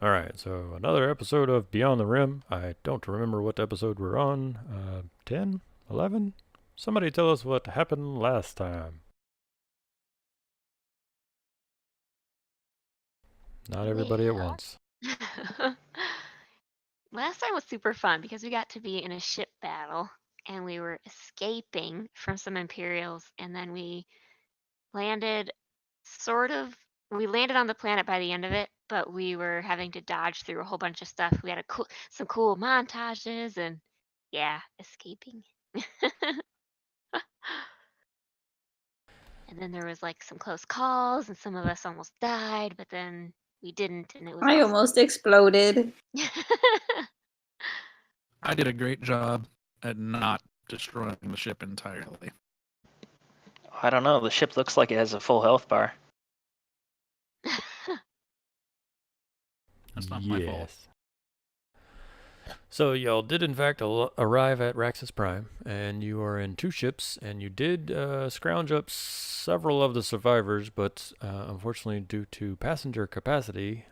Alright, so another episode of Beyond the Rim. I don't remember what episode we're on. 10? 11? Somebody tell us what happened last time. Not everybody at Well, once. last time was super fun because we got to be in a ship battle and we were escaping from some Imperials, and then we landed sort of we landed on the planet by the end of it, but we were having to dodge through a whole bunch of stuff. We had some cool montages and yeah, escaping. And then there was like some close calls and some of us almost died, but then we didn't and it was I awesome. almost exploded. I did a great job at not destroying the ship entirely. I don't know. The ship looks like it has a full health bar. That's not my fault. Yes. So y'all did in fact arrive at Raxus Prime, and you are in two ships, and you did scrounge up several of the survivors, but unfortunately due to passenger capacity,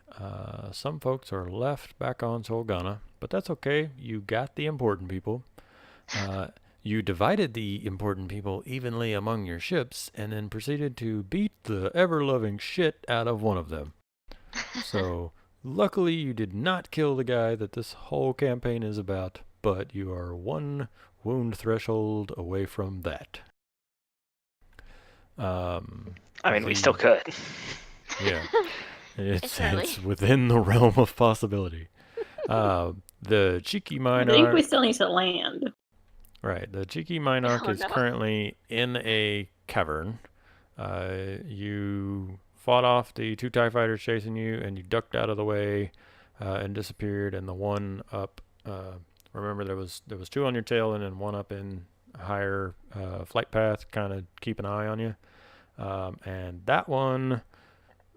some folks are left back on Solgana, but that's okay. You got the important people. You divided the important people evenly among your ships, and then proceeded to beat the ever-loving shit out of one of them. So, luckily you did not kill the guy that this whole campaign is about, but you are one wound threshold away from that. I mean, we still could. Yeah. It's early. within the realm of possibility. The cheeky I think Minarch. we still need to land. Right. The cheeky Minarch Oh, is no. currently in a cavern. You fought off the two TIE fighters chasing you, and you ducked out of the way and disappeared. And the one up, remember there was two on your tail, and then one up in a higher flight path, kind of keep an eye on you. And that one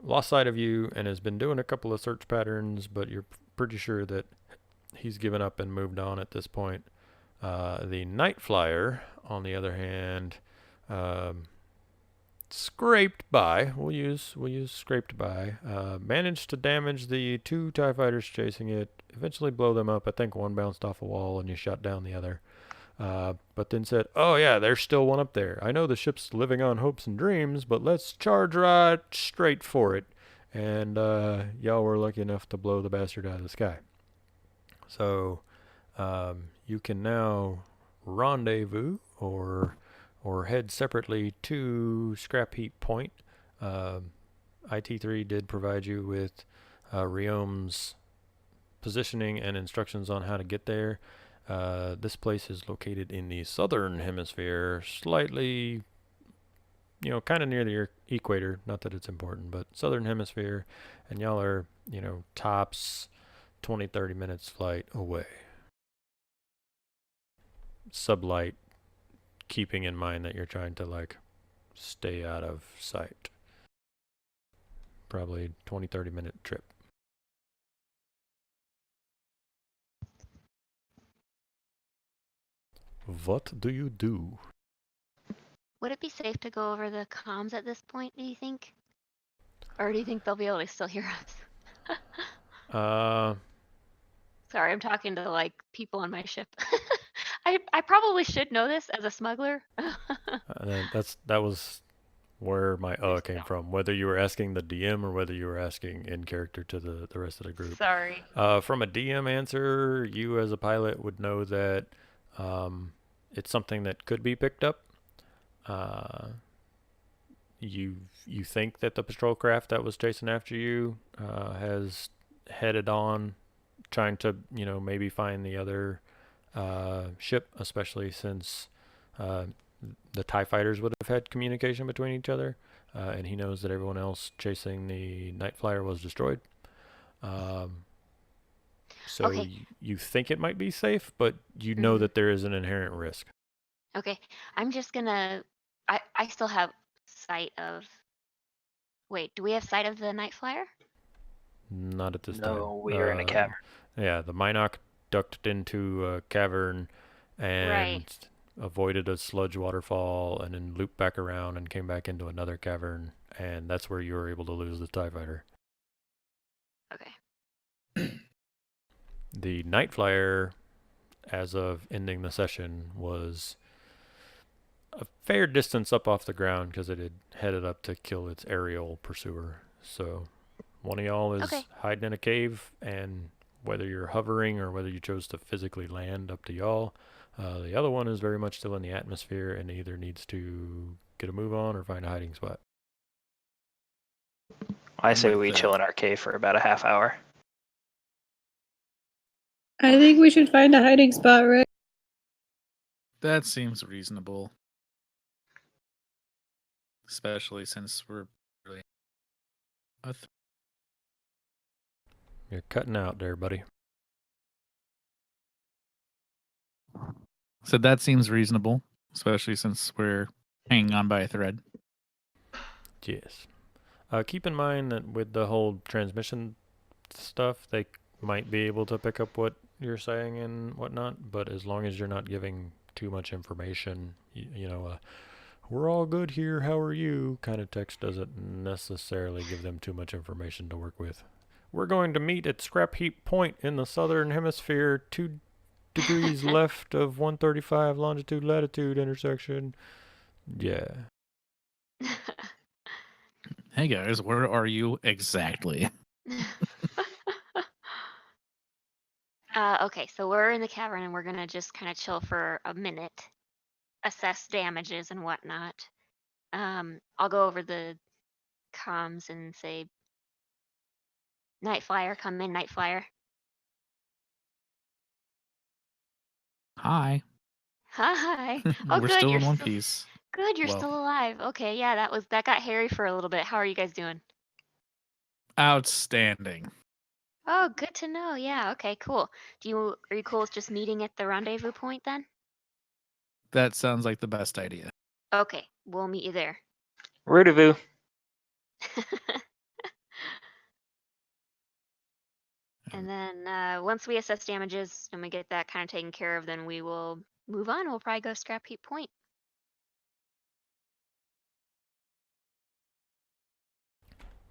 lost sight of you and has been doing a couple of search patterns, but you're pretty sure that he's given up and moved on at this point. The Night Flyer, on the other hand, scraped by. We'll use scraped by. Managed to damage the two TIE fighters chasing it. Eventually blow them up. I think one bounced off a wall and you shot down the other. But then said, "Oh yeah, there's still one up there. I know the ship's living on hopes and dreams, but let's charge right straight for it." And y'all were lucky enough to blow the bastard out of the sky. So you can now rendezvous or head separately to Scrapheap Point. IT3 did provide you with Riom's positioning and instructions on how to get there. This place is located in the southern hemisphere, slightly, kind of near the equator. Not that it's important, but southern hemisphere, and y'all are, tops 20, 30 minutes flight away. Sublight, keeping in mind that you're trying to stay out of sight. Probably 20, 30-minute trip. What do you do? Would it be safe to go over the comms at this point, do you think? Or do you think they'll be able to still hear us? Uh, Sorry, I'm talking to like people on my ship. I probably should know this as a smuggler. that was where my came from. Whether you were asking the DM or whether you were asking in character to the rest of the group. Sorry. From a DM answer, you as a pilot would know that it's something that could be picked up. You think that the patrol craft that was chasing after you has headed on, trying to maybe find the other ship, especially since the TIE fighters would have had communication between each other, and he knows that everyone else chasing the Night Flyer was destroyed. So Okay. you think it might be safe, but you know that there is an inherent risk. Okay, I'm just gonna. I still have sight of. Wait, do we have sight of the Night Flyer? Not at this time. No, we are in a cavern. Yeah, the Minoc ducked into a cavern and Right. avoided a sludge waterfall and then looped back around and came back into another cavern, and that's where you were able to lose the TIE fighter. Okay. The Night Flyer, as of ending the session, was a fair distance up off the ground because it had headed up to kill its aerial pursuer. So one of y'all is Okay. hiding in a cave, and whether you're hovering or whether you chose to physically land, up to y'all. The other one is very much still in the atmosphere and either needs to get a move on or find a hiding spot. I I'm say with we the- chill in our cave for about a half hour. I think we should find a hiding spot, Rick. That seems reasonable. Especially since we're really You're cutting out there, buddy. So that seems reasonable, especially since we're hanging on by a thread. Yes. Keep in mind that with the whole transmission stuff, they might be able to pick up what you're saying and whatnot, but as long as you're not giving too much information, we're all good here, how are you kind of text doesn't necessarily give them too much information to work with. We're going to meet at Scrapheap Point in the southern hemisphere, 2 degrees left of 135 longitude latitude intersection. Yeah. Hey guys, where are you exactly? Okay, so we're in the cavern and we're gonna just kind of chill for a minute, assess damages and whatnot. I'll go over the comms and say, Night Flyer, come in, Night Flyer. Hi. Hi. Oh, We're good. still You're in one still piece. good. You're Well. still alive. Okay, yeah, that got hairy for a little bit. How are you guys doing? Outstanding. Oh, good to know. Yeah. Okay. Cool. Are you cool with just meeting at the rendezvous point then? That sounds like the best idea. Okay, we'll meet you there. Rendezvous. And then once we assess damages and we get that kind of taken care of, then we will move on. We'll probably go Scrapheap Point.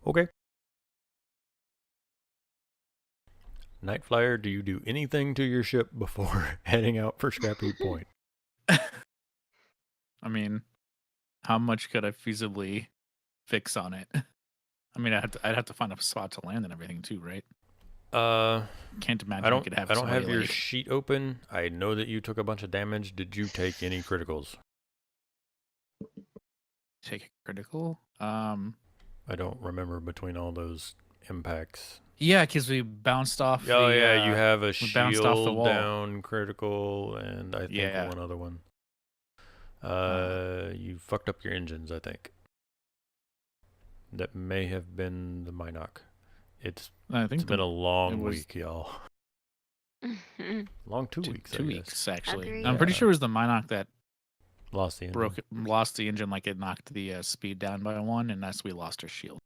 Okay. Night Flyer, do you do anything to your ship before heading out for Scrapheap Point? I mean, how much could I feasibly fix on it? I mean, I'd have to find a spot to land and everything too, right? Can't imagine I could have don't somebody have your like, sheet open. I know that you took a bunch of damage. Did you take any criticals? take a critical. I don't remember between all those impacts. Yeah, because we bounced off. Oh the, yeah, you have a we bounced off the shield wall. down critical, and I think Yeah. one other one. You fucked up your engines, I think. That may have been the Minoc. It's I think been a long was- week, y'all. Long 2 weeks. 2 I weeks guess. actually. Agreed. I'm pretty Yeah. sure it was the Minoc that Lost the engine. lost the engine, like it knocked the speed down by 1, and that's we lost our shield.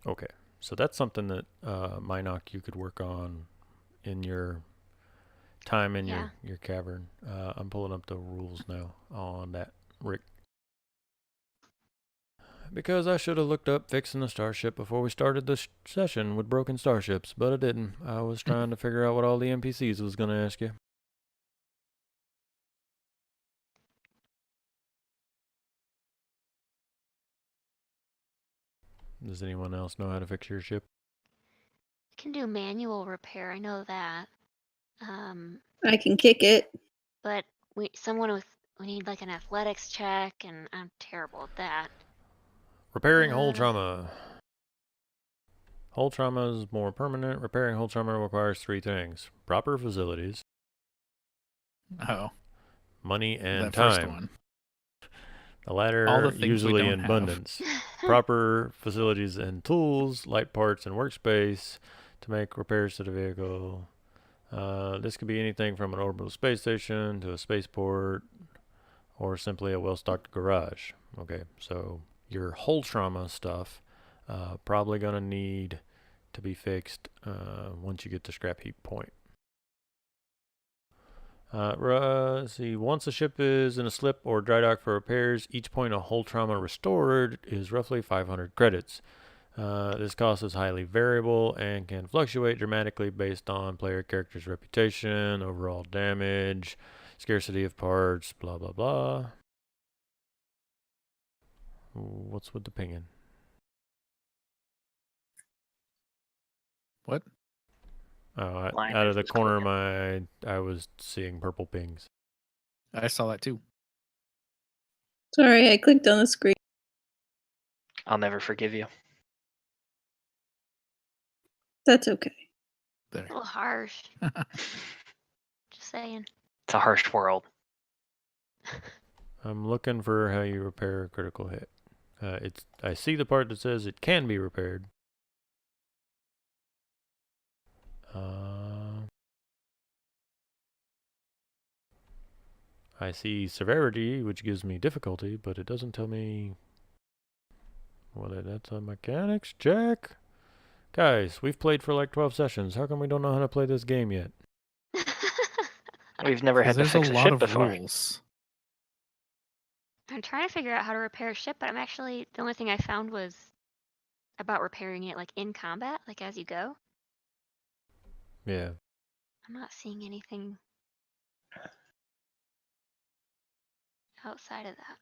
Okay, so that's something that Minoc you could work on in your time in Yeah. your cavern. I'm pulling up the rules now on that, Rick. Because I should have looked up fixing the starship before we started the session with broken starships, but I didn't. I was trying to figure out what all the NPCs was going to ask you. Does anyone else know how to fix your ship? Can do manual repair. I know that. I can kick it. But we need like an athletics check, and I'm terrible at that. Repairing hull Uh. trauma. Hull trauma is more permanent. Repairing hull trauma requires 3 things: proper facilities, Oh, money, and that time. first one. The latter All the things we usually don't in have. abundance. Proper facilities and tools, light parts, and workspace to make repairs to the vehicle. This could be anything from an orbital space station to a spaceport, or simply a well-stocked garage. Okay, so your hull trauma stuff probably gonna need to be fixed once you get to Scrapheap Point. Let's see. Once a ship is in a slip or dry dock for repairs, each point of hull trauma restored is roughly 500 credits. This cost is highly variable and can fluctuate dramatically based on player character's reputation, overall damage, scarcity of parts, blah blah blah. What's with the pinging? What? Oh, Line out of the is corner of clear. my, I was seeing purple pings. I saw that too. Sorry, I clicked on the screen. I'll never forgive you. That's okay. There. A little harsh. Just saying. It's a harsh world. I'm looking for how you repair a critical hit. I see the part that says it can be repaired. I see severity, which gives me difficulty, but it doesn't tell me whether that's a mechanics check. Guys, we've played for like 12 sessions. How come we don't know how to play this game yet? We've never had to There's fix a a lot ship of before. rules. I'm trying to figure out how to repair a ship, but I'm actually, the only thing I found was about repairing it like in combat, like as you go. Yeah. I'm not seeing anything outside of that.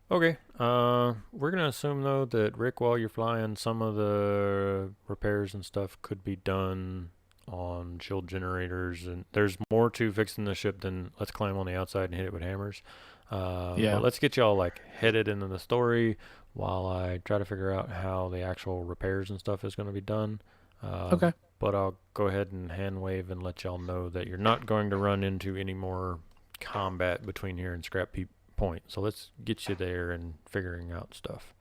Okay. We're gonna assume though that Rick, while you're flying, some of the repairs and stuff could be done on shield generators, and there's more to fixing the ship than let's climb on the outside and hit it with hammers. Yeah. But let's get y'all like headed into the story while I try to figure out how the actual repairs and stuff is going to be done. Okay. But I'll go ahead and hand wave and let y'all know that you're not going to run into any more combat between here and Scrapheap Point. So let's get you there and figuring out stuff.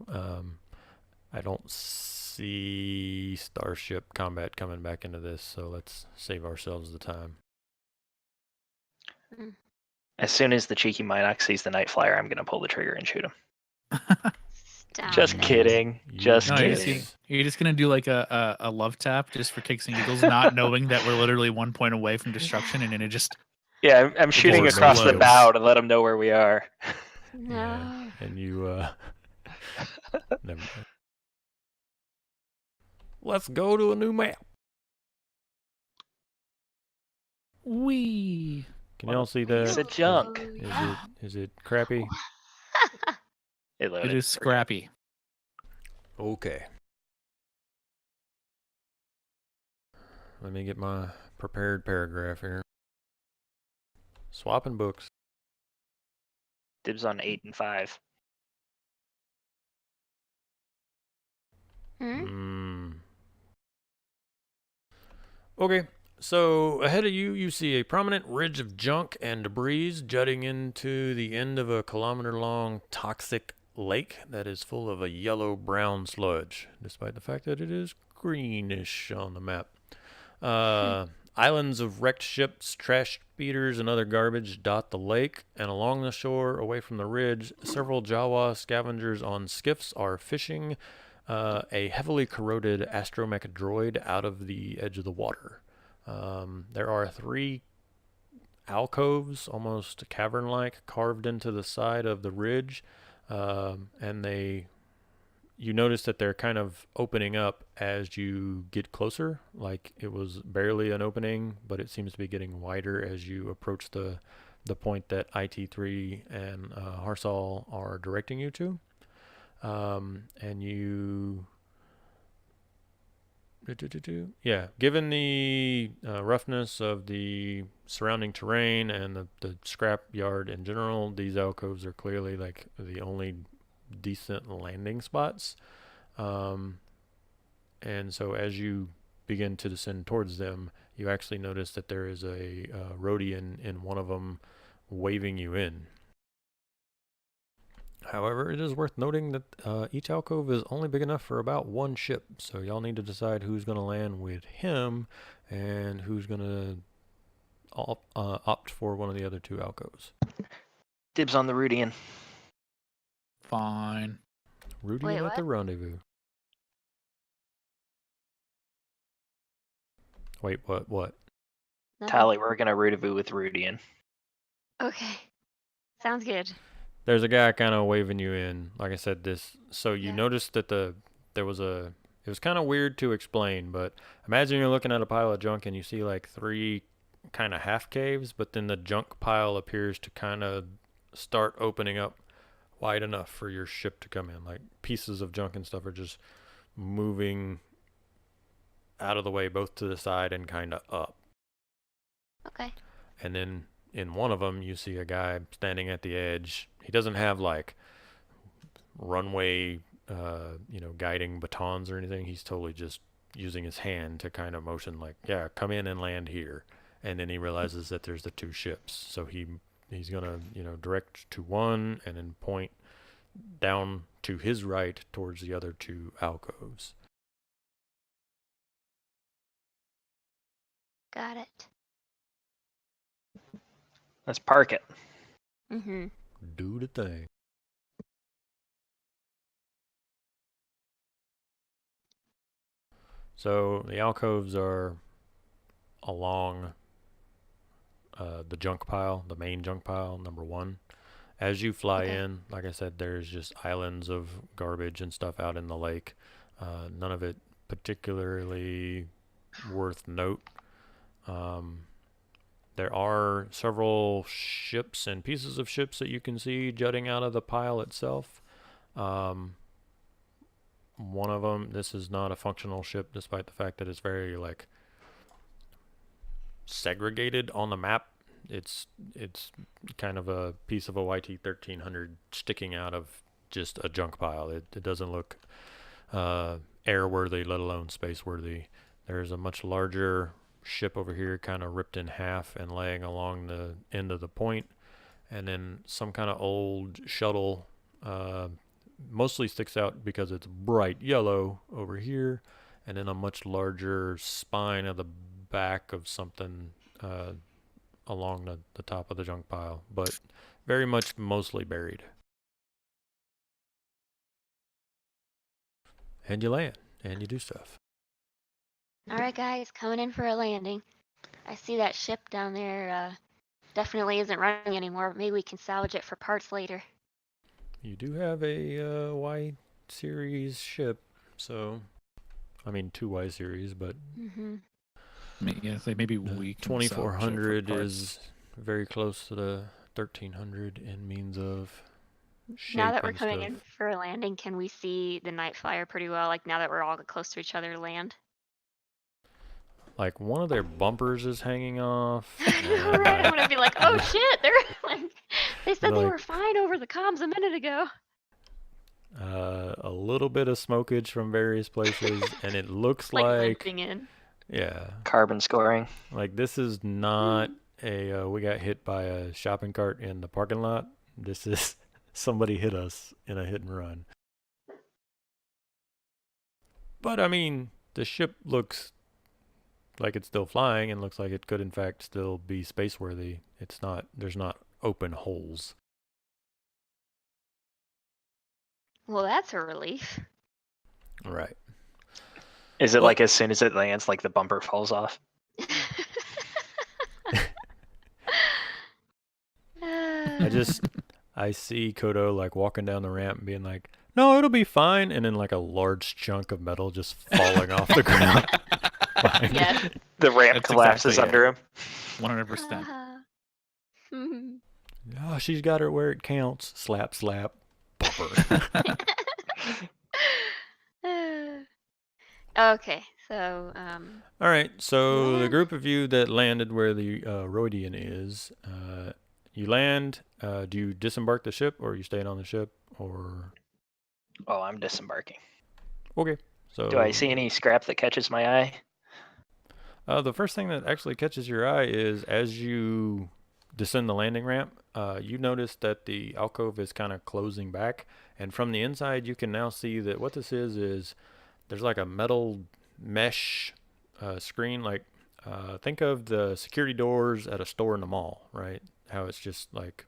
I don't see starship combat coming back into this, so let's save ourselves the time. As soon as the cheeky Minox sees the Night Flyer, I'm gonna pull the trigger and shoot him. Stop Just it. kidding. Just No, kidding. you're just gonna do like a love tap just for kicks and giggles, not knowing that we're literally 1 point away from destruction, and then it just Yeah, I'm shooting Board across the explodes. bow to let them know where we are. No. Yeah, and you, never mind. Let's go to a new map. wee. Can y'all see Piece that? of junk. Is it crappy? It loaded. It is scrappy. Okay. Let me get my prepared paragraph here. Swapping books. Dibs on 8 and 5. Okay, so ahead of you, you see a prominent ridge of junk and debris jutting into the end of a kilometer-long toxic lake that is full of a yellow-brown sludge, despite the fact that it is greenish on the map. Islands of wrecked ships, trash speeders, and other garbage dot the lake, and along the shore, away from the ridge, several Jawa scavengers on skiffs are fishing a heavily corroded astromech droid out of the edge of the water. There are 3 alcoves, almost cavern-like, carved into the side of the ridge, and you notice that they're kind of opening up as you get closer. Like it was barely an opening, but it seems to be getting wider as you approach the point that IT3 and Harsal are directing you to. And you, given the roughness of the surrounding terrain and the scrap yard in general, these alcoves are clearly like the only decent landing spots. And so as you begin to descend towards them, you actually notice that there is a Rhodian in one of them waving you in. However, it is worth noting that each alcove is only big enough for about 1 ship, so y'all need to decide who's going to land with him and who's going to opt for one of the other 2 alcoves. Dibs on the Rudian. Fine. Rudy Wait, at the what? rendezvous. Wait, what? Nothing? Tally, we're gonna rendezvous with Rudian. Okay. Sounds good. there's a guy kind of waving you in. Like I said, so you Yeah. noticed that it was kind of weird to explain, but imagine you're looking at a pile of junk and you see like 3 kind of half caves, but then the junk pile appears to kind of start opening up wide enough for your ship to come in. Like pieces of junk and stuff are just moving out of the way, both to the side and kind of up. Okay. And then in one of them, you see a guy standing at the edge. He doesn't have like runway, guiding batons or anything. He's totally just using his hand to kind of motion like, yeah, come in and land here. And then he realizes that there's the 2 ships. So he's gonna, direct to one and then point down to his right towards the other 2 alcoves. Got it. Let's park it. Mm-hmm. Do the thing. So the alcoves are along the junk pile, the main junk pile, number 1. As you fly Okay. in, like I said, there's just islands of garbage and stuff out in the lake. None of it particularly worth note. There are several ships and pieces of ships that you can see jutting out of the pile itself. One of them, this is not a functional ship, despite the fact that it's very like segregated on the map. It's kind of a piece of a YT-1300 sticking out of just a junk pile. It doesn't look airworthy, let alone space-worthy. There's a much larger ship over here kind of ripped in half and laying along the end of the point. And then some kind of old shuttle mostly sticks out because it's bright yellow over here. And then a much larger spine of the back of something along the top of the junk pile, but very much mostly buried. And you land, and you do stuff. All right, guys, coming in for a landing. I see that ship down there definitely isn't running anymore. Maybe we can salvage it for parts later. You do have a Y series ship, so I mean 2 Y series, but Mm-hmm. Yeah, so maybe we can 2400 is very close to the 1300 in means of shape Now that we're and coming stuff. in for a landing, can we see the night flyer pretty well? Like now that we're all close to each other, land. Like one of their bumpers is hanging off. All right, I'm gonna be like, oh shit, they're like, they said they Like- were fine over the comms a minute ago. A little bit of smokage from various places, and it looks Like like limping in. yeah, Carbon scoring. like this is not a we got hit by a shopping cart in the parking lot. This is somebody hit us in a hit and run. But I mean, the ship looks like it's still flying and looks like it could in fact still be space worthy. It's not, there's not open holes. Well, that's a relief. Right. Is it Well- like as soon as it lands, like the bumper falls off? I see Kodo like walking down the ramp and being like, no, it'll be fine. And then like a large chunk of metal just falling off the ground. behind it. Yes. The ramp That's collapses exactly under him. 100%. Oh, she's got her where it counts. Slap, slap. Bumper. Okay, so All right, so the Land. group of you that landed where the Rodian is, you land. Do you disembark the ship, or are you staying on the ship, or? Oh, I'm disembarking. Okay. So. Do I see any scrap that catches my eye? The first thing that actually catches your eye is as you descend the landing ramp, you notice that the alcove is kind of closing back, and from the inside you can now see that what this is there's like a metal mesh screen, like think of the security doors at a store in the mall, right? How it's just like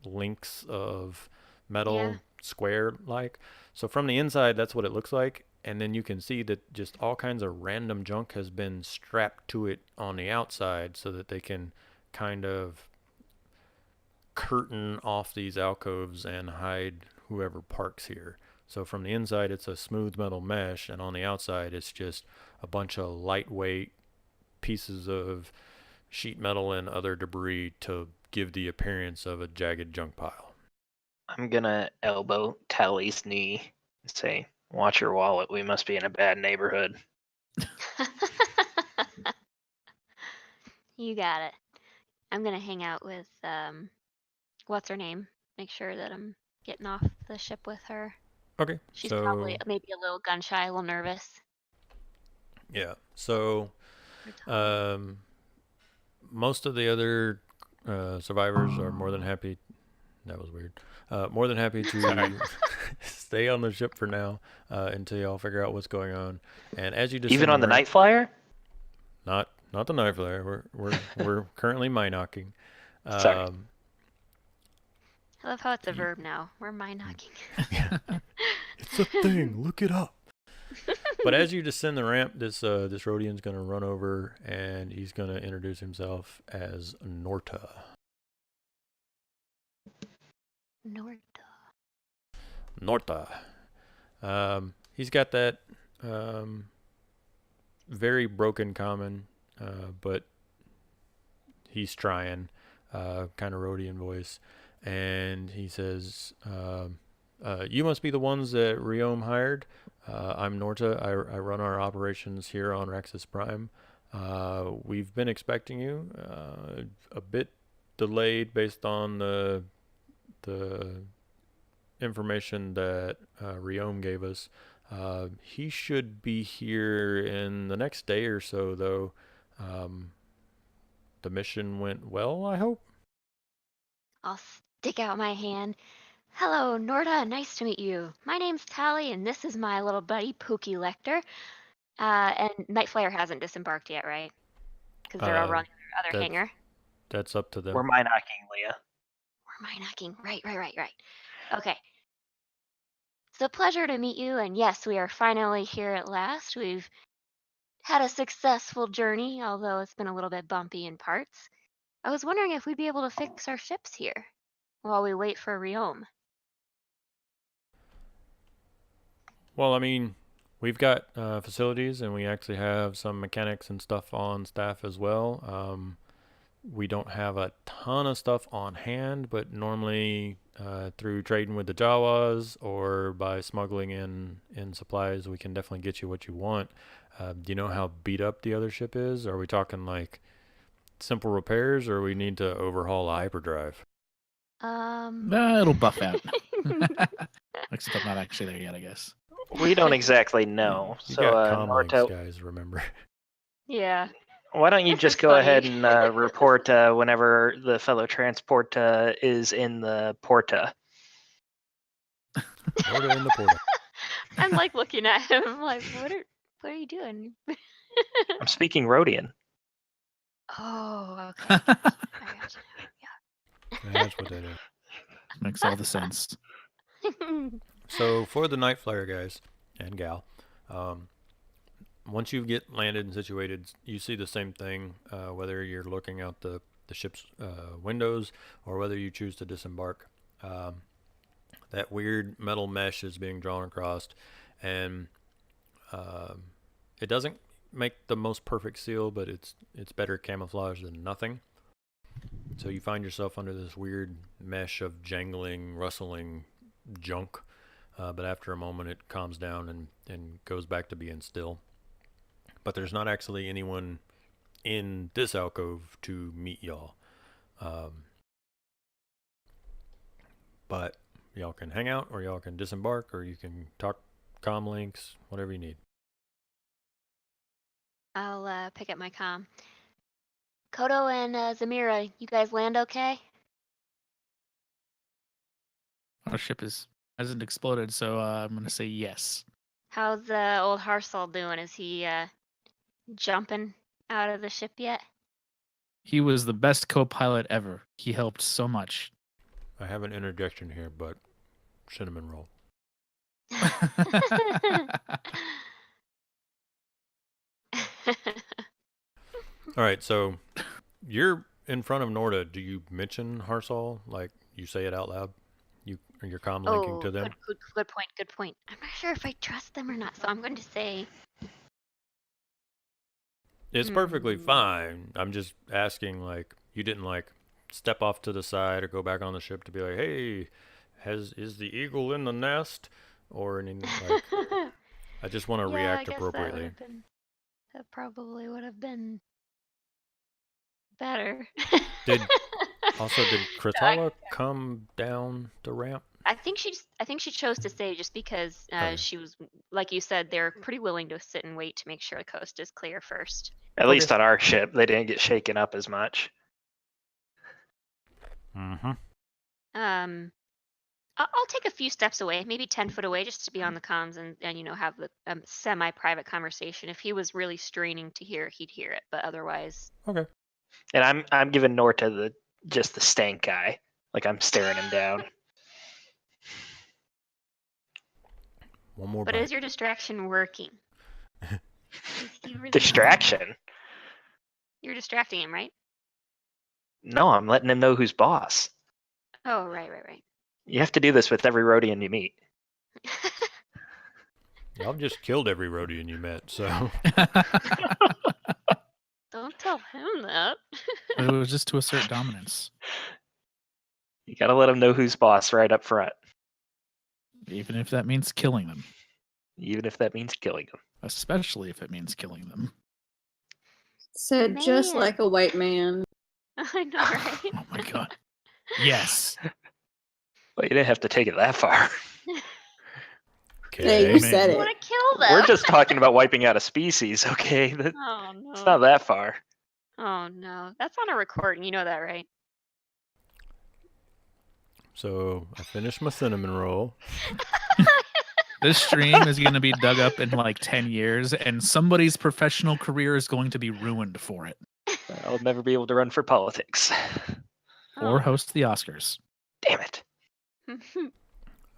links of metal, Yeah. square like. So from the inside, that's what it looks like. And then you can see that just all kinds of random junk has been strapped to it on the outside so that they can kind of curtain off these alcoves and hide whoever parks here. So from the inside, it's a smooth metal mesh, and on the outside, it's just a bunch of lightweight pieces of sheet metal and other debris to give the appearance of a jagged junk pile. I'm gonna elbow Tally's knee and say, "Watch your wallet. We must be in a bad neighborhood." You got it. I'm gonna hang out with what's her name? Make sure that I'm getting off the ship with her. Okay, She's so probably maybe a little gun shy, a little nervous. yeah, so Or Tali. most of the other survivors are more than happy. That was weird. More than happy to stay on the ship for now until y'all figure out what's going on. And as you descend Even on the ramp- night flyer? Not the night flyer. We're currently minocking. Sorry. I love how it's a verb now. We're mind knocking. It's a thing. Look it up. But as you descend the ramp, this Rhodian's gonna run over and he's gonna introduce himself as Norta. Norta. He's got that very broken common, but he's trying, kind of Rhodian voice, and he says, "You must be the ones that Riom hired. I'm Norta. I run our operations here on Raxus Prime. We've been expecting you. A bit delayed based on the information that Riom gave us. He should be here in the next day or so, though. The mission went well, I hope." I'll stick out my hand. Hello, Norda. Nice to meet you. My name's Tally, and this is my little buddy, Pookie Lecter. And Night Flyer hasn't disembarked yet, right? Because they're all running their other hangar. That's up to them. We're minocking, Leah. We're minocking. Right. Okay. It's a pleasure to meet you, and yes, we are finally here at last. We've had a successful journey, although it's been a little bit bumpy in parts. I was wondering if we'd be able to fix our ships here while we wait for Riom. Well, I mean, we've got facilities, and we actually have some mechanics and stuff on staff as well. We don't have a ton of stuff on hand, but normally through trading with the Jawas or by smuggling in supplies, we can definitely get you what you want. Do you know how beat up the other ship is? Are we talking like simple repairs, or we need to overhaul a hyperdrive? It'll buff out. Except I'm not actually there yet, I guess. We don't exactly know. You So, got comlinks, Norto, guys, remember? Yeah. why don't you This just is go funny. ahead and report whenever the fellow transport is in the porta? Nordo in the portal. I'm like looking at him. I'm like, what are you doing? I'm speaking Rhodian. Oh, okay. I gotcha. That's what that is. Makes all the sense. So for the night flyer guys and gal, once you get landed and situated, you see the same thing, whether you're looking out the ship's windows or whether you choose to disembark. That weird metal mesh is being drawn across, and it doesn't make the most perfect seal, but it's better camouflage than nothing. So you find yourself under this weird mesh of jangling, rustling junk, but after a moment it calms down and goes back to being still. But there's not actually anyone in this alcove to meet y'all. But y'all can hang out, or y'all can disembark, or you can talk comm links, whatever you need. I'll pick up my comm. Kodo and Zamira, you guys land okay? Our ship hasn't exploded, so I'm gonna say yes. How's old Harsal doing? Is he jumping out of the ship yet? He was the best co-pilot ever. He helped so much. I have an interjection here, but cinnamon roll. All right, so you're in front of Norda, do you mention Harsal? Like you say it out loud? You're comm linking to them? Good point. Good point. I'm not sure if I trust them or not, so I'm going to say. It's perfectly fine. I'm just asking, like, you didn't like step off to the side or go back on the ship to be like, hey, is the eagle in the nest? Or any like I just want to react appropriately. That probably would have been better. Did Kratala come down the ramp? I think she chose to stay just because she was, like you said, they're pretty willing to sit and wait to make sure the coast is clear first. At least on our ship, they didn't get shaken up as much. Mm-hmm. I'll take a few steps away, maybe 10 foot away, just to be on the comms and have the semi-private conversation. If he was really straining to hear, he'd hear it, but otherwise. Okay. And I'm giving Norta just the stank eye, like I'm staring him down. One more. But bite. is your distraction working? Distraction? You're distracting him, right? No, I'm letting him know who's boss. Oh, right. You have to do this with every Rhodian you meet. Y'all just killed every Rhodian you met, so. Don't tell him that. It was just to assert dominance. You gotta let him know who's boss right up front. Even if that means killing them. Even if that means killing them. Especially if it means killing them. Said just Man. like a white man. I know, right? Oh my god. Yes. Well, you didn't have to take it that far. Hey, you Okay. said I it. want to kill them. We're just talking about wiping out a species, okay? Oh no. It's not that far. Oh no. That's on a recording. You know that, right? So I finished my cinnamon roll. This stream is going to be dug up in like 10 years, and somebody's professional career is going to be ruined for it. I'll never be able to run for politics. Or host the Oscars. Damn it.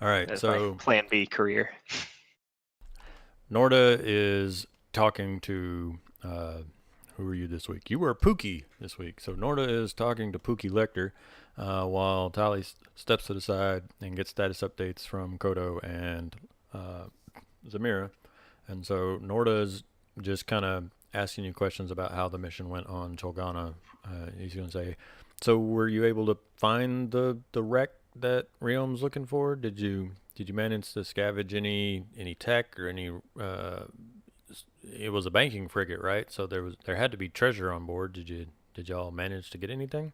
All right, That's so my plan B career. Norda is talking to who were you this week? You were Pookie this week. So Norda is talking to Pookie Lecter while Tali steps to the side and gets status updates from Kodo and Zamira. And so Norda is just kind of asking you questions about how the mission went on Cholgana. He's going to say, so were you able to find the wreck that Riom's looking for? Did you manage to scavenge any tech or any it was a banking frigate, right? So there had to be treasure on board. Did y'all manage to get anything?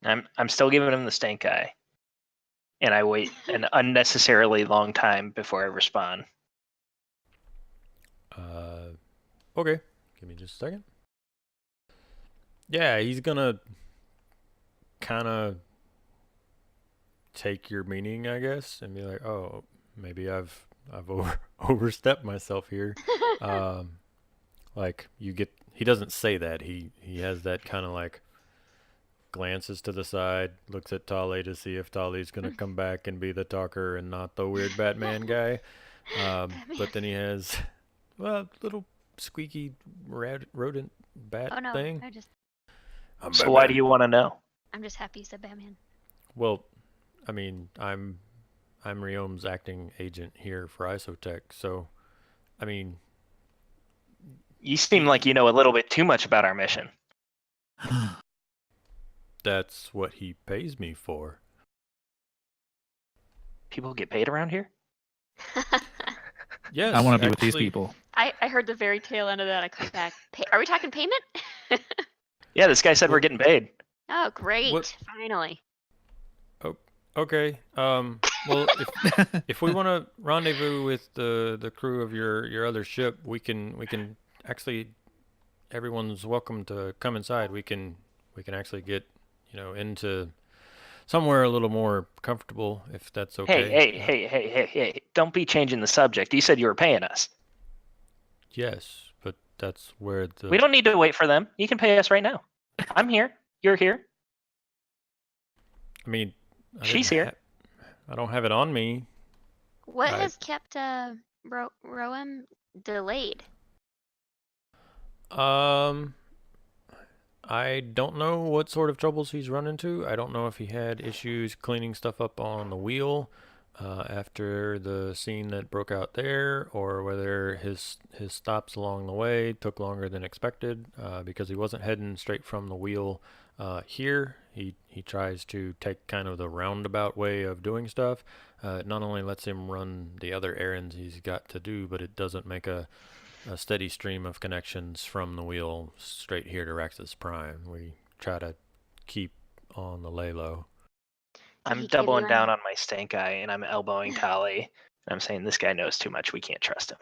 I'm still giving him the stank eye. And I wait an unnecessarily long time before I respond. Okay. Give me just a second. Yeah, he's gonna kind of take your meaning, I guess, and be like, oh, maybe I've overstepped myself here. Like he doesn't say that. He has that kind of like glances to the side, looks at Tali to see if Tali's gonna come back and be the talker and not the weird Batman guy. But then he has little squeaky rodent bat thing. So why do you want to know? I'm just happy you said Batman. Well, I mean, I'm Riom's acting agent here for Isotech, so I mean, You seem like you know a little bit too much about our mission. that's what he pays me for. People get paid around here? Yes, I want to be with these actually, people. I heard the very tail end of that. I come back. Are we talking payment? Yeah, this guy said we're getting paid. Oh, great! What- Finally. Okay. Well, if we want to rendezvous with the crew of your other ship, we can actually. Everyone's welcome to come inside. We can actually get into somewhere a little more comfortable, if that's okay. Hey! Don't be changing the subject. You said you were paying us. Yes, but that's where the. We don't need to wait for them. You can pay us right now. I'm here. You're here. I mean, She's here. I don't have it on me. What has kept Roem delayed? I I don't know what sort of troubles he's run into. I don't know if he had issues cleaning stuff up on the wheel after the scene that broke out there, or whether his stops along the way took longer than expected because he wasn't heading straight from the wheel here. He tries to take kind of the roundabout way of doing stuff. It not only lets him run the other errands he's got to do, but it doesn't make a steady stream of connections from the wheel straight here to Raxus Prime. We try to keep on the lay low. Did I'm he give doubling you down any- on my stank eye, and I'm elbowing Tali. And I'm saying this guy knows too much. We can't trust him.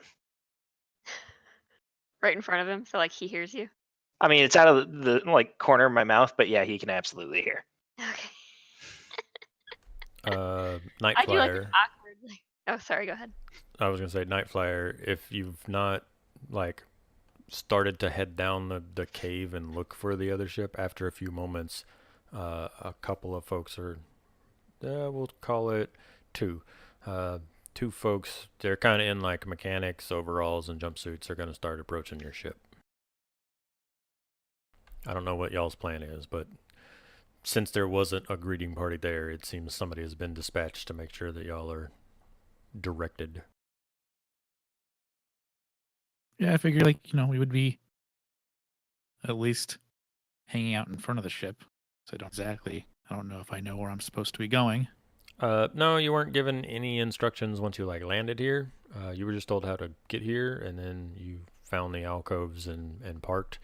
right in front of him, so like he hears you? I mean, it's out of the like corner of my mouth, but yeah, he can absolutely hear. Okay. Night I do like an Flyer. awkward. Like, oh, sorry. Go ahead. I was gonna say Night Flyer. If you've not like started to head down the cave and look for the other ship, after a few moments, a couple of folks are, we'll call it two. Two folks. They're kind of in like mechanics, overalls, and jumpsuits. Are gonna start approaching your ship. I don't know what y'all's plan is, but since there wasn't a greeting party there, it seems somebody has been dispatched to make sure that y'all are directed. Yeah, I figure like, we would be at least hanging out in front of the ship. So I don't know if I know where I'm supposed to be going. No, you weren't given any instructions once you like landed here. You were just told how to get here, and then you found the alcoves and parked.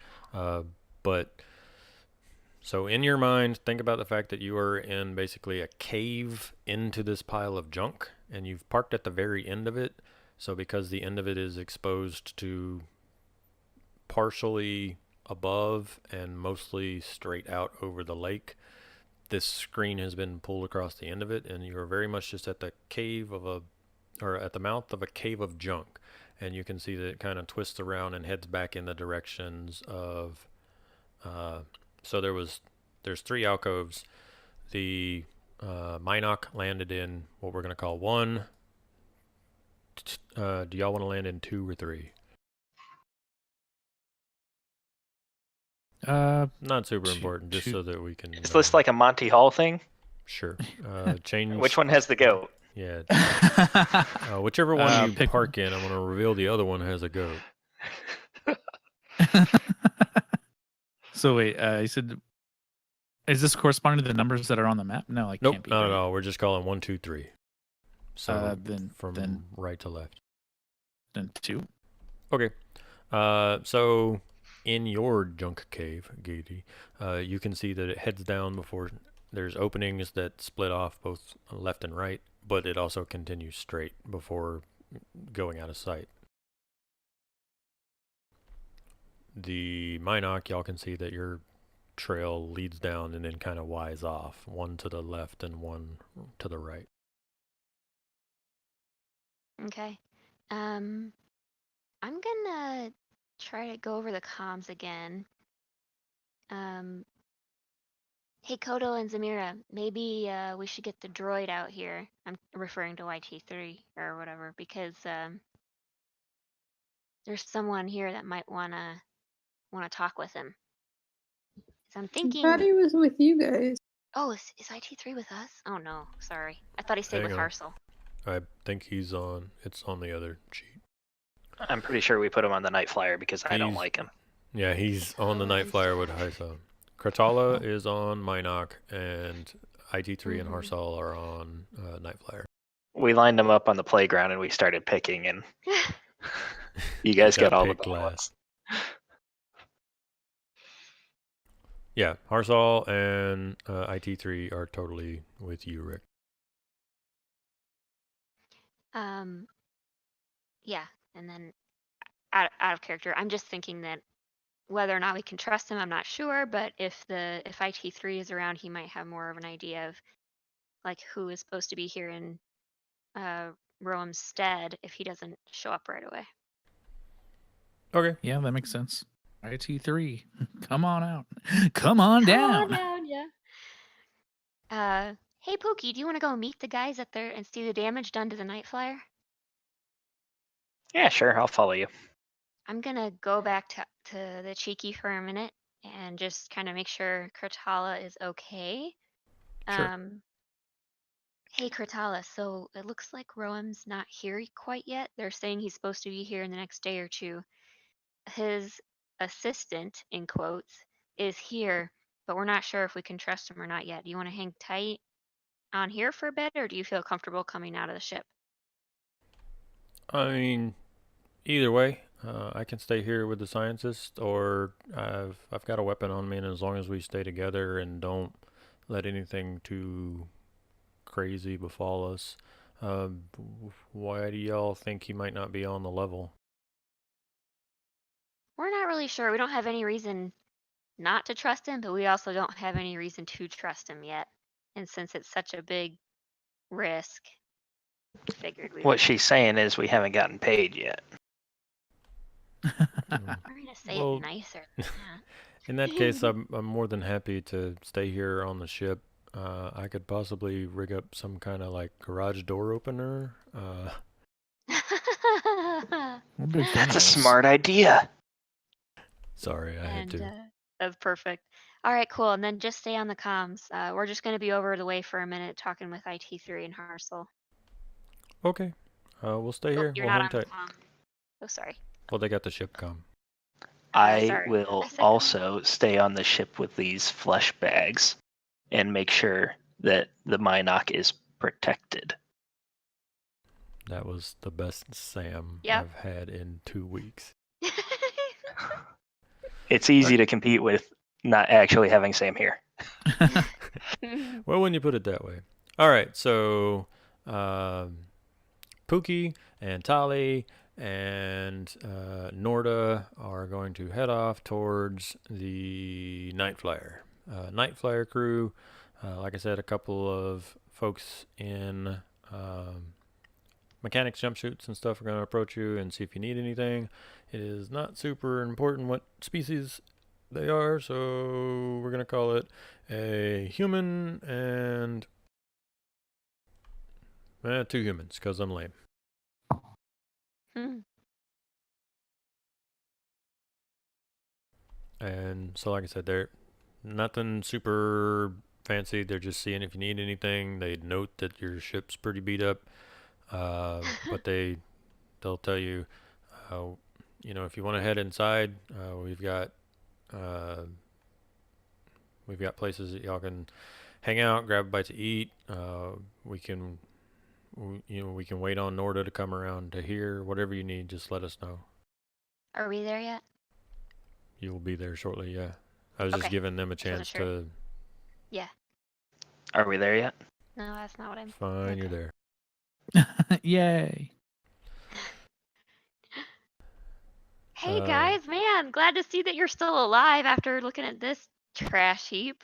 But so in your mind, think about the fact that you are in basically a cave into this pile of junk, and you've parked at the very end of it. So because the end of it is exposed to partially above and mostly straight out over the lake, this screen has been pulled across the end of it, and you're very much just at the at the mouth of a cave of junk. And you can see that it kind of twists around and heads back in the directions of so there's three alcoves. The Minoc landed in what we're going to call 1. Do y'all want to land in 2 or 3? Not super two- important, just two- so that we can. Is this like a Monty Hall thing? Sure. Change. Which one has the goat? Yeah. Whichever one you pick park in, I'm going to reveal the other one has a goat. So wait, you said, is this corresponding to the numbers that are on the map? No, like Nope, can't be. not at right? all. We're just calling 1, 2, 3. So from then right to left. 2. Okay. So in your junk cave, Gady, you can see that it heads down before there's openings that split off both left and right, but it also continues straight before going out of sight. The Minoc, y'all can see that your trail leads down and then kind of wise off, one to the left and one to the right. Okay. I'm gonna try to go over the comms again. Hey Kodo and Zamira, maybe we should get the droid out here. I'm referring to YT3 or whatever, because there's someone here that might wanna talk with him. So I'm I thinking. thought he was with you guys. Oh, is IT3 with us? Oh no, sorry. I thought he stayed with Hang on. Harsel. I think it's on the other sheet. I'm pretty sure we put him on the Night Flyer because I don't He's- like him. Yeah, he's on the Night Flyer with Haisam. Kratala is on Minoc, and IT3 and Harsal are on Night Flyer. We lined him up on the playground and we started picking, and you guys Got got all the picked bad last. ones. Yeah, Harsal and IT3 are totally with you, Rick. Yeah, and then out of character, I'm just thinking that whether or not we can trust him, I'm not sure, but if IT3 is around, he might have more of an idea of like who is supposed to be here in Roam's stead if he doesn't show up right away. Okay. Yeah, that makes sense. IT3, come on out. Come on down. Yeah. Hey Pookie, do you want to go meet the guys up there and see the damage done to the Night Flyer? Yeah, sure, I'll follow you. I'm gonna go back to the Cheeky for a minute and just kind of make sure Kurtala is okay. Sure. Hey, Kurtala, so it looks like Roam's not here quite yet. They're saying he's supposed to be here in the next day or two. His assistant, in quotes, is here, but we're not sure if we can trust him or not yet. Do you want to hang tight on here for a bit, or do you feel comfortable coming out of the ship? I mean, either way, I can stay here with the scientist, or I've got a weapon on me, and as long as we stay together and don't let anything too crazy befall us, why do y'all think he might not be on the level? We're not really sure. We don't have any reason not to trust him, but we also don't have any reason to trust him yet. And since it's such a big risk, figured we What would. she's saying is we haven't gotten paid yet. We're gonna say Well, it nicer than that. In that case, I'm more than happy to stay here on the ship. I could possibly rig up some kind of like garage door opener. We're big fan of That's a those. smart idea. Sorry, I had And to. that's perfect. All right, cool. And then just stay on the comms. We're just going to be over the way for a minute talking with IT3 and Harsel. Okay, we'll stay Oh, here. you're We'll not hang on the tight. comm. Oh, sorry. Well, they got the ship com. I Sorry. will I said comm. also stay on the ship with these flesh bags and make sure that the Minoc is protected. That was the best Sam Yep. I've had in 2 weeks. It's easy to compete with not actually having Sam here. Well, when you put it that way. All right, so Pookie and Tali and Norda are going to head off towards the Night Flyer. Night Flyer crew, like I said, a couple of folks in mechanics jumpsuits and stuff are going to approach you and see if you need anything. It is not super important what species they are, so we're going to call it a human and 2 humans, because I'm lame. And so, like I said, they're nothing super fancy. They're just seeing if you need anything. They note that your ship's pretty beat up, but they'll tell you, if you want to head inside, we've got places that y'all can hang out, grab a bite to eat. We can wait on Norda to come around to here. Whatever you need, just let us know. Are we there yet? You will be there shortly, yeah. I was just Okay. giving them a chance sure. to. Yeah. Are we there yet? No, that's not what I'm. Fine, you're Okay. there. Yay. Hey guys, man, glad to see that you're still alive after looking at this trash heap.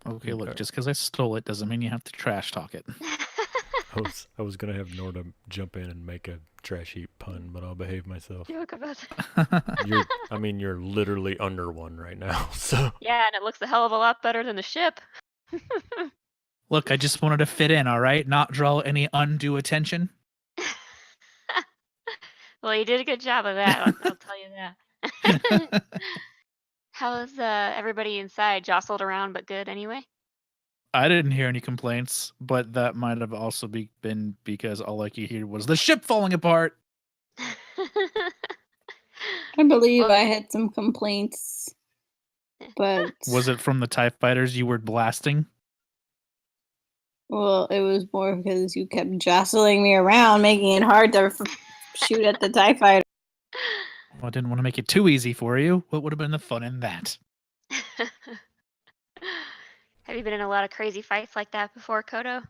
Okay, look, Okay. just because I stole it doesn't mean you have to trash talk it. I was gonna have Norda jump in and make a trash heap pun, but I'll behave myself. Joke about You're literally under one right now, so. Yeah, and it looks a hell of a lot better than the ship. Look, I just wanted to fit in, all right? Not draw any undue attention. Well, you did a good job of that. I'll tell you that. How's everybody inside? Jostled around, but good anyway. I didn't hear any complaints, but that might have also been because all I could hear was the ship falling apart. I believe Well, I had some complaints, but Was it from the TIE fighters you were blasting? well, it was more because you kept jostling me around, making it hard to shoot at the TIE fighter. Well, I didn't want to make it too easy for you. What would have been the fun in that? Have you been in a lot of crazy fights like that before, Kodo?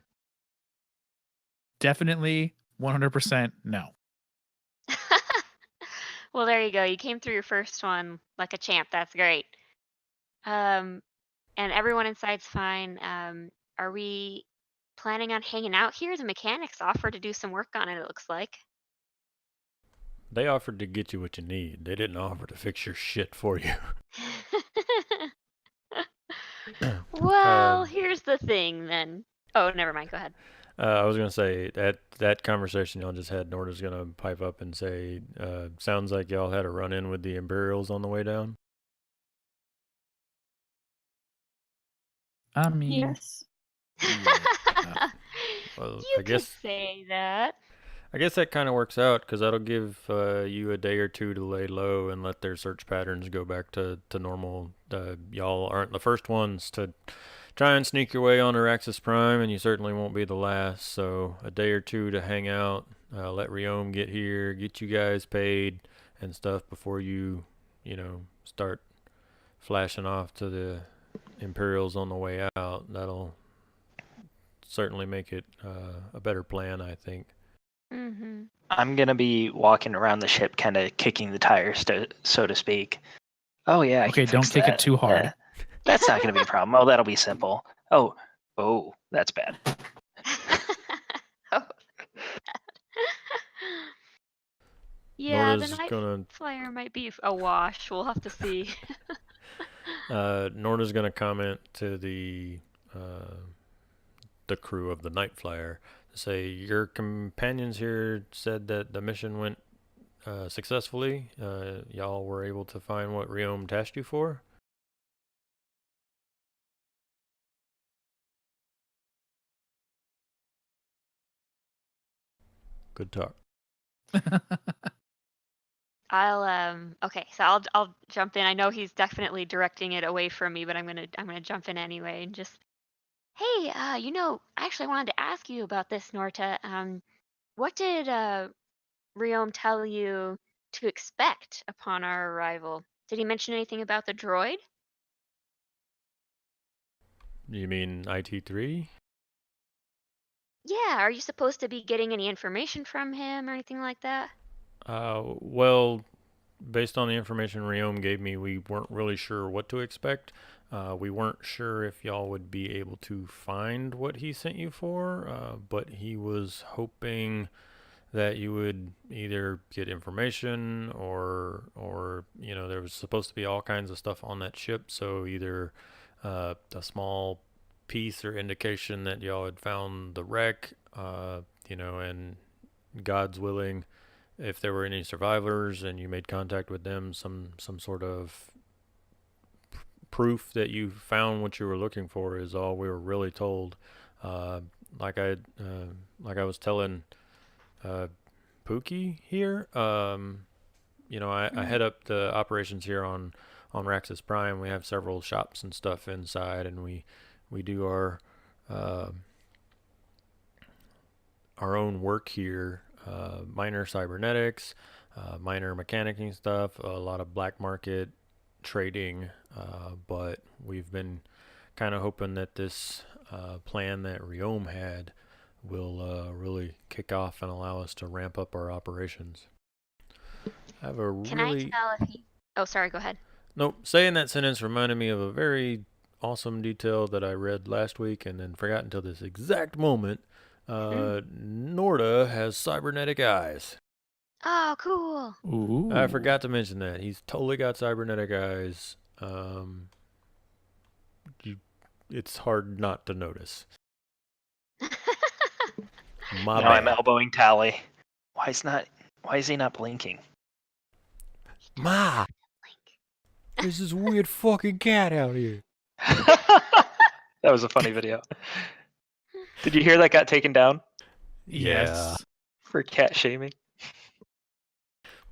Definitely 100% no. Well, there you go. You came through your first one like a champ. That's great. And everyone inside's fine. Are we planning on hanging out here? The mechanics offered to do some work on it, it looks like. They offered to get you what you need. They didn't offer to fix your shit for you. Well, here's the thing then. Oh, never mind. Go ahead. I was gonna say that conversation y'all just had. Norda's gonna pipe up and say, "Sounds like y'all had a run-in with the Imperials on the way down." I mean, Yes. yeah. Well, You could say that. I guess that kind of works out because that'll give you a day or two to lay low and let their search patterns go back to normal. Y'all aren't the first ones to try and sneak your way onto Raxus Prime, and you certainly won't be the last. So a day or two to hang out, let Riom get here, get you guys paid and stuff before you start flashing off to the Imperials on the way out. That'll certainly make it a better plan, I think. Mm-hmm. I'm gonna be walking around the ship, kind of kicking the tires, so to speak. Oh yeah. Okay, don't kick it too hard. That's not gonna be a problem. Oh, that'll be simple. Oh, that's bad. Oh. Yeah, the Norda's night gonna flyer might be a wash. We'll have to see. Norda's gonna comment to the crew of the Night Flyer to say your companions here said that the mission went successfully. Y'all were able to find what Riom tasked you for. Good talk. Okay, so I'll jump in. I know he's definitely directing it away from me, but I'm gonna jump in anyway and just, hey, I actually wanted to ask you about this, Norta. What did Riom tell you to expect upon our arrival? Did he mention anything about the droid? You mean IT3? Yeah, are you supposed to be getting any information from him or anything like that? Well, based on the information Riom gave me, we weren't really sure what to expect. We weren't sure if y'all would be able to find what he sent you for, but he was hoping that you would either get information or there was supposed to be all kinds of stuff on that ship, so either a small piece or indication that y'all had found the wreck, and God's willing, if there were any survivors and you made contact with them, some sort of proof that you found what you were looking for is all we were really told. Like I was telling Pookie here, I head up the operations here on Raxus Prime. We have several shops and stuff inside, and we do our own work here. Minor cybernetics, minor mechanicing stuff, a lot of black market trading, but we've been kind of hoping that this plan that Riom had will really kick off and allow us to ramp up our operations. Can I tell if he... Oh, sorry, go ahead. Nope, saying that sentence reminded me of a very awesome detail that I read last week and then forgot until this exact moment. Norda has cybernetic eyes. Oh, cool. Ooh. I forgot to mention that. He's totally got cybernetic eyes. It's hard not to notice. My Now I'm bad. elbowing Tally. Why is he not blinking? Ma! There's this weird fucking cat out here. That was a funny video. Did you hear that got taken down? Yeah. Yes. For cat shaming?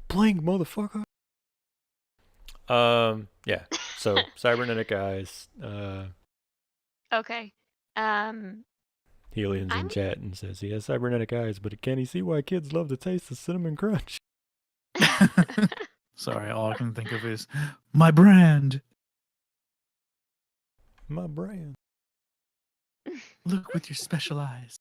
Blink, motherfucker. Yeah. So cybernetic eyes. Okay. Helian's in chat and says he has cybernetic eyes, but can he see why kids love the taste of cinnamon crunch? Sorry, all I can think of is my brand. My brand. Look with your special eyes.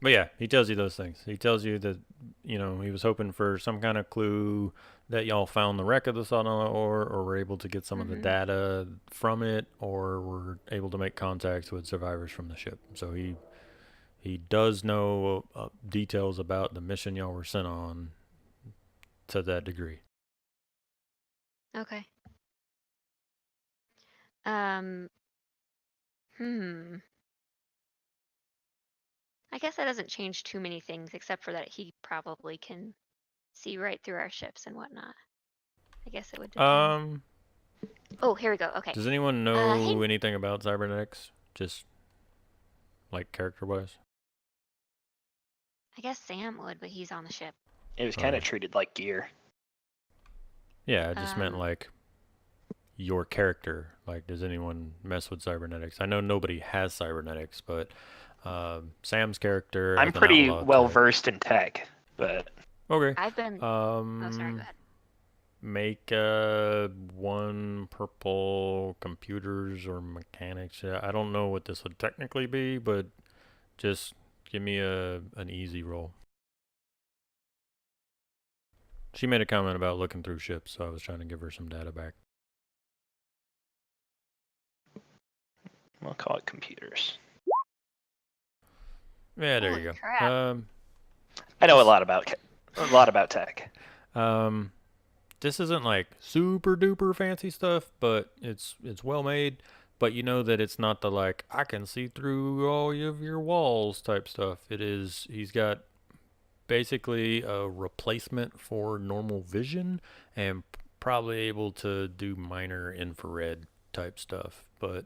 But yeah, he tells you those things. He tells you that, he was hoping for some kind of clue that y'all found the wreck of the Sonala ore, or were able to get some of the data from it, or were able to make contacts with survivors from the ship. So he does know details about the mission y'all were sent on to that degree. Okay. Um, hmm. I guess that doesn't change too many things, except for that he probably can see right through our ships and whatnot. I guess it would depend. Oh, here we go. Okay. Does anyone Hey, know anything about Cybernetics? Just like character-wise? I guess Sam would, but he's on the ship. It was kind of treated like gear. Yeah, I just meant like your character. Like, does anyone mess with Cybernetics? I know nobody has Cybernetics, but Sam's character. I'm as an pretty outlaw well tech- versed in tech, but I've Okay. been. Oh, sorry. Go ahead. Make one purple computers or mechanics. I don't know what this would technically be, but just give me an easy roll. She made a comment about looking through ships, so I was trying to give her some data back. we'll call it computers. Yeah, there Holy you go. crap. I know a lot about tech. This isn't like super duper fancy stuff, but it's well made. But you know that it's not the like I can see through all of your walls type stuff. It is. He's got basically a replacement for normal vision and probably able to do minor infrared type stuff. But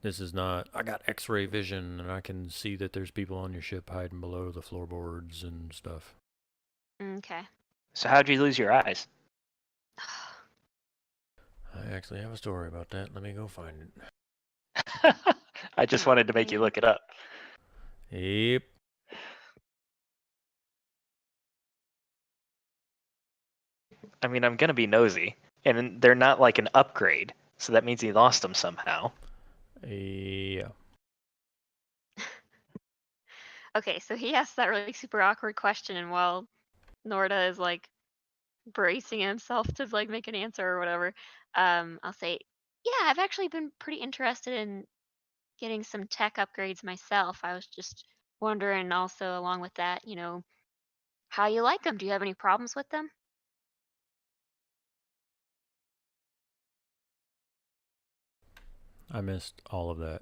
this is not. I got X-ray vision and I can see that there's people on your ship hiding below the floorboards and stuff. Okay. So how'd you lose your eyes? I actually have a story about that. Let me go find it. I just wanted to make you look it up. Yep. I mean, I'm gonna be nosy, and they're not like an upgrade, so that means he lost them somehow. Yeah. Okay, so he asked that really super awkward question, and while Norda is like bracing himself to like make an answer or whatever, I'll say, yeah, I've actually been pretty interested in getting some tech upgrades myself. I was just wondering also along with that, how you like them. Do you have any problems with them? I missed all of that.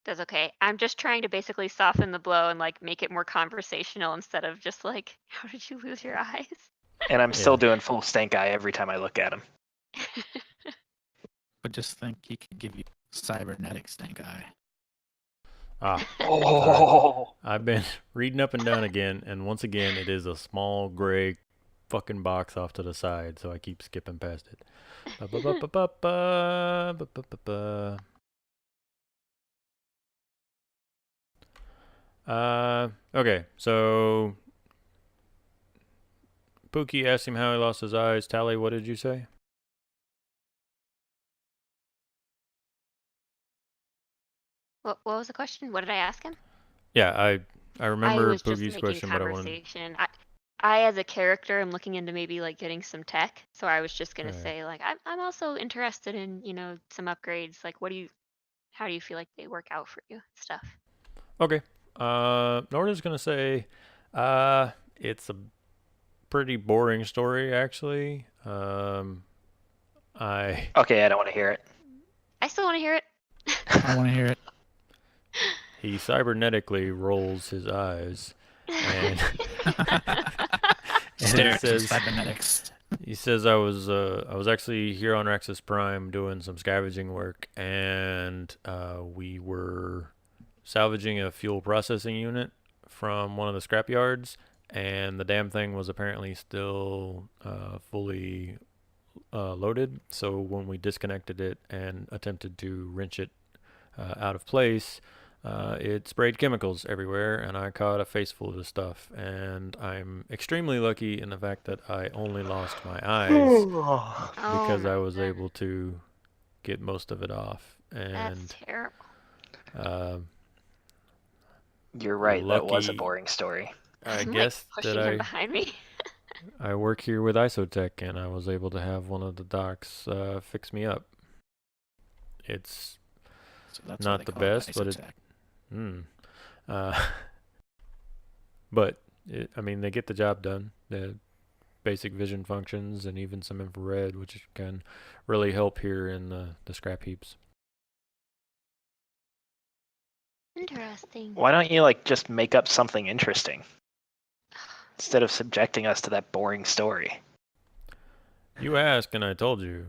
That's okay. I'm just trying to basically soften the blow and like make it more conversational instead of just like, how did you lose your eyes? And I'm still Yeah. doing full stank eye every time I look at him. But just think he can give you cybernetic stank eye. Ah. Oh, I've been reading up and down again, and once again, it is a small gray fucking box off to the side, so I keep skipping past it. Ba-ba-ba-ba-ba, ba-ba-ba-ba. Okay, so Pookie asked him how he lost his eyes. Tally, what did you say? What was the question? What did I ask him? Yeah, I I remember was just Pookie's making question, but I wanted. conversation. I as a character am looking into maybe like getting some tech. So I was just gonna Alright. say like I'm also interested in, some upgrades. Like how do you feel like they work out for you? Stuff. Okay. Norda's gonna say, it's a pretty boring story actually. okay, I don't want to hear it. I still wanna hear it. I want to hear it. He cybernetically rolls his eyes, and, Stare it at says, cybernetics. he says I was actually here on Raxus Prime doing some scavenging work, and we were salvaging a fuel processing unit from one of the scrap yards, and the damn thing was apparently still fully loaded. So when we disconnected it and attempted to wrench it out of place, it sprayed chemicals everywhere, and I caught a face full of this stuff. And I'm extremely lucky in the fact that I only lost my eyes because I was able to get most of it off. And That's terrible. You're right, that was a lucky- boring story. I I'm guess like pushing that him behind me. I work here with Isotech, and I was able to have one of the docs fix me up. It's So that's Not why they the call it best, but it- isotech. but I mean, they get the job done. basic vision functions and even some infrared, which can really help here in the scrap heaps. Interesting. Why don't you just make up something interesting instead of subjecting us to that boring story? You asked, and I told you.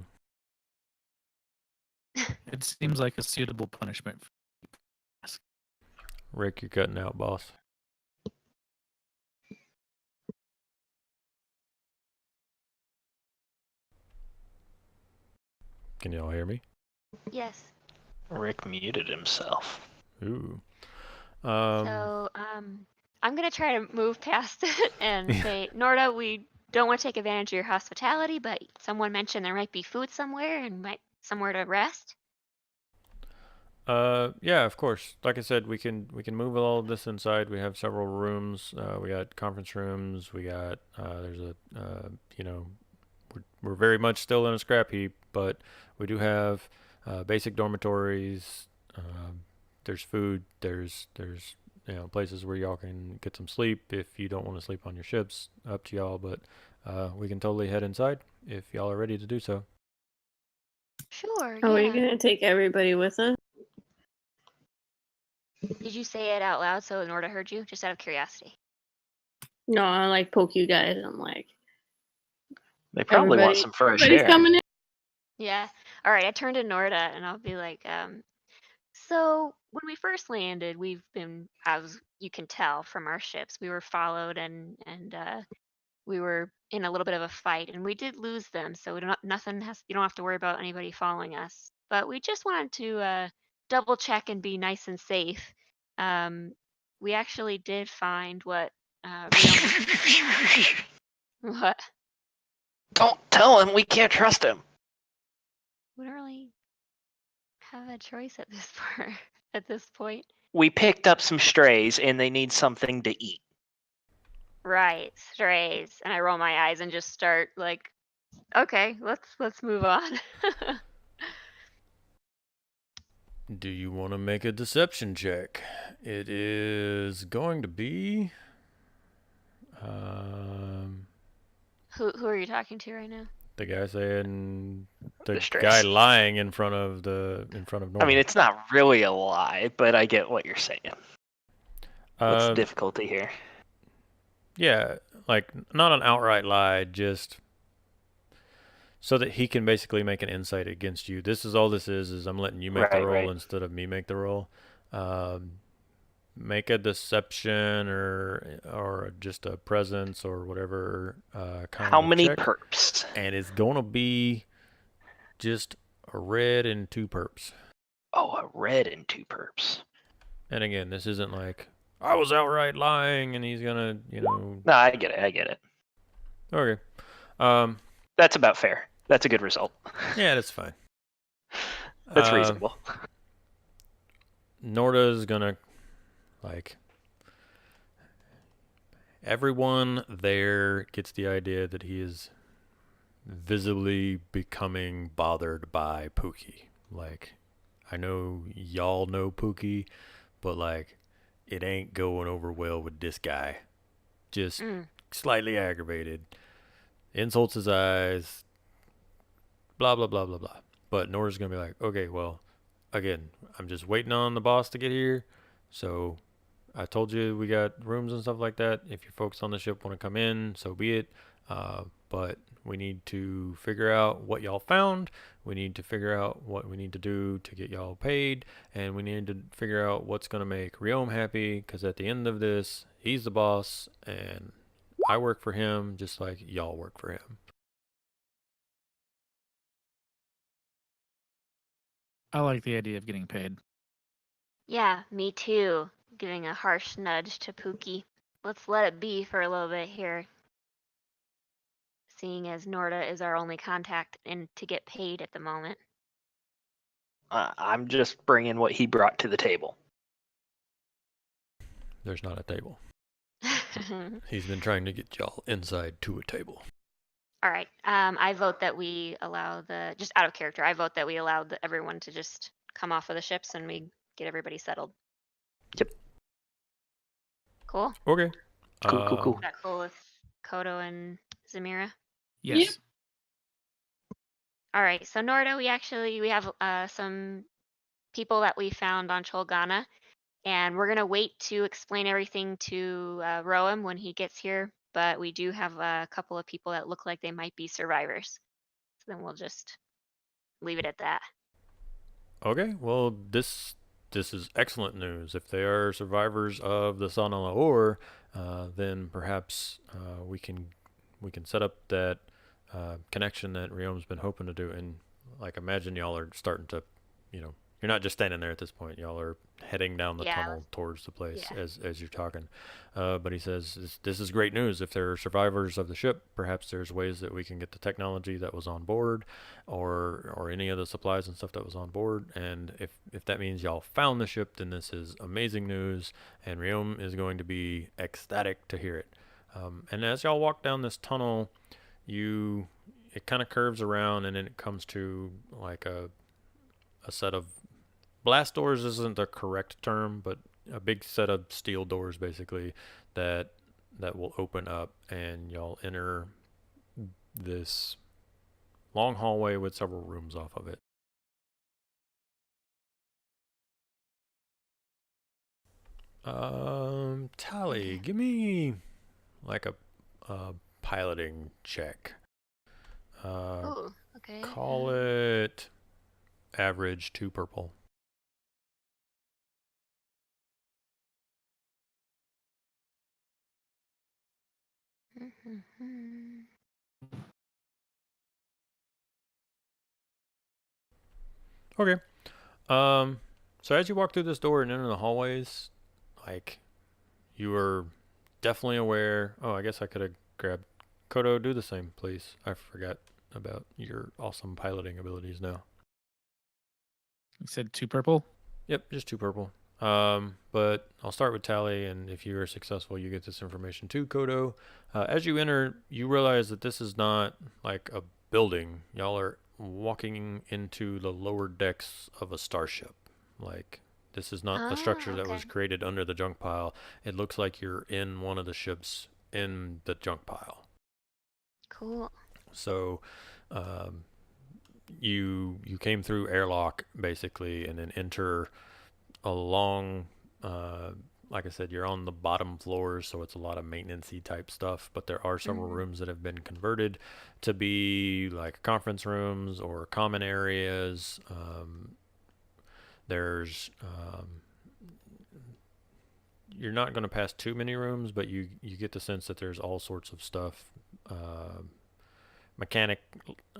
It seems like a suitable punishment. Rick, you're cutting out, boss. Can y'all hear me? Yes. Rick muted himself. Ooh. So, I'm gonna try to move past it and say, Nordo, we don't want to take advantage of your hospitality, but someone mentioned there might be food somewhere and somewhere to rest. Yeah, of course. Like I said, we can move all of this inside. We have several rooms. We got conference rooms. We got there's a we're very much still in a scrap heap, but we do have basic dormitories. There's food. There's places where y'all can get some sleep if you don't want to sleep on your ships. Up to y'all, but we can totally head inside if y'all are ready to do so. Sure. Are we Yeah. gonna take everybody with us? Did you say it out loud so Norda heard you? Just out of curiosity. No, I like poke you guys. I'm like, They probably want everybody, some fresh everybody's air. coming in. Yeah. All right. I turned to Norda and I'll be like, so when we first landed, we've been, as you can tell from our ships, we were followed and we were in a little bit of a fight, and we did lose them. So you don't have to worry about anybody following us. But we just wanted to double check and be nice and safe. We actually did find what. What? Don't tell him. We can't trust him. We don't really have a choice at this part. At this point. We picked up some strays, and they need something to eat. Right, strays. And I roll my eyes and just start like, okay, let's move on. Do you want to make a deception check? It is going to be. Who are you talking to right now? The guy saying the stress. guy lying in front of Norman. I mean, it's not really a lie, but I get what you're saying. What's the Um, difficulty here? yeah, like not an outright lie, just so that he can basically make an insight against you. This is all this is I'm letting you make the roll instead of me make the roll. Make a deception or just a presence or whatever kind How of many check. perps? And it's gonna be just a red and 2 perps. Oh, a red and 2 perps. And again, this isn't like I was outright lying and he's gonna, No, I get it. Okay. That's about fair. That's a good result. Yeah, that's fine. That's reasonable. Norda's gonna, like, everyone there gets the idea that he is visibly becoming bothered by Pookie. Like, I know y'all know Pookie, but like, it ain't going over well with this guy. Just slightly aggravated. Insults his eyes. Blah, blah, blah, blah, blah. But Norda's going to be like, okay, well, again, I'm just waiting on the boss to get here. So I told you we got rooms and stuff like that. If your folks on the ship want to come in, so be it. But we need to figure out what y'all found. We need to figure out what we need to do to get y'all paid. And we need to figure out what's going to make Riom happy. Because at the end of this, he's the boss. And I work for him just like y'all work for him. I like the idea of getting paid. Yeah, me too. Giving a harsh nudge to Pookie. Let's let it be for a little bit here. Seeing as Norda is our only contact and to get paid at the moment. I'm just bringing what he brought to the table. There's not a table. He's been trying to get y'all inside to a table. All right. I vote that we allow just out of character, I vote that we allow everyone to just come off of the ships and we get everybody settled. Yep. Cool? Okay. Cool. Is that cool with Kodo and Zamira? Yes. All right. So Nordo, we have some people that we found on Cholgana, and we're gonna wait to explain everything to Roam when he gets here. But we do have a couple of people that look like they might be survivors. So then we'll just leave it at that. Okay, well, this is excellent news. If they are survivors of the Sanala Ore, then perhaps we can set up that connection that Riom's been hoping to do. And like, imagine y'all are starting to, you're not just standing there at this point. Y'all are heading down the Yeah. tunnel towards the place Yeah. as you're talking. But he says this is great news. If there are survivors of the ship, perhaps there's ways that we can get the technology that was on board, or any of the supplies and stuff that was on board. And if that means y'all found the ship, then this is amazing news, and Riom is going to be ecstatic to hear it. And as y'all walk down this tunnel, it kind of curves around, and then it comes to like a set of blast doors isn't the correct term, but a big set of steel doors basically that will open up, and y'all enter this long hallway with several rooms off of it. Tally, give me like a piloting check. Ooh, okay. Call it average 2 purple. Okay. So as you walk through this door and enter the hallways, like, you are definitely aware. Oh, I guess I could have grabbed Kodo. Do the same, please. I forgot about your awesome piloting abilities now. You said 2 purple? Yep, just 2 purple. But I'll start with Tally, and if you are successful, you get this information too, Kodo. As you enter, you realize that this is not like a building. Y'all are walking into the lower decks of a starship. Like, this is not a structure that was Okay. created under the junk pile. It looks like you're in one of the ships in the junk pile. Cool. So, you came through airlock basically, and then enter along. Like I said, you're on the bottom floors, so it's a lot of maintenance-y type stuff. But there are several rooms that have been converted to be like conference rooms or common areas. There's you're not going to pass too many rooms, but you get the sense that there's all sorts of stuff, mechanic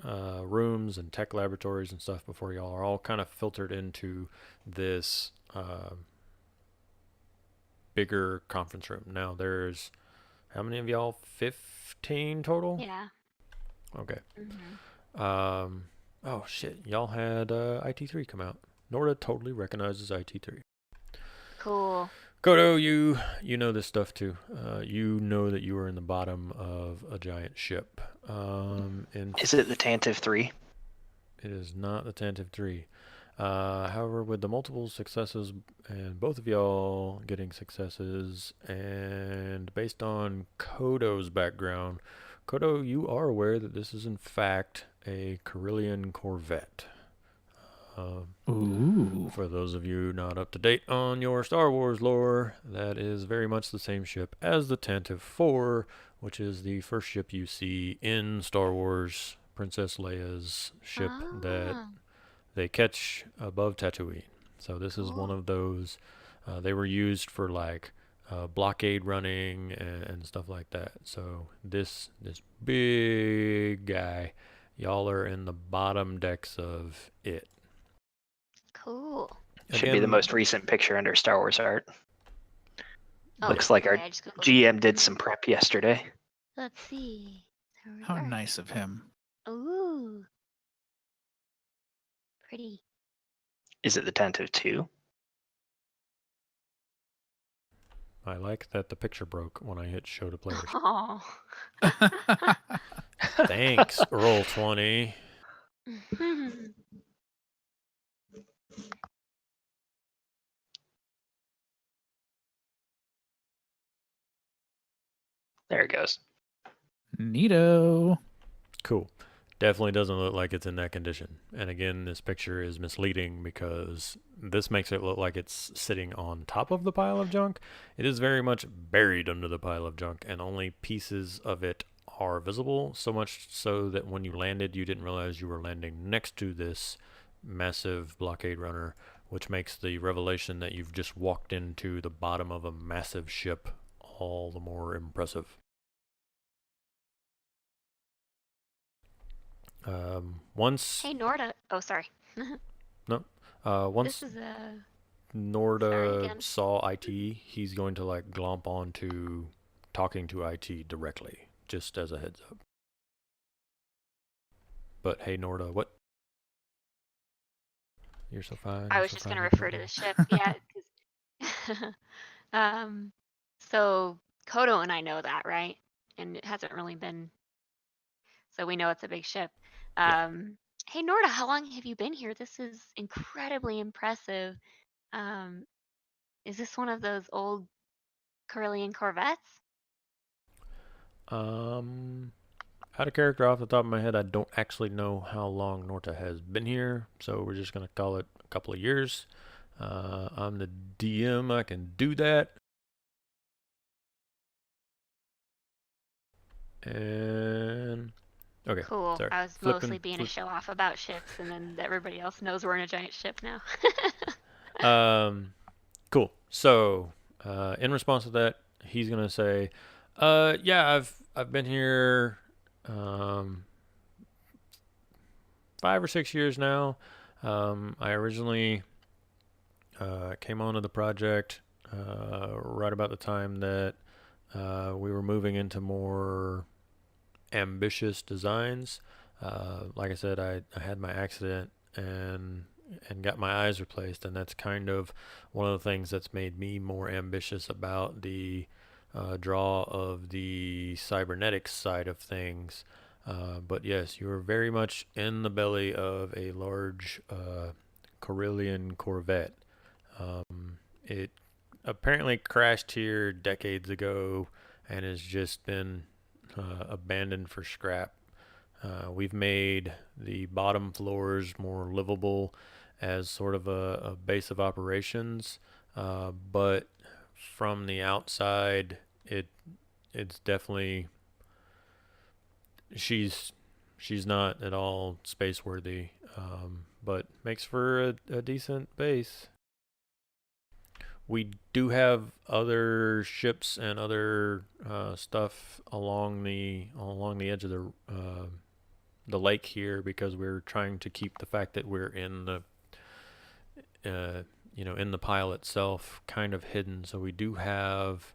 rooms and tech laboratories and stuff before y'all are all kind of filtered into this bigger conference room. Now there's, how many of y'all? 15 total? Yeah. Okay. Oh shit, y'all had IT3 come out. Norda totally recognizes IT3. Cool. Kodo, you know this stuff too. You know that you are in the bottom of a giant ship. Is it the Tantive 3? It is not the Tantive 3. However, with the multiple successes and both of y'all getting successes, and based on Kodo's background, Kodo, you are aware that this is in fact a Carillion Corvette. Ooh. For those of you not up to date on your Star Wars lore, that is very much the same ship as the Tantive 4, which is the first ship you see in Star Wars, Princess Leia's ship that they catch above Tatooine. So this is one of those. They were used for like blockade running and stuff like that. So this big guy, y'all are in the bottom decks of it. Cool. Should be the most recent picture under Star Wars art. Oh, Looks like our I just Googled it. GM did some prep yesterday. Let's see. There we How are. nice of him. Ooh. Pretty. Is it the Tantive 2? I like that the picture broke when I hit show to players. Oh. Thanks, Roll20. There it goes. Neato. Cool. Definitely doesn't look like it's in that condition. And again, this picture is misleading because this makes it look like it's sitting on top of the pile of junk. It is very much buried under the pile of junk, and only pieces of it are visible, so much so that when you landed, you didn't realize you were landing next to this massive blockade runner, which makes the revelation that you've just walked into the bottom of a massive ship all the more impressive. Once Hey, Norda. Oh, sorry. once This is a. Sorry Norda again. saw IT, he's going to like glomp on to talking to IT directly, just as a heads up. But hey, Norda, what? You're so fine. I you're was so just fine, gonna you're refer to beautiful. the ship. Yeah. 'Cause so Kodo and I know that, right? And it hasn't really been. So we know it's a big ship. Yeah. Hey, Norda, how long have you been here? This is incredibly impressive. Um, is this one of those old Corellian Corvettes? Out of character, off the top of my head, I don't actually know how long Norta has been here, so we're just gonna call it a couple of years. I'm the DM, I can do that. And okay, Cool. sorry. I was mostly being a show off about ships, and then everybody else knows we're in a giant ship now. Cool. So, in response to that, he's gonna say, yeah, I've been here, 5 or 6 years now. I originally came onto the project right about the time that we were moving into more ambitious designs. Like I said, I had my accident and got my eyes replaced, and that's kind of one of the things that's made me more ambitious about the draw of the cybernetic side of things. But yes, you are very much in the belly of a large Corellian Corvette. It apparently crashed here decades ago and has just been abandoned for scrap. We've made the bottom floors more livable as sort of a base of operations, but from the outside, it's definitely she's not at all space worthy, but makes for a decent base. We do have other ships and other stuff along the edge of the lake here because we're trying to keep the fact that we're in the in the pile itself kind of hidden. So we do have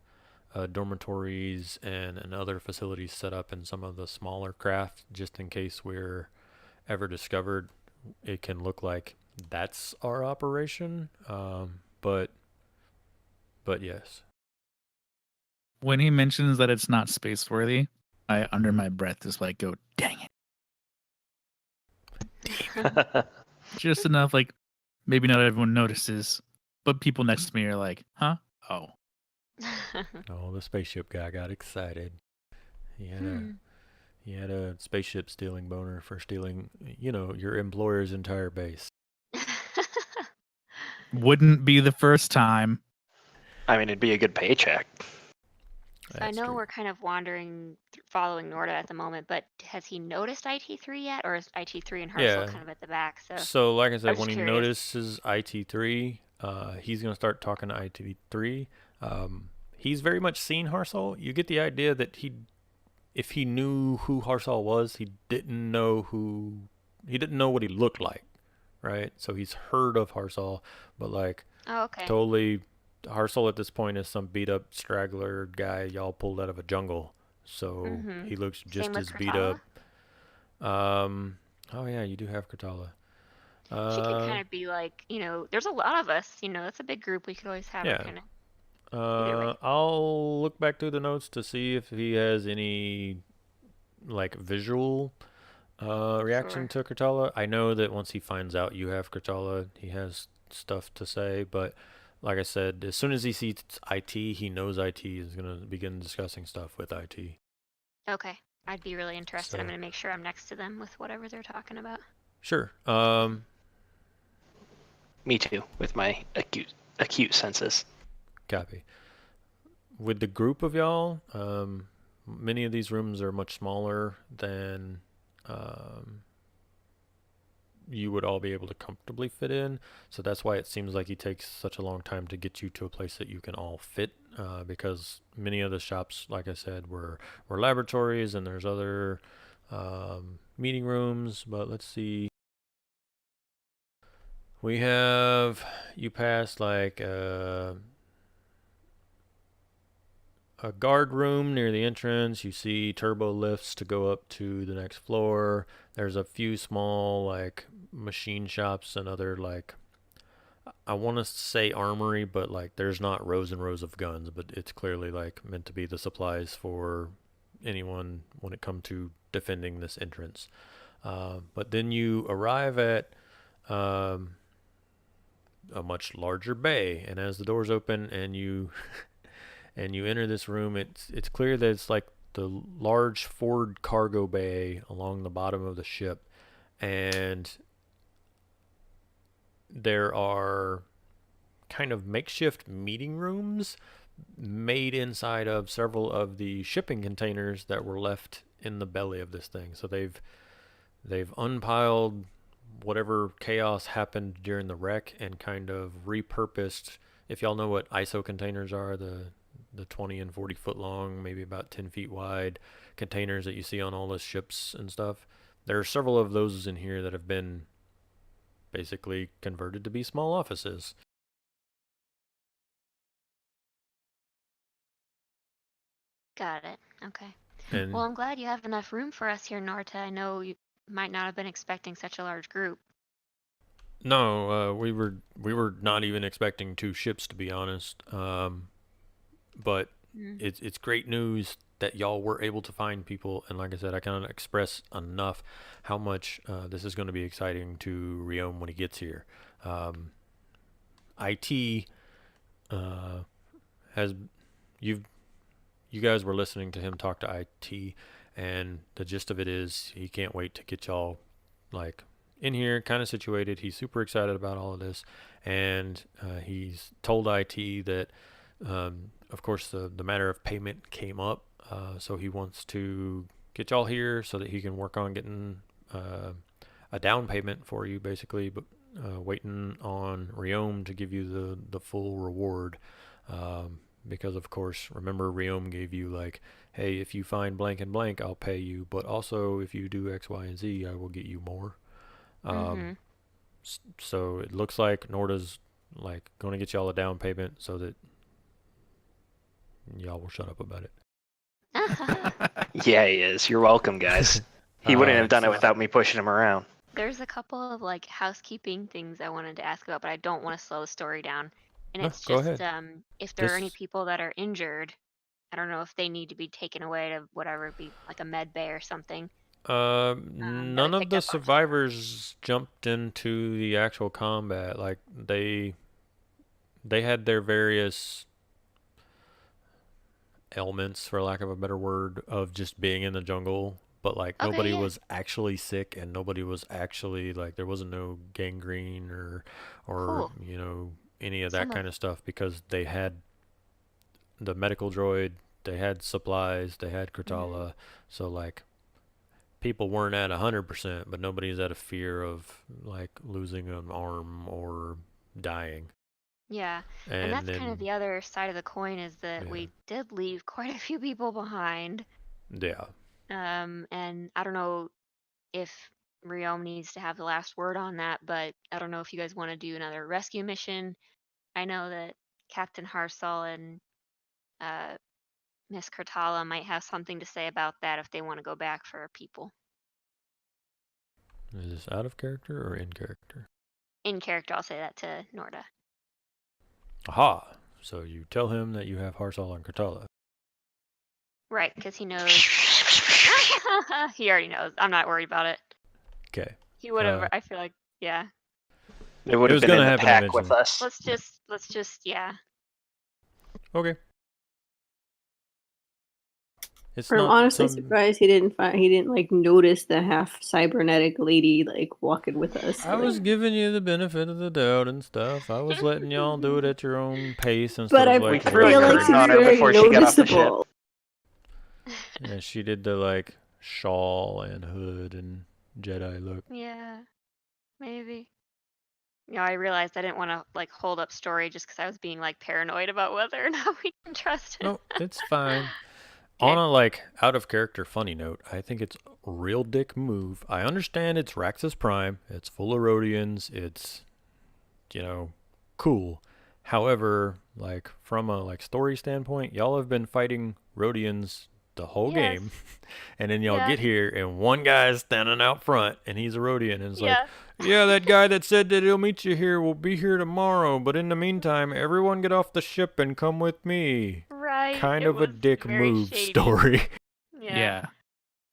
dormitories and other facilities set up in some of the smaller craft just in case we're ever discovered. It can look like that's our operation, but yes. When he mentions that it's not space worthy, I under my breath just like go, dang it. Just enough, like maybe not everyone notices, but people next to me are like, huh? Oh. Oh, the spaceship guy got excited. He had a spaceship stealing boner for stealing, your employer's entire base. Wouldn't be the first time. I mean, it'd be a good paycheck. So I know we're kind of wandering, following Norda at the moment, but has he noticed IT3 yet, or is IT3 and Harsel kind of at the back? So like I said, was when he curious. notices IT3, he's going to start talking to IT3. He's very much seen Harsel. You get the idea that if he knew who Harsel was, he didn't know what he looked like, right? So he's heard of Harsel, but like, Oh, okay. totally, Harsel at this point is some beat up straggler guy y'all pulled out of a jungle. So he looks just as beat up. Oh yeah, you do have Kratala. She could kind of be like, there's a lot of us. It's a big group. We could always have her kind of. I'll look back through the notes to see if he has any like visual reaction to Kratala. I know that once he finds out you have Kratala, he has stuff to say, but like I said, as soon as he sees IT, he knows IT is going to begin discussing stuff with IT. Okay. I'd be really interested. I'm So- going to make sure I'm next to them with whatever they're talking about. Sure. Me too, with my acute senses. Copy. With the group of y'all, many of these rooms are much smaller than you would all be able to comfortably fit in. So that's why it seems like it takes such a long time to get you to a place that you can all fit, because many of the shops, like I said, were laboratories, and there's other meeting rooms. But let's see. We have, you passed like a guard room near the entrance. You see turbo lifts to go up to the next floor. There's a few small like machine shops and other like, I want to say armory, but like there's not rows and rows of guns, but it's clearly like meant to be the supplies for anyone when it comes to defending this entrance. But then you arrive at a much larger bay, and as the doors open and you and you enter this room, it's clear that it's like the large forward cargo bay along the bottom of the ship, and there are kind of makeshift meeting rooms made inside of several of the shipping containers that were left in the belly of this thing. So they've unpiled whatever chaos happened during the wreck and kind of repurposed. If y'all know what ISO containers are, the 20 and 40 foot long, maybe about 10 feet wide containers that you see on all the ships and stuff. There are several of those in here that have been basically converted to be small offices. Got it. Okay. And Well, I'm glad you have enough room for us here, Norta. I know you might not have been expecting such a large group. no, we were not even expecting 2 ships, to be honest. But it's great news that y'all were able to find people, and like I said, I cannot express enough how much this is going to be exciting to Riom when he gets here. IT has you guys were listening to him talk to IT, and the gist of it is he can't wait to get y'all like in here, kind of situated. He's super excited about all of this, and he's told IT that. Of course, the matter of payment came up, so he wants to get y'all here so that he can work on getting a down payment for you, basically, but waiting on Riom to give you the full reward. Because, of course, remember, Riom gave you, like, hey, if you find blank and blank, I'll pay you, but also if you do X, Y, and Z, I will get you more. So it looks like Norda's, like, going to get y'all a down payment so that y'all will shut up about it. Yeah, he is. You're welcome, guys. He wouldn't have done it without me pushing him around. There's a couple of like housekeeping things I wanted to ask about, but I don't want to slow the story down. And No, it's go just ahead. if there are any This- people that are injured, I don't know if they need to be taken away to whatever, be like a med bay or something. None we of picked the up on somewhere. survivors jumped into the actual combat. Like they had their various ailments, for lack of a better word, of just being in the jungle. But like Okay, nobody yeah. was actually sick, and nobody was actually like there wasn't no gangrene or Cool. you know any of Some that of- kind of stuff, because they had the medical droid, they had supplies, they had Kratala, so like people weren't at 100%, but nobody's at a fear of like losing an arm or dying. Yeah, and And that's then kind of the other side of the coin, is that Yeah. we did leave quite a few people behind. yeah, And I don't know if Riom needs to have the last word on that, but I don't know if you guys want to do another rescue mission. I know that Captain Harsal and Miss Kurtala might have something to say about that if they want to go back for our people. is this out of character or in character? In character, I'll say that to Norda. Aha! So you tell him that you have Harsal and Kratala. Right, because he knows. He already knows. I'm not worried about it. Okay. He would have. I feel like, yeah. It would It have was been in gonna the happen pack with eventually. us. Let's just, yeah. Okay. It's I'm not honestly some. surprised he didn't like notice the half cybernetic lady like walking with us. I Like, was giving you the benefit of the doubt and stuff. I was letting y'all do it at your own pace instead but of I We like threw a feel like rushing. she's curtain on her very before she got off the ship. noticeable. Yeah, she did the like shawl and hood and Jedi look. Yeah, maybe. I realized I didn't want to like hold up story just because I was being like paranoid about whether or not we can trust him. No, it's fine. Okay. On a like out of character funny note, I think it's a real dick move. I understand it's Raxus Prime. It's full of Rhodians. It's cool. However, like from a like story standpoint, y'all have been fighting Rhodians the whole game, and then y'all Yeah. get here and one guy's standing out front and he's a Rhodian and it's like, Yeah. yeah, that guy that said that he'll meet you here will be here tomorrow, but in the meantime, everyone get off the ship and come with me. Right. Kind it of a was dick very move shady. story. Yeah.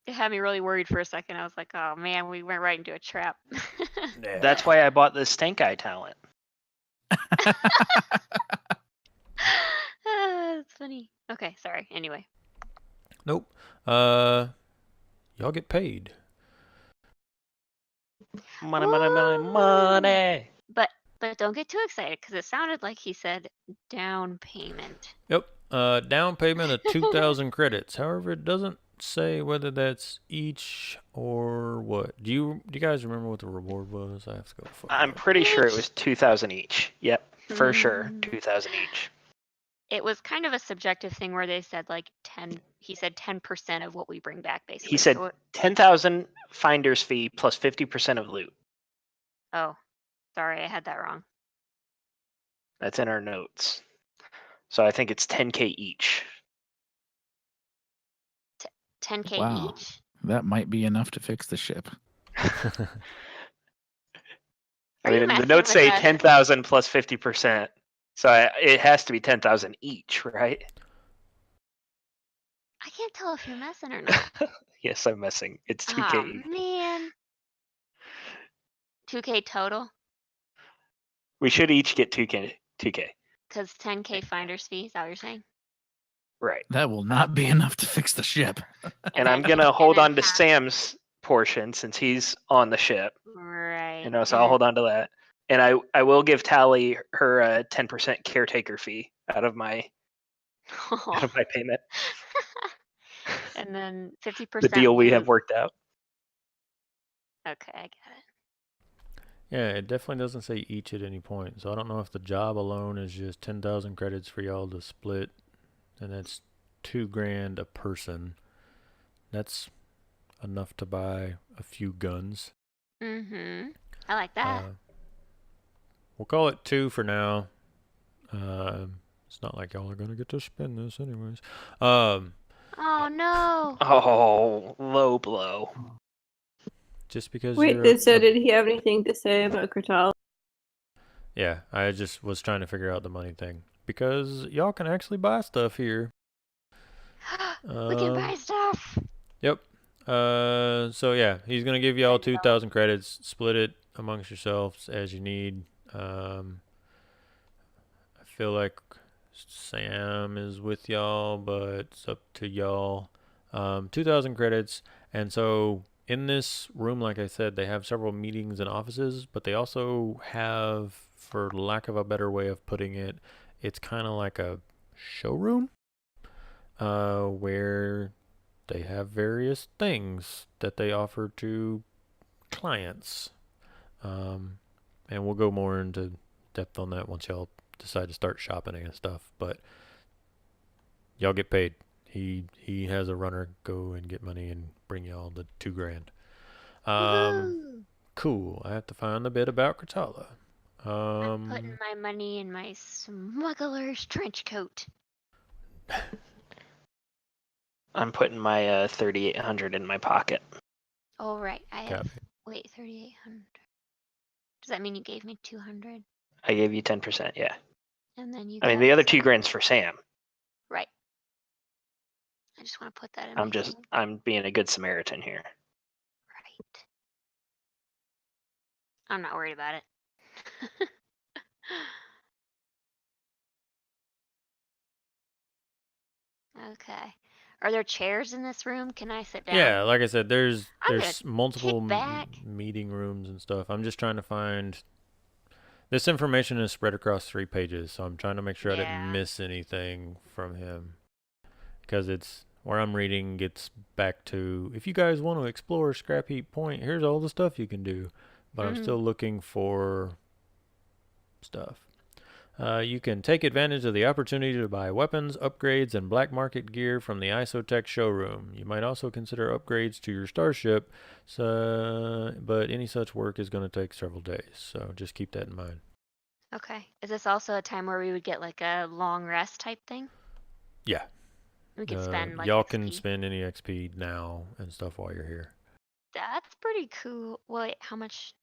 It had me really worried for a second. I was like, oh man, we went right into a trap. That's why I bought the stank eye talent. That's funny. Okay, sorry. Anyway. Nope. Y'all get paid. Money, money, money, money. But don't get too excited because it sounded like he said down payment. Yep. Down payment of 2,000 credits. However, it doesn't say whether that's each or what. Do you guys remember what the reward was? I have to go. I'm pretty sure it was 2,000 each. Yep, for sure, Mm. 2,000 each. It was kind of a subjective thing where they said like 10. He said 10% of what we bring back, basically. He said So 10,000 finder's fee plus 50% of loot. oh, sorry, I had that wrong. That's in our notes. So I think it's 10K each. 10K Wow. each. That might be enough to fix the ship. Are I you mean, the messing notes with say us? 10,000 plus 50%. So it has to be 10,000 each, right? I can't tell if you're messing or not. Yes, I'm messing. It's 2K Oh each. man. 2K total? We should each get 2K. Because 10K finder's fee, is that what you're saying? Right. That will not be enough to fix the ship. And I'm then- going to hold then on to half- Sam's portion since he's on the ship. Right. So I'll hold on to that. And I will give Tally her 10% caretaker fee out of my payment. And then 50%. The deal we have loot. worked out. Okay, I get it. Yeah, it definitely doesn't say each at any point. So I don't know if the job alone is just 10,000 credits for y'all to split, and that's $2,000 a person. That's enough to buy a few guns. Mm-hmm. I like that. We'll call it 2 for now. It's not like y'all are gonna get to spend this anyways. Oh no. Oh, low blow. Just because Wait, you're did he have anything to say about Kratal? Yeah, I just was trying to figure out the money thing. Because y'all can actually buy stuff here. We can buy stuff. Yep. So yeah, he's gonna give y'all 2,000 credits. Split it amongst yourselves as you need. I feel like Sam is with y'all, but it's up to y'all. 2,000 credits, and so in this room, like I said, they have several meetings and offices, but they also have, for lack of a better way of putting it, it's kind of like a showroom, where they have various things that they offer to clients. And we'll go more into depth on that once y'all decide to start shopping and stuff. But y'all get paid. He has a runner go and get money and bring y'all the $2,000. Cool. I have to find the bit about Kratala. I'm putting my money in my smuggler's trench coat. I'm putting my 3,800 in my pocket. Oh right, I have. Copy. Wait, 3,800. Does that mean you gave me 200? I gave you 10%, yeah. And then you. I mean, got the other $2,000's for Sam. Right. I just want to put that in. I'm being a good Samaritan here. Right. I'm not worried about it. Okay. Are there chairs in this room? Can I sit down? Yeah, like I said, there's I'm gonna multiple kick back. meeting rooms and stuff. I'm just trying to find. This information is spread across 3 pages, so I'm trying to make sure I didn't Yeah. miss anything from him. Because it's where I'm reading gets back to, if you guys want to explore Scrapheap Point, here's all the stuff you can do. But I'm still looking for stuff. You can take advantage of the opportunity to buy weapons, upgrades, and black market gear from the Isotech showroom. You might also consider upgrades to your starship, but any such work is going to take several days, so just keep that in mind. Okay. Is this also a time where we would get like a long rest type thing? Yeah. We could spend like y'all XP. can spend any XP now and stuff while you're here. That's pretty cool. Wait, how much?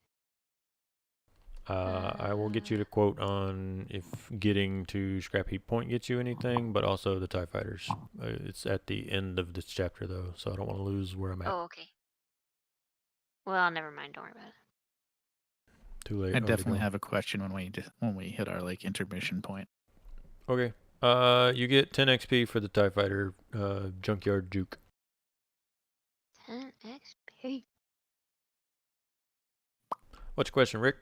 I will get you the quote on if getting to Scrapheap Point gets you anything, but also the TIE Fighters. It's at the end of this chapter, though, so I don't want to lose where I'm at. Oh, okay. Well, never mind. Don't worry about it. Too late. I definitely have a question when we hit our like intermission point. Okay. You get 10 XP for the TIE Fighter junkyard juke. 10 XP. What's your question, Rick?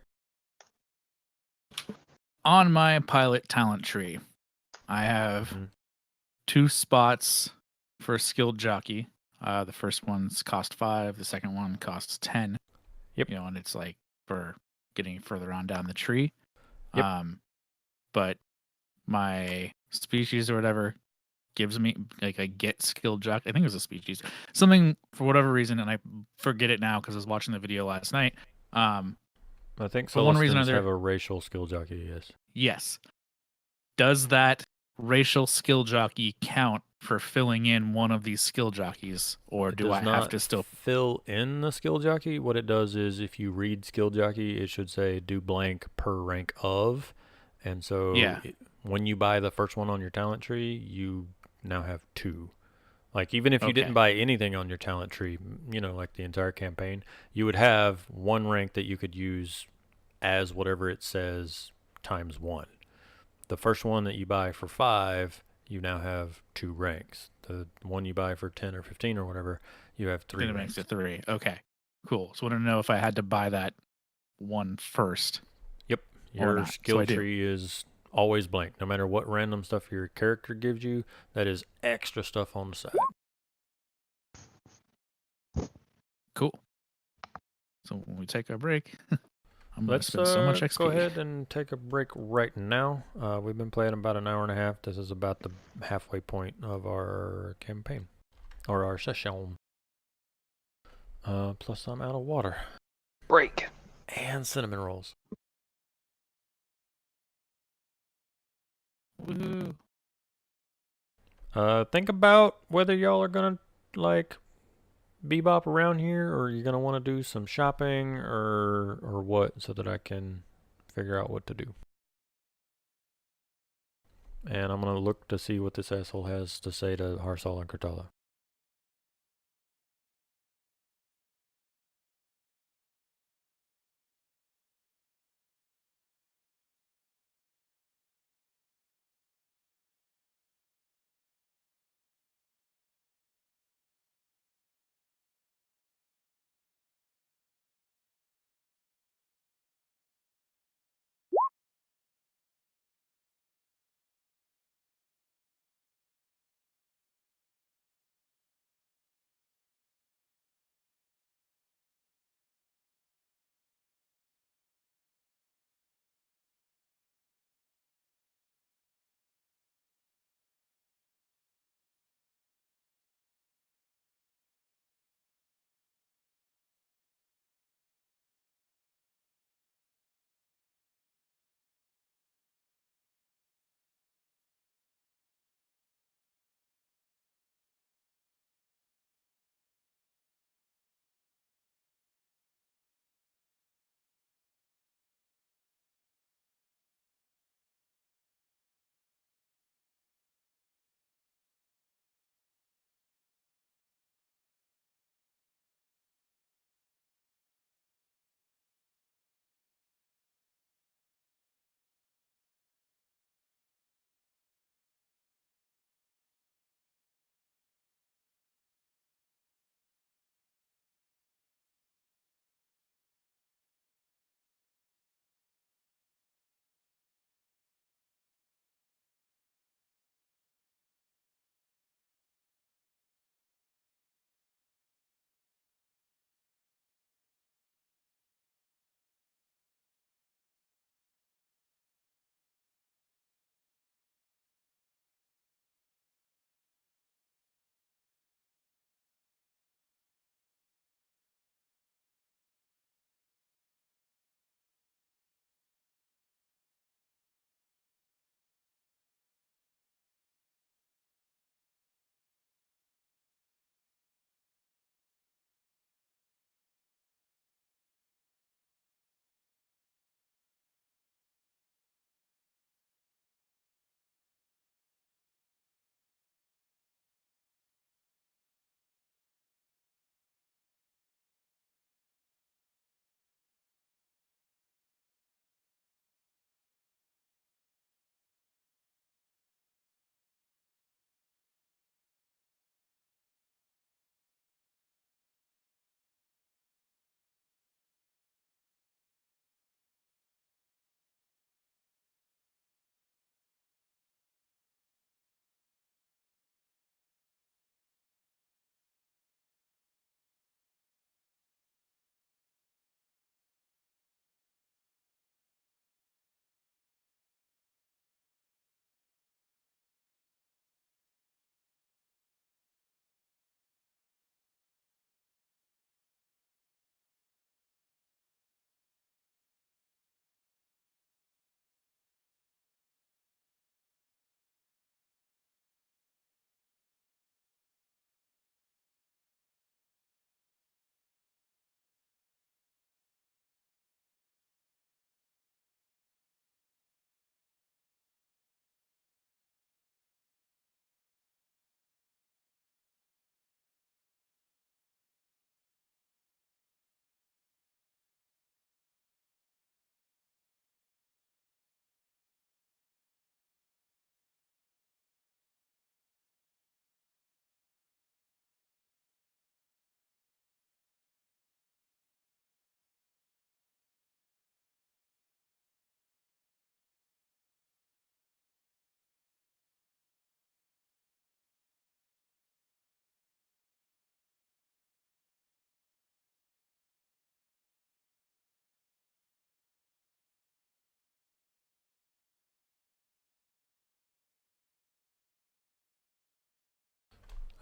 On my pilot talent tree, I have 2 spots for a skilled jockey. The first one's cost 5. The second one costs 10. Yep. And it's like for getting further on down the tree. Yep. But my species or whatever gives me like a get skilled jockey. I think it was a species. Something for whatever reason, and I forget it now because I was watching the video last night. I think for one reason or Solistans other, have a racial skill jockey, yes. Yes. Does that racial skill jockey count for filling in one of these skill jockeys, or do I have to still fill in the skill jockey? What it does is if you read skill jockey, it should say do blank per rank of. And so when you buy the first one on your talent tree, you now have 2. Like even if you didn't buy anything on your talent tree, like the entire campaign, you would have 1 rank that you could use as whatever it says times 1. The first one that you buy for 5, you now have 2 ranks. The one you buy for 10 or 15 or whatever, you have 3 ranks. It ranks. makes it 3. Okay, cool. So I want to know if I had to buy that one first. Yep. Your skill tree is always blank. No matter what random stuff your character gives you, that is extra stuff on the side. Cool. So when we take our break, I'm going to Let's spend so much XP. go ahead and take a break right now. We've been playing about an hour and a half. This is about the halfway point of our campaign, or our session. Plus I'm out of water. Break. And cinnamon rolls. Woohoo. Think about whether y'all are gonna bebop around here, or you're gonna want to do some shopping, or what, so that I can figure out what to do. And I'm gonna look to see what this asshole has to say to Harsal and Kurtala.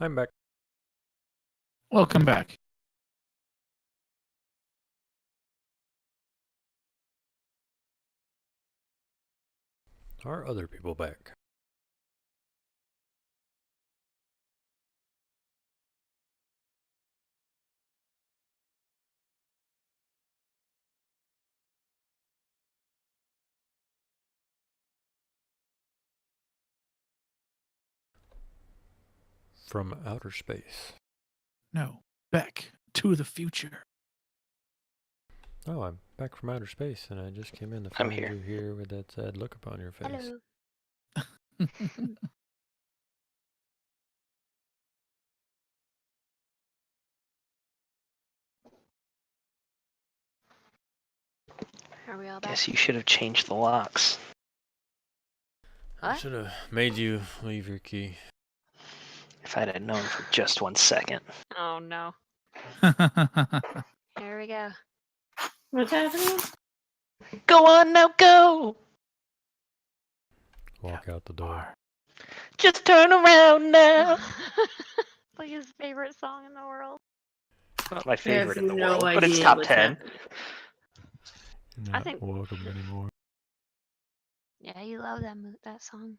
I'm back. Welcome back. Are other people back? From outer space. No, back to the future. Oh, I'm back from outer space, and I just came in to I'm find here. you here with that sad look upon your face. Hello. Are we all back? Guess you should have changed the locks. I What? should have made you leave your key. If I'd have known for just 1 second. Oh no. Here we go. What's happening? Go on now, go! Walk out the door. Just turn around now. It's like his favorite song in the world. It's my favorite in the no world, but it's idea top what's 10. happening. Not think- welcome anymore. Yeah, you love that song.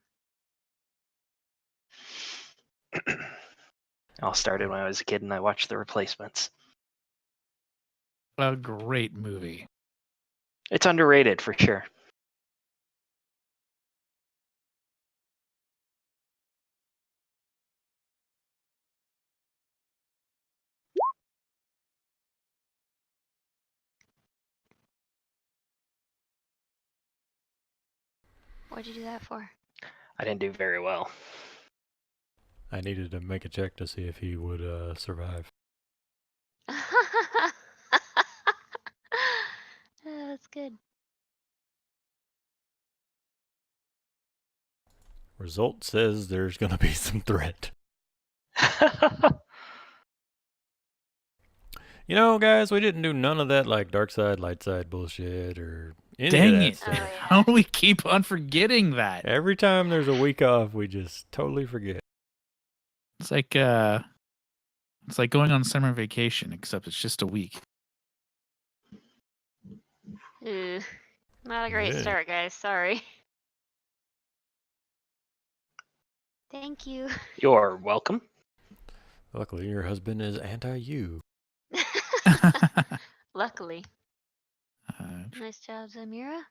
It all started when I was a kid and I watched The Replacements. A great movie. It's underrated for sure. What'd you do that for? I didn't do very well. I needed to make a check to see if he would survive. That's good. Result says there's gonna be some threat. You know, guys, we didn't do none of that like dark side, light side bullshit or any Dang of that it. Oh, stuff. yeah. How do we keep on forgetting that? Every time there's a week off, we just totally forget. It's like going on summer vacation, except it's just a week. Ugh. Not a great Yeah. start, guys. Sorry. Thank you. You're welcome. Luckily, your husband is anti-you. Luckily. Uh, Nice job, Zamira.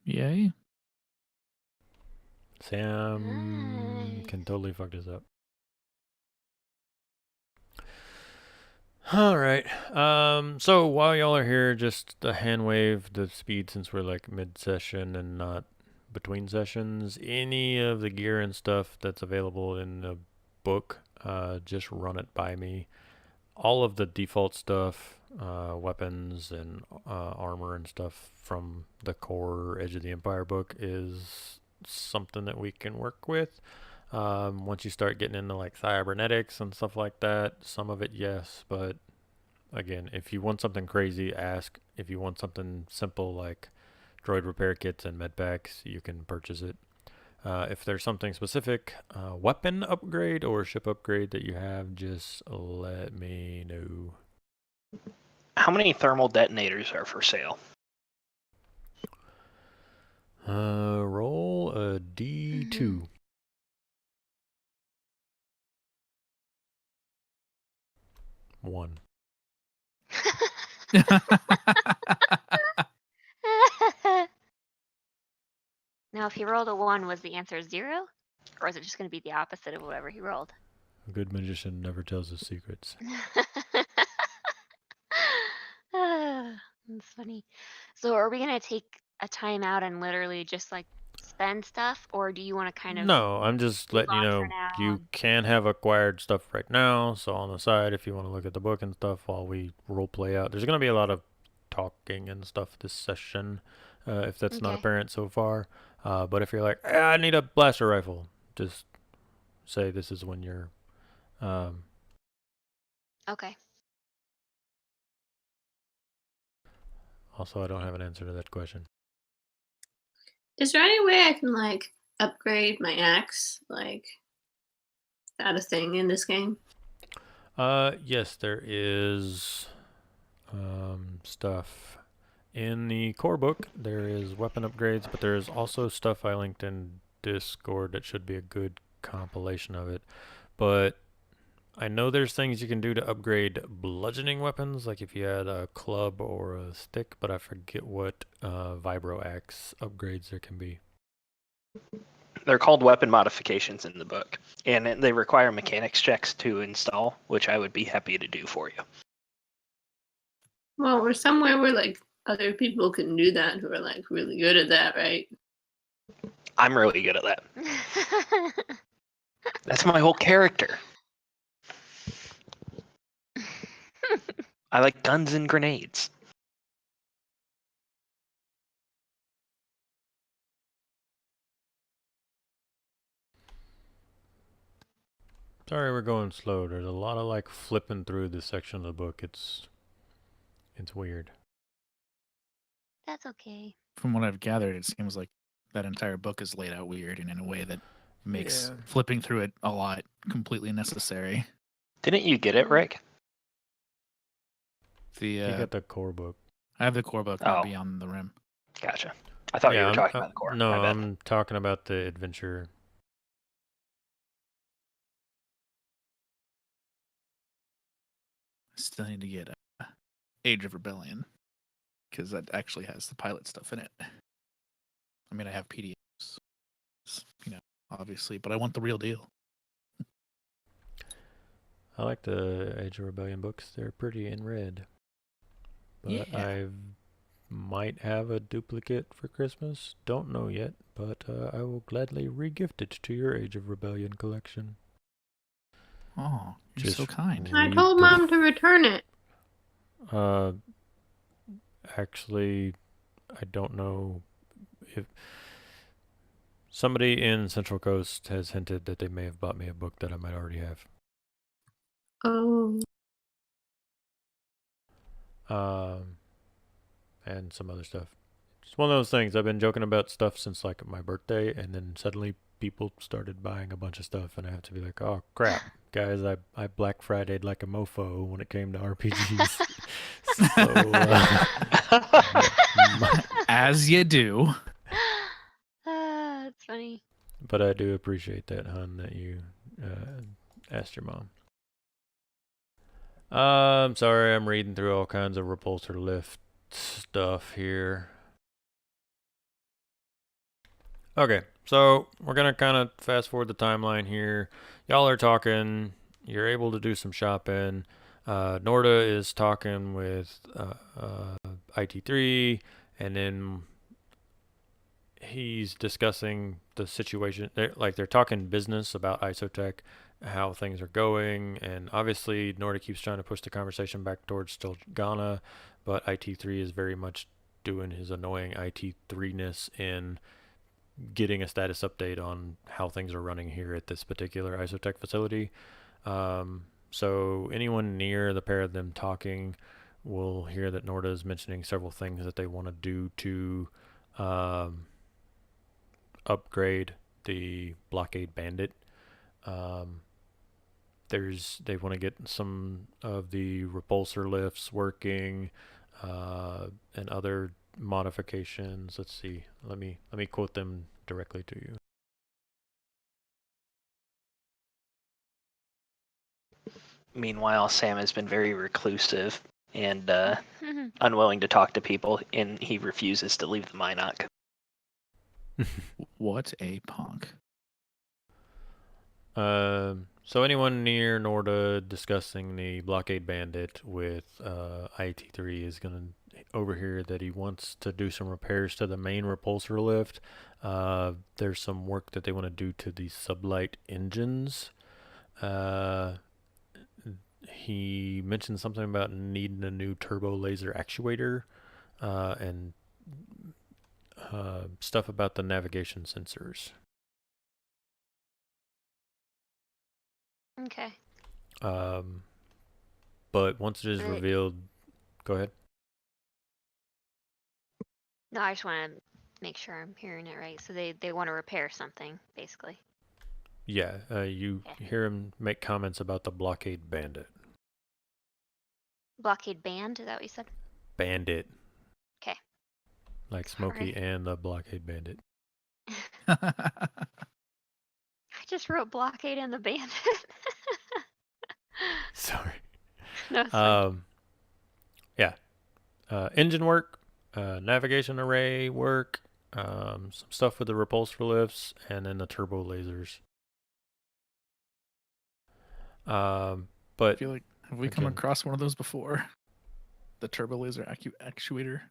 yay. Sam Nice. can totally fuck this up. All right. So while y'all are here, just a hand wave the speed since we're like mid-session and not between sessions. Any of the gear and stuff that's available in the book, just run it by me. All of the default stuff, weapons and armor and stuff from the core Edge of the Empire book is something that we can work with. Once you start getting into like cybernetics and stuff like that, some of it, yes, but again, if you want something crazy, ask. If you want something simple like droid repair kits and med packs, you can purchase it. If there's something specific, weapon upgrade or ship upgrade that you have, just let me know. How many thermal detonators are for sale? Roll a D2. One. Now, if he rolled a 1, was the answer 0? Or is it just going to be the opposite of whatever he rolled? A good magician never tells his secrets. That's funny. So are we going to take a time out and literally just like spend stuff? Or do you want to kind of... No, I'm just letting you on know for now. you can have acquired stuff right now. So on the side, if you want to look at the book and stuff while we role play out, there's going to be a lot of talking and stuff this session, if that's not Okay. apparent so far. But if you're like, I need a blaster rifle, just say this is when you're. Okay. Also, I don't have an answer to that question. Is there any way I can like upgrade my axe? Like, is that a thing in this game? Yes, there is stuff in the core book. There is weapon upgrades, but there is also stuff I linked in Discord that should be a good compilation of it. But I know there's things you can do to upgrade bludgeoning weapons, like if you had a club or a stick, but I forget what vibro axe upgrades there can be. They're called weapon modifications in the book, and they require mechanics checks to install, which I would be happy to do for you. Well, we're somewhere where like other people can do that who are like really good at that, right? I'm really good at that. That's my whole character. I like guns and grenades. Sorry, we're going slow. There's a lot of like flipping through this section of the book. It's weird. That's okay. From what I've gathered, it seems like that entire book is laid out weird and in a way that makes Yeah. flipping through it a lot completely necessary. Didn't you get it, Rick? You got the core book. I have the core book, not Oh. Beyond the Rim. Gotcha. I thought you were talking about the core. No, My bad. I'm talking about the adventure. I still need to get Age of Rebellion because that actually has the pilot stuff in it. I mean, I have PDFs, obviously, but I want the real deal. I like the Age of Rebellion books. They're pretty in red. But Yeah. I might have a duplicate for Christmas. Don't know yet, but I will gladly re-gift it to your Age of Rebellion collection. Oh, you're Just so kind. I Read told the Mom to return it. Actually, I don't know if somebody in Central Coast has hinted that they may have bought me a book that I might already have. Oh. And some other stuff. It's one of those things. I've been joking about stuff since like my birthday, and then suddenly people started buying a bunch of stuff, and I have to be like, oh crap, guys, I Black Friday'd like a mofo when it came to RPGs. So, As you do. That's funny. but I do appreciate that, hon, that you asked your mom. I'm sorry, I'm reading through all kinds of repulsor lift stuff here. Okay, so we're gonna kind of fast forward the timeline here. Y'all are talking. You're able to do some shopping. Norda is talking with IT3, and then he's discussing the situation. They're talking business about Isotech, how things are going, and obviously Norda keeps trying to push the conversation back towards still Ghana, but IT3 is very much doing his annoying IT3-ness in getting a status update on how things are running here at this particular Isotech facility. So anyone near the pair of them talking will hear that Norda is mentioning several things that they want to do to upgrade the Blockade Bandit. They want to get some of the repulsor lifts working, and other modifications. Let's see. Let me quote them directly to you. Meanwhile, Sam has been very reclusive and unwilling to talk to people, and he refuses to leave the Minoc. What a punk. So anyone near Norda discussing the Blockade Bandit with IT3 is going to overhear that he wants to do some repairs to the main repulsor lift. There's some work that they want to do to the sublight engines. He mentioned something about needing a new turbo laser actuator, and stuff about the navigation sensors. Okay. But once it is Right. revealed, go ahead. No, I just want to make sure I'm hearing it right. So they want to repair something, basically. Yeah, you Okay. hear him make comments about the blockade bandit. Blockade band, is that what you said? Bandit. 'Kay. Like Smokey Sorry. and the blockade bandit. I just wrote blockade and the bandit. Sorry. No, it's fine. Yeah. Engine work, navigation array work, some stuff with the repulsor lifts, and then the turbo lasers. I But feel like, have we come again- across one of those before? The turbo laser actuator.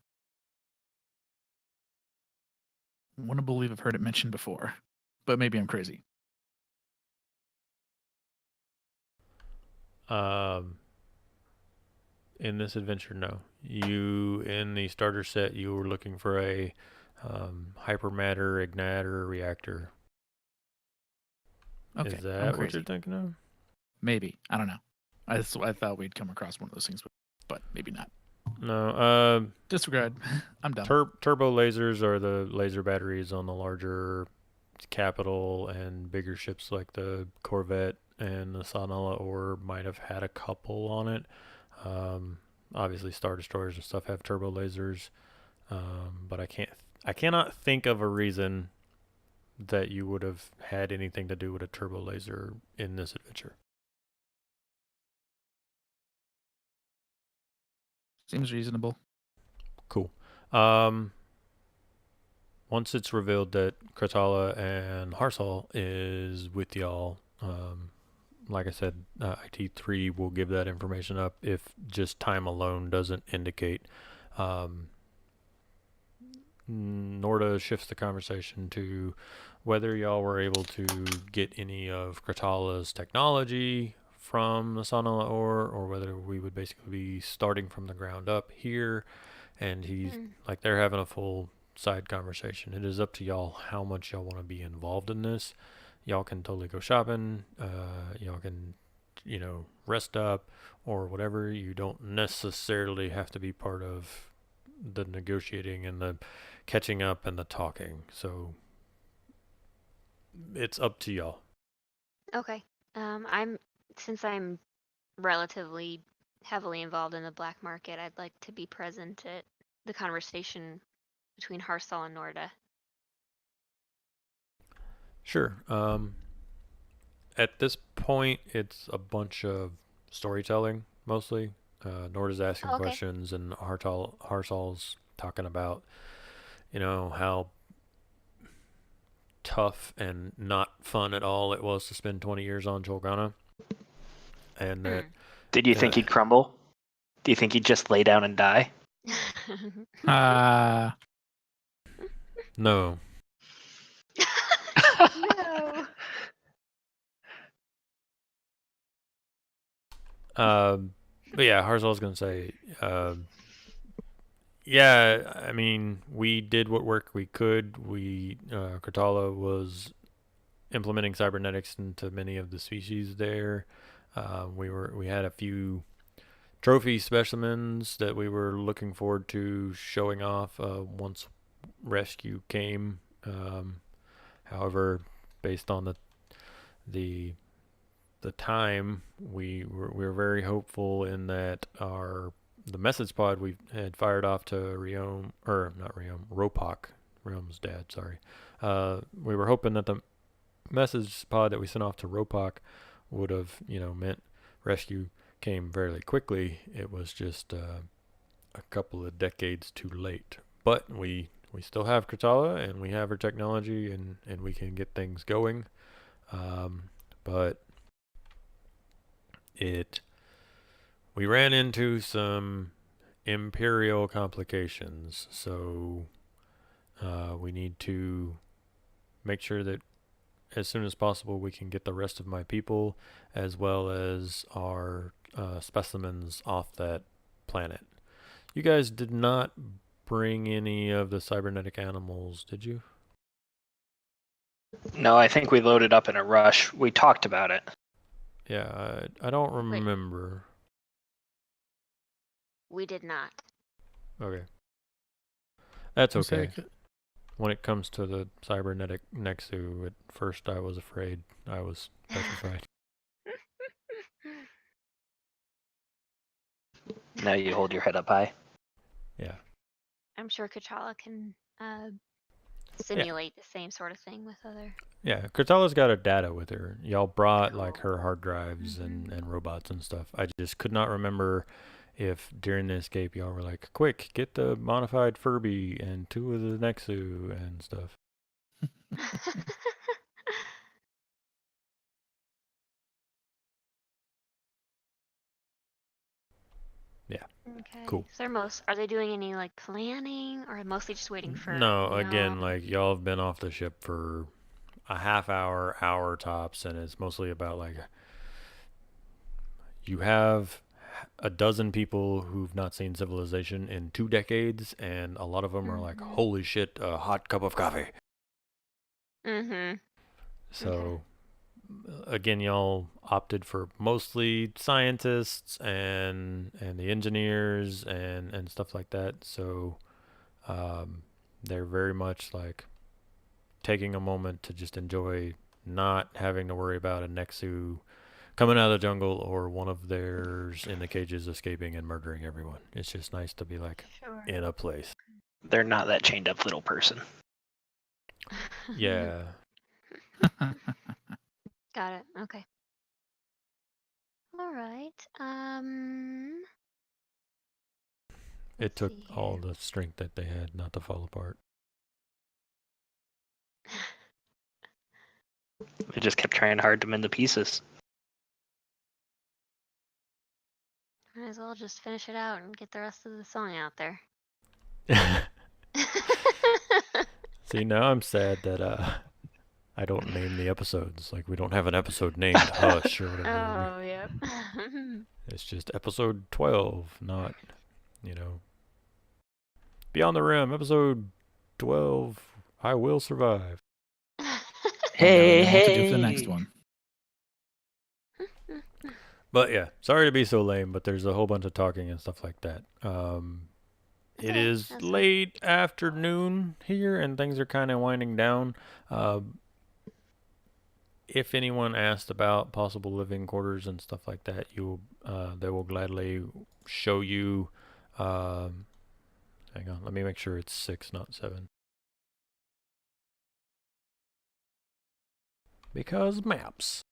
I want to believe I've heard it mentioned before, but maybe I'm crazy. In this adventure, no. You, in the starter set, you were looking for a hypermatter igniter reactor. Okay, Is I'm that what crazy. you're thinking of? Maybe, I don't know. I thought we'd come across one of those things, but maybe not. No. Disregard. I'm done. Turbo lasers are the laser batteries on the larger capital and bigger ships like the Corvette and the Sonala Ore might have had a couple on it. Obviously, Star Destroyers and stuff have turbo lasers, but I cannot think of a reason that you would have had anything to do with a turbo laser in this adventure. Seems reasonable. Cool. Once it's revealed that Kratala and Harsal is with y'all, like I said, IT3 will give that information up if just time alone doesn't indicate. Norda shifts the conversation to whether y'all were able to get any of Kratala's technology from the Sonala Ore, or whether we would basically be starting from the ground up here. And he's like, they're having a full side conversation. It is up to y'all how much y'all want to be involved in this. Y'all can totally go shopping. Y'all can, rest up or whatever. You don't necessarily have to be part of the negotiating and the catching up and the talking. So it's up to y'all. Okay. Since I'm relatively heavily involved in the black market, I'd like to be present at the conversation between Harsal and Norda. Sure. At this point, it's a bunch of storytelling mostly. Norda's asking Okay. questions, and Harsal's talking about, how tough and not fun at all it was to spend 20 years on Cholgana. And that. Did you think he'd crumble? Do you think he'd just lay down and die? No. No. But yeah, Harsal's gonna say, yeah, I mean, we did what work we could. Kratala was implementing cybernetics into many of the species there. We had a few trophy specimens that we were looking forward to showing off once rescue came. However, based on the time, we were very hopeful in that the message pod we had fired off to Ropak, Riom's dad, sorry. We were hoping that the message pod that we sent off to Ropak would have, meant rescue came fairly quickly. It was just a couple of decades too late. But we still have Kratala, and we have her technology, and we can get things going. But we ran into some imperial complications, so we need to make sure that as soon as possible we can get the rest of my people as well as our specimens off that planet. You guys did not bring any of the cybernetic animals, did you? No, I think we loaded up in a rush. We talked about it. Yeah, I don't remember. We did not. Okay. That's okay. When it comes to the cybernetic Nexu, at first I was afraid. I was petrified. Now you hold your head up high. Yeah. I'm sure Kachala can simulate the same sort of thing with other. Yeah, Cortala's got a data with her. Y'all brought like her Cool. hard drives Mhm. and robots and stuff. I just could not remember if during the escape y'all were like, quick, get the modified Furby and 2 of the Nexu and stuff. Yeah. Okay. Cool. So are they doing any like planning or mostly just waiting for No, y'all? again, like y'all have been off the ship for a half hour, hour tops, and it's mostly about like you have a dozen people who've not seen civilization in 2 decades, and a lot of them are like, Mhm. holy shit, a hot cup of coffee. Mm-hmm. So, again, y'all opted for mostly scientists and the engineers and stuff like that. So, they're very much like taking a moment to just enjoy not having to worry about a Nexu coming out of the jungle or one of theirs in the cages escaping and murdering everyone. It's just nice to be like Sure. in a place. They're not that chained up little person. Yeah. Got it. Okay. All right. It Let's took see all here. the strength that they had not to fall apart. They just kept trying hard to mend the pieces. Might as well just finish it out and get the rest of the song out there. See, now I'm sad that I don't name the episodes. Like, we don't have an episode named Hush or whatever. Oh, yep. It's just episode 12, not, you know, Beyond the Rim, episode 12, I Will Survive. Hey, Never know what to do for the hey. next one. But yeah, sorry to be so lame, but there's a whole bunch of talking and stuff like that. It Okay, is that's fine. late afternoon here, and things are kind of winding down. If anyone asked about possible living quarters and stuff like that, they will gladly show you. Hang on, let me make sure it's 6, not 7. Because maps.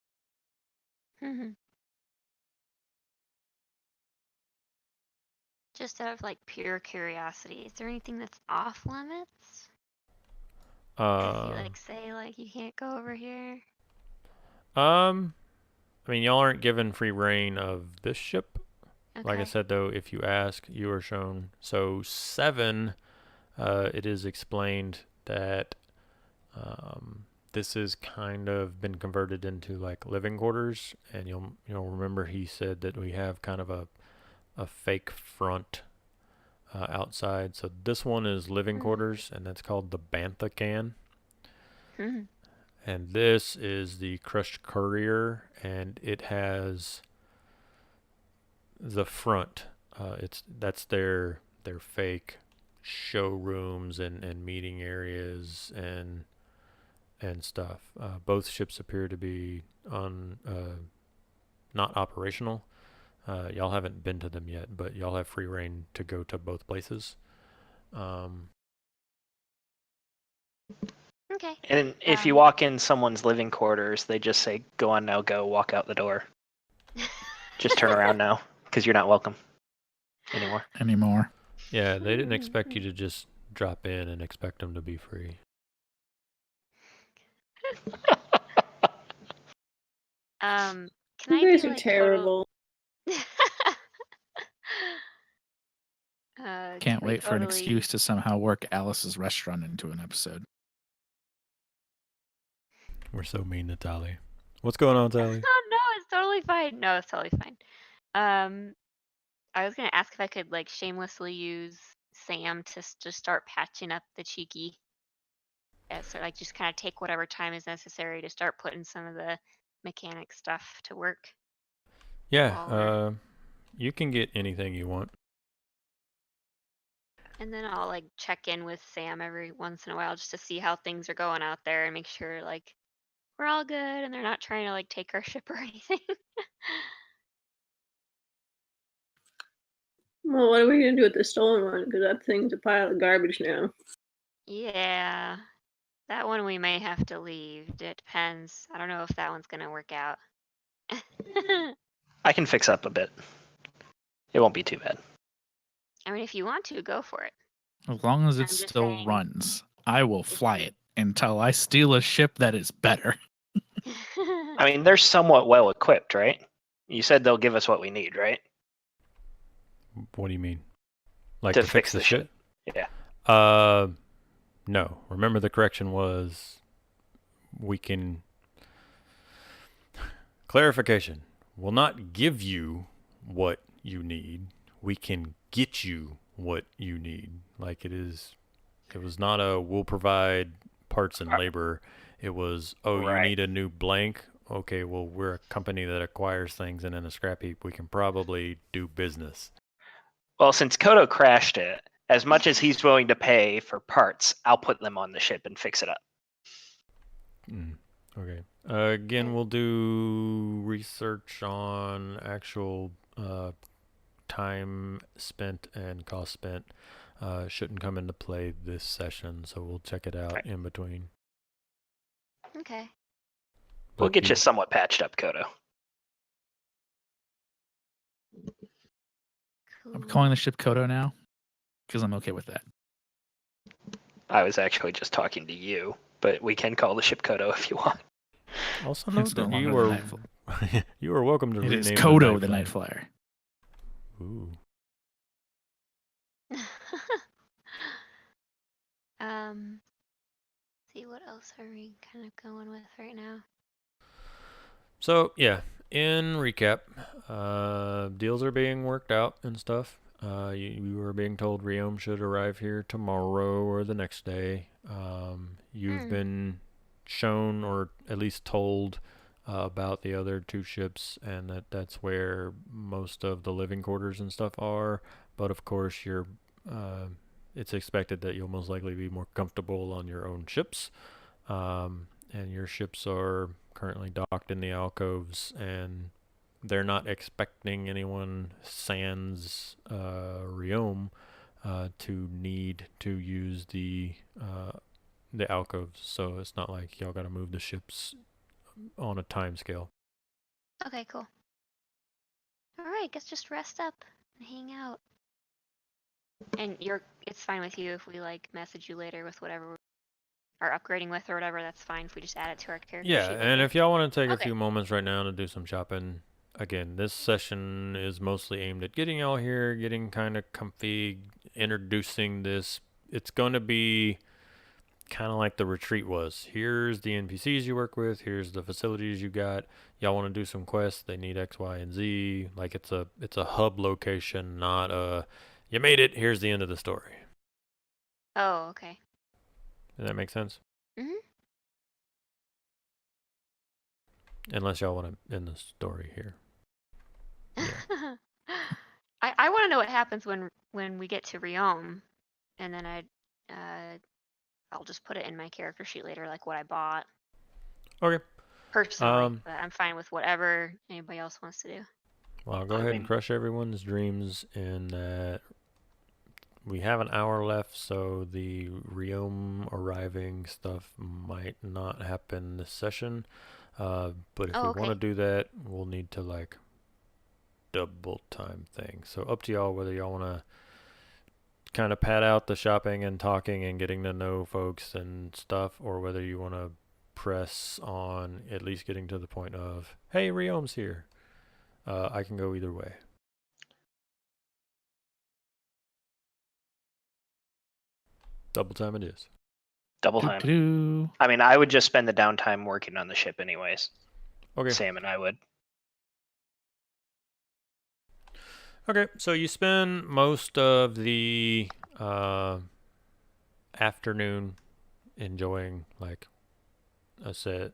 Just out of like pure curiosity, is there anything that's off limits? If you like say like you can't go over here. I mean, y'all aren't given free reign of this ship. Okay. Like I said, though, if you ask, you are shown. So 7, it is explained that this has kind of been converted into like living quarters, and you'll remember he said that we have kind of a fake front outside. So this one is living quarters, and that's called the Bantha Can. And this is the Crushed Courier, and it has the front. That's their fake showrooms and meeting areas and stuff. Both ships appear to be not operational. Y'all haven't been to them yet, but y'all have free reign to go to both places. Okay. And if you walk in someone's living quarters, they just say, "Go on now, go." Walk out the door. Just turn around now, because you're not welcome anymore. Yeah, they didn't expect you to just drop in and expect them to be free. Can You I guys be are like terrible. Can't wait for an excuse to somehow work Alice's restaurant into an episode. We're so mean to Tally. What's going on, Tally? Oh no, it's totally fine. No, it's totally fine. I was gonna ask if I could like shamelessly use Sam to just start patching up the cheeky. So like just kind of take whatever time is necessary to start putting some of the mechanic stuff to work. Yeah, you can get anything you want. And then I'll like check in with Sam every once in a while just to see how things are going out there and make sure like we're all good and they're not trying to like take our ship or anything. Well, what are we gonna do with the stolen one? Because that thing's a pile of garbage now. Yeah, that one we may have to leave. It depends. I don't know if that one's gonna work out. I can fix up a bit. It won't be too bad. I mean, if you want to, go for it. As long as I'm it just still saying. runs, I will fly it until I steal a ship that is better. I mean, they're somewhat well equipped, right? You said they'll give us what we need, right? What do you mean? Like To to fix fix the the shit? Yeah. No. Remember the correction was we can... Clarification. We'll not give you what you need. We can get you what you need. Like it was not a we'll provide parts and labor. It was, oh, you Right. need a new blank? Okay, well, we're a company that acquires things, and in a scrap heap, we can probably do business. Well, since Kodo crashed it, as much as he's willing to pay for parts, I'll put them on the ship and fix it up. Okay. Again, we'll do research on actual time spent and cost spent. Shouldn't come into play this session, so we'll check it out in between. Okay. We'll But get you somewhat patched up, Kodo. I'm Cool. calling the ship Kodo now because I'm okay with that. I was actually just talking to you, but we can call the ship Kodo if you want. Also note It's no that you longer the are Night you are welcome to It rename is Kodo the Night Flyer. Flyer. Ooh. See what else are we kind of going with right now? So yeah, in recap, deals are being worked out and stuff. You were being told Riom should arrive here tomorrow or the next day. You've been shown or at least told about the other two ships, and that's where most of the living quarters and stuff are. But of course, it's expected that you'll most likely be more comfortable on your own ships. And your ships are currently docked in the alcoves, and they're not expecting anyone sans Riom to need to use the alcoves. So it's not like y'all got to move the ships on a time scale. Okay, cool. All right, guess just rest up and hang out. And it's fine with you if we like message you later with whatever we are upgrading with or whatever. That's fine if we just add it to our character Yeah, sheet and later. if y'all want to take a Okay. few moments right now to do some shopping, again, this session is mostly aimed at getting y'all here, getting kind of comfy, introducing this. It's going to be kind of like the retreat was. Here's the NPCs you work with. Here's the facilities you got. Y'all want to do some quests? They need X, Y, and Z. Like it's a hub location, not a you made it. Here's the end of the story. Oh, okay. Does that make sense? Mhm. Unless y'all want to end the story here. Yeah. I want to know what happens when we get to Riom, and then I'll just put it in my character sheet later, like what I bought Okay. personally. But I'm fine with whatever anybody else wants to do. Well, I'll go ahead and crush everyone's dreams in that we have an hour left, so the Riom arriving stuff might not happen this session. But if we want to do that, we'll need to like double time thing. So up to y'all whether y'all want to kind of pad out the shopping and talking and getting to know folks and stuff, or whether you want to press on at least getting to the point of, hey, Riom's here. I can go either way. Double time it is. Double time. Doo-doo. I mean, I would just spend the downtime working on the ship anyways. Okay. Sam and I would. Okay, so you spend most of the afternoon enjoying, like I said,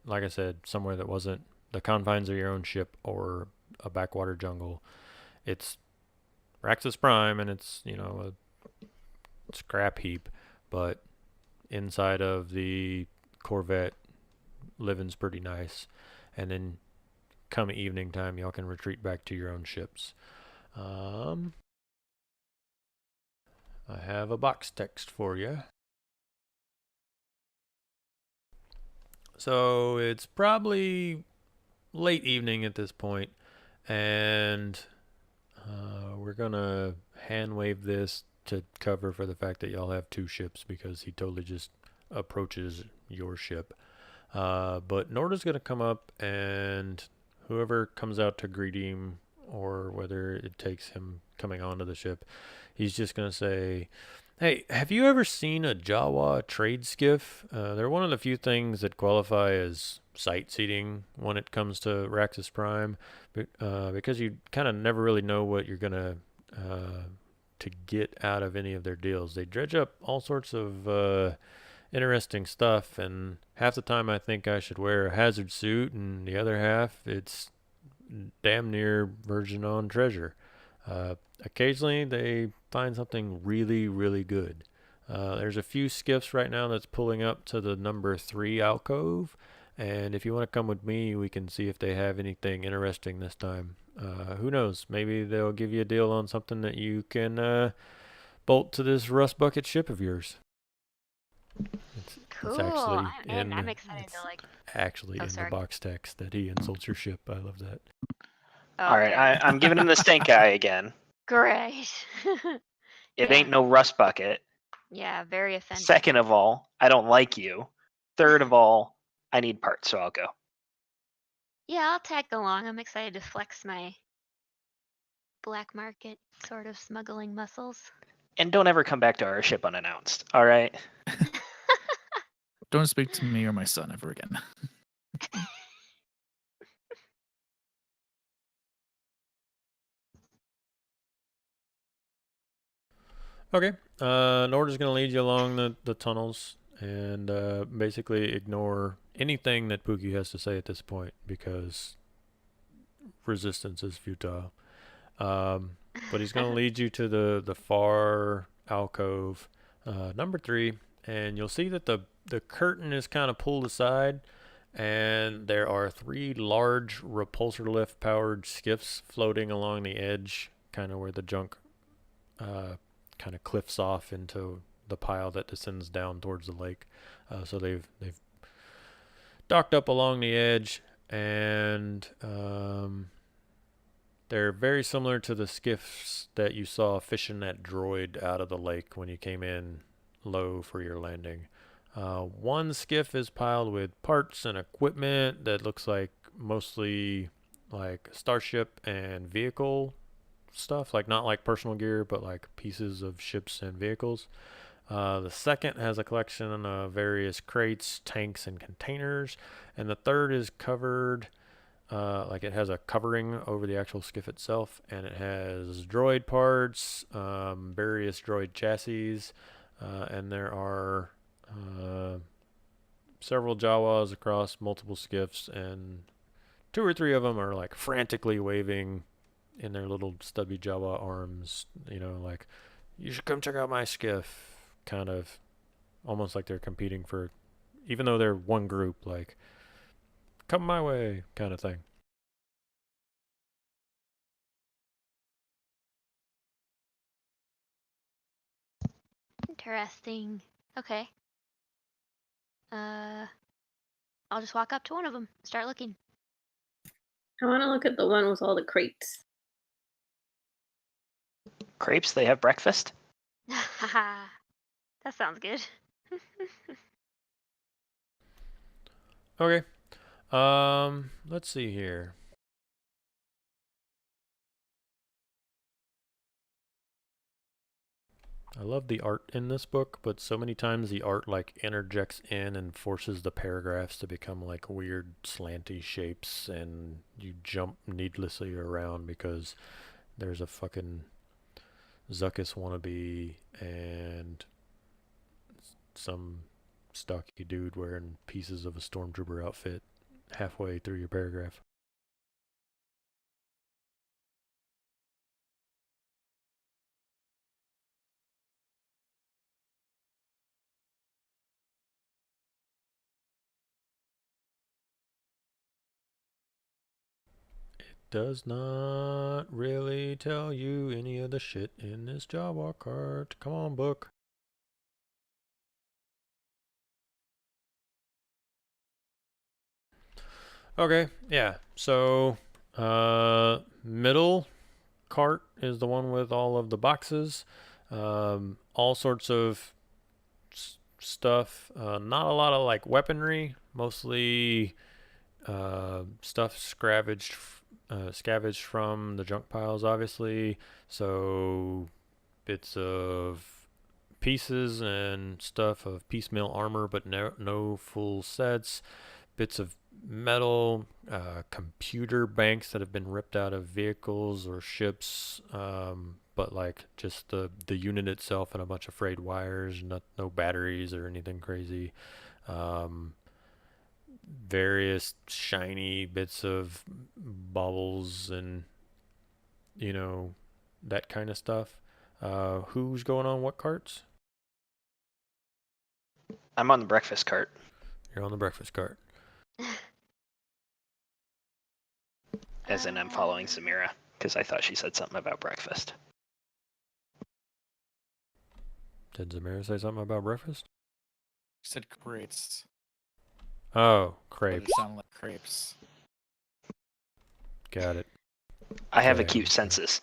somewhere that wasn't the confines of your own ship or a backwater jungle. It's Raxus Prime, and it's, a scrap heap, but inside of the Corvette, living's pretty nice. And then come evening time, y'all can retreat back to your own ships. I have a box text for you. So it's probably late evening at this point, and we're gonna hand wave this to cover for the fact that y'all have two ships, because he totally just approaches your ship. But Nordo's gonna come up, and whoever comes out to greet him, or whether it takes him coming onto the ship, he's just gonna say, "Hey, have you ever seen a Jawa trade skiff? They're one of the few things that qualify as sightseeing when it comes to Raxus Prime, because you kind of never really know what you're gonna to get out of any of their deals. They dredge up all sorts of interesting stuff, and half the time I think I should wear a hazard suit, and the other half it's damn near virgin on treasure. Occasionally they find something really, really good. There's a few skiffs right now that's pulling up to the number 3 alcove, and if you want to come with me, we can see if they have anything interesting this time. Who knows? Maybe they'll give you a deal on something that you can bolt to this rust bucket ship of yours." Cool. It's actually I'm excited it's to like. actually Oh, in the sorry. box text that he insults your ship. I love that. Oh, All right, okay. I'm giving him the stink eye again. Great. It Yeah. ain't no rust bucket. Yeah, very offended. Second of all, I don't like you. Third of all, I need parts, so I'll go. Yeah, I'll tag along. I'm excited to flex my black market sort of smuggling muscles. And don't ever come back to our ship unannounced, all right? Don't speak to me or my son ever again. Okay. Norda's going to lead you along the tunnels and basically ignore anything that Pookie has to say at this point, because resistance is futile. But he's going to lead you to the far alcove, number 3, and you'll see that the curtain is kind of pulled aside, and there are 3 large repulsor lift powered skiffs floating along the edge, kind of where the junk kind of cliffs off into the pile that descends down towards the lake. So they've docked up along the edge, and they're very similar to the skiffs that you saw fishing that droid out of the lake when you came in low for your landing. One skiff is piled with parts and equipment that looks like mostly like starship and vehicle stuff, like not like personal gear, but like pieces of ships and vehicles. The second has a collection of various crates, tanks, and containers, and the third is covered, like it has a covering over the actual skiff itself, and it has droid parts, various droid chassis, and there are several Jawas across multiple skiffs, and 2 or 3 of them are like frantically waving in their little stubby Jawa arms, like, "You should come check out my skiff," kind of almost like they're competing for, even though they're one group, like, "Come my way," kind of thing. Interesting. Okay. I'll just walk up to one of them, start looking. I want to look at the one with all the crates. Crepes, they have breakfast? Haha. That sounds good. Okay. Let's see here. I love the art in this book, but so many times the art like interjects in and forces the paragraphs to become like weird slanty shapes, and you jump needlessly around because there's a fucking Zuckus wannabe and some stocky dude wearing pieces of a stormtrooper outfit halfway through your paragraph. does not really tell you any of the shit in this Jawa cart. Come on, book. Okay, yeah. So, middle cart is the one with all of the boxes, all sorts of stuff. Not a lot of like weaponry, mostly stuff scavenged from the junk piles, obviously. So bits of pieces and stuff of piecemeal armor, but no full sets. Bits of metal, computer banks that have been ripped out of vehicles or ships, but like just the unit itself and a bunch of frayed wires, no batteries or anything crazy. Various shiny bits of bubbles and that kind of stuff. Who's going on what carts? I'm on the breakfast cart. You're on the breakfast cart. As in, I'm following Samira, because I thought she said something about breakfast. Did Zamira say something about breakfast? She said crepes. Oh, But crepes. it sounded like crepes. Got it. I have a Okay. cute census.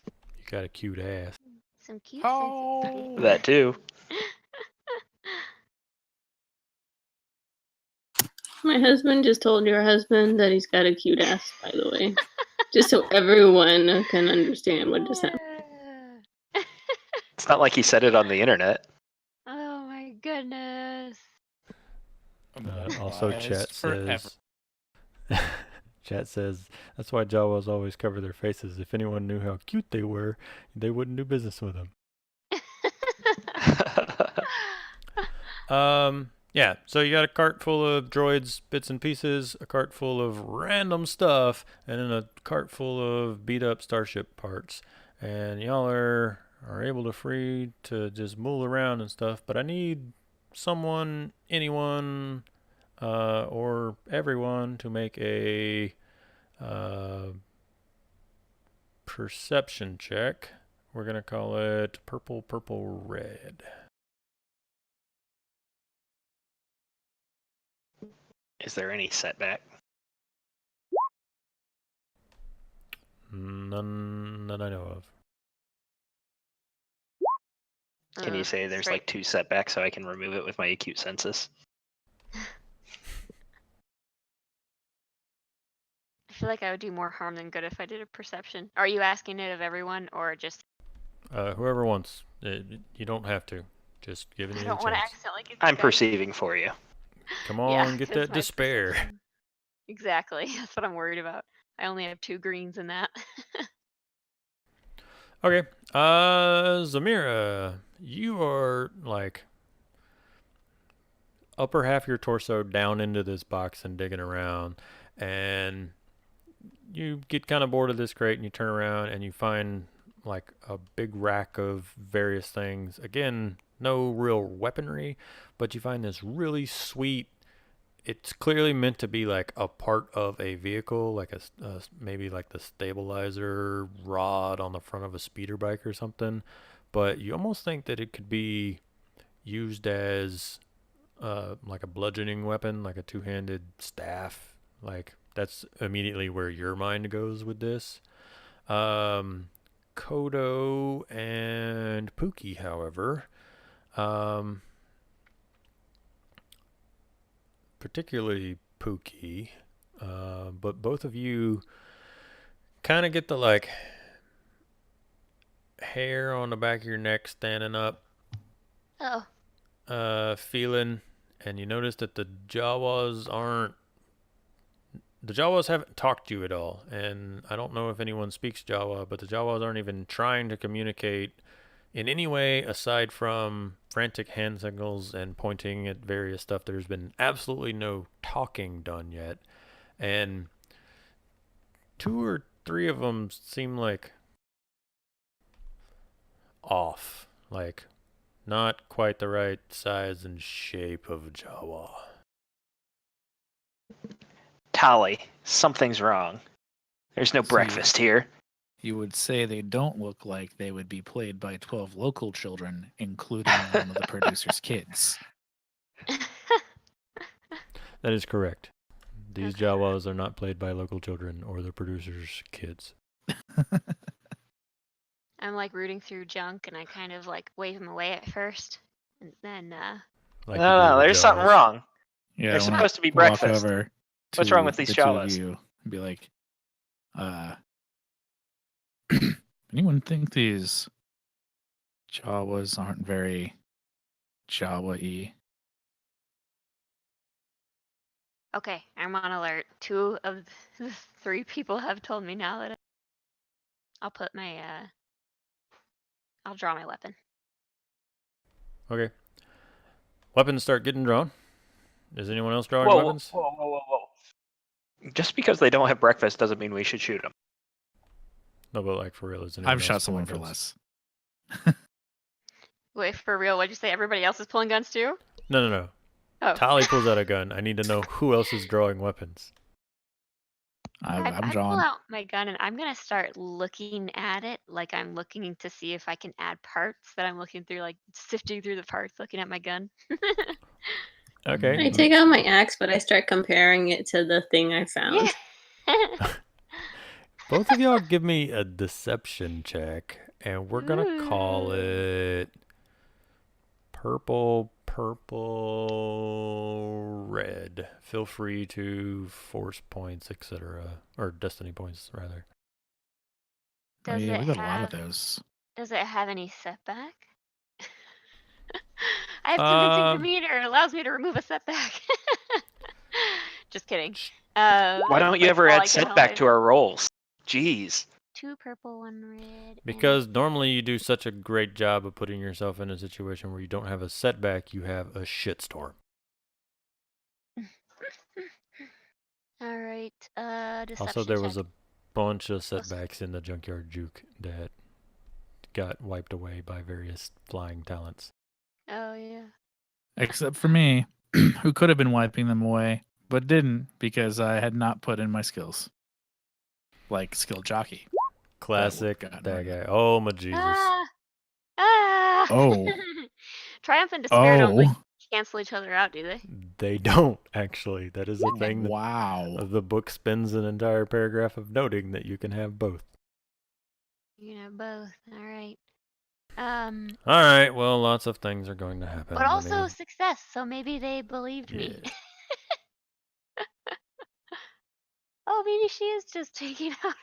You got a cute ass. Some cute Oh. senses. That too. My husband just told your husband that he's got a cute ass, by the way. Just so everyone can understand what just happened. It's not like he said it on the internet. Oh my goodness. Also, Otherwise, chat forever. says. Chat says that's why Jawas always cover their faces. If anyone knew how cute they were, they wouldn't do business with them. Yeah, so you got a cart full of droids, bits and pieces, a cart full of random stuff, and then a cart full of beat up starship parts. And y'all are able to free to just mull around and stuff, but I need someone, anyone, or everyone to make a perception check. We're going to call it purple, purple, red. Is there any setback? None that I know of. Can you say there's like 2 setbacks so I can remove it with my acute census? I feel like I would do more harm than good if I did a perception. Are you asking it of everyone or just? Whoever wants. You don't have to. Just giving I you a don't want to chance. act like it's. I'm perceiving for you. Come on, get 'cause that my despair. perception- Exactly. That's what I'm worried about. I only have 2 greens in that. Okay. Zamira, you are like upper half of your torso down into this box and digging around, and you get kind of bored of this crate and you turn around and you find like a big rack of various things. Again, no real weaponry, but you find this really sweet. It's clearly meant to be like a part of a vehicle, like maybe like the stabilizer rod on the front of a speeder bike or something. But you almost think that it could be used as like a bludgeoning weapon, like a two-handed staff. Like that's immediately where your mind goes with this. Kodo and Pookie, however, particularly Pookie, but both of you kind of get the like hair on the back of your neck standing up Oh. feeling, and you notice that the Jawas haven't talked to you at all, and I don't know if anyone speaks Jawa, but the Jawas aren't even trying to communicate in any way aside from frantic hand signals and pointing at various stuff. There's been absolutely no talking done yet, and 2 or 3 of them seem like off, like not quite the right size and shape of Jawa. Tali, something's wrong. There's no See. breakfast here. You would say they don't look like they would be played by 12 local children, including one of the producer's kids. That is correct. These Okay. Jawas are not played by local children or the producer's kids. I'm like rooting through junk, and I kind of like wave him away at first, and then Like No, you do no, with there's something Jawas. wrong. Yeah, There's I wanna supposed to be walk breakfast. over What's to wrong with these the two of Jawas? you and be like, anyone think these Jawas aren't very Jawa-y? okay, I'm on alert. 2 of the 3 people have told me now that I'll put my I'll draw my weapon. Okay. Weapons start getting drawn. Is anyone else drawing Whoa, weapons? whoa. Just because they don't have breakfast doesn't mean we should shoot them. No, but like for real, is anyone I've else shot someone pulling for guns? less. Wait, for real? What'd you say? Everybody else is pulling guns too? No. Oh. Tali pulls out a gun. I need to know who else is drawing weapons. I'm I pull drawing. out my gun and I'm gonna start looking at it like I'm looking to see if I can add parts that I'm looking through, like sifting through the parts, looking at my gun. Okay. I take out my axe, but I start comparing it to the thing I found. Yeah. Both of y'all give me a deception check, and we're gonna call Ooh. it purple, red. Feel free to force points, etc., or destiny points rather. Oh, Does yeah, it we got a lot of have those. does it have any setback? I have convincing demeanor. It allows me to remove a setback. Just kidding. Why That's don't you like ever all add I can setback hide. to our rolls? Jeez. 2 purple, 1 red. Because normally you do such a great job of putting yourself in a situation where you don't have a setback, you have a shitstorm. All right. Deception Also, there was check. a bunch of setbacks in the junkyard juke that got wiped away by various flying talents. Oh yeah. Except for me, who could have been wiping them away, but didn't because I had not put in my skills. Like skill jockey. Classic gotten that rid of. guy. Oh my Jesus. Ah! Oh. Triumph and despair don't like Oh. cancel each other out, do they? They don't actually. That is a thing that Wow. the book spends an entire paragraph of noting that you can have both. You know, both. All right. All right. Well, lots of things are going to happen. But Let also me- success, so maybe they believed me. Yeah. Oh, maybe she is just taking out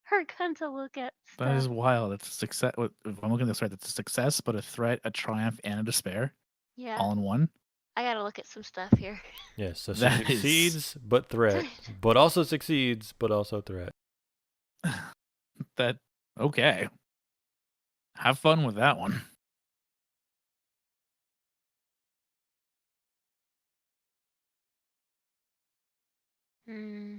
her gun to look at stuff. That is wild. It's a success. If I'm looking at this right, that's a success, but a threat, a triumph, and a despair Yeah, all in one. I gotta look at some stuff here. Yes. So she That is- succeeds, but threat, but also succeeds, but also threat. That okay. Have fun with that one. Hmm.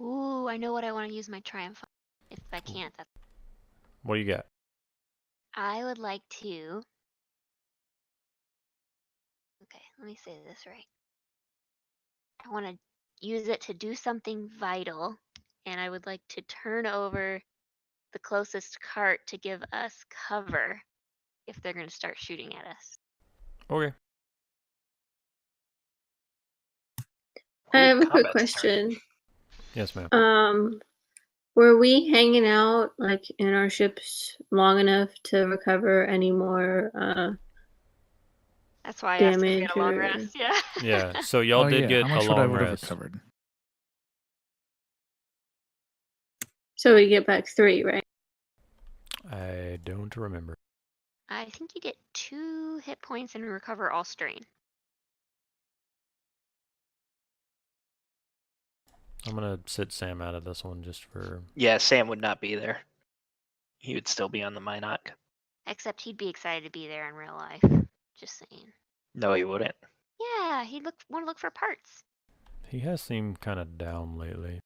Ooh, I know what I want to use my triumph on. If I can't, that's... What do you got? I would like to... Okay, let me say this right. I want to use it to do something vital, and I would like to turn over the closest cart to give us cover if they're going to start shooting at us. Okay. I have a quick Combat's turn. question. Yes, ma'am. Were we hanging out like in our ships long enough to recover any more That's why I asked if we damage had a long or rest. Yeah. Yeah. So y'all did get How a much would I long would have rest. recovered? so we get back 3, right? I don't remember. I think you get 2 hit points and recover all strain. I'm gonna sit Sam out of this one just for. Yeah, Sam would not be there. He would still be on the Minoc. Except he'd be excited to be there in real life. Just saying. No, he wouldn't. Yeah, he'd want to look for parts. He has seemed kind of down lately.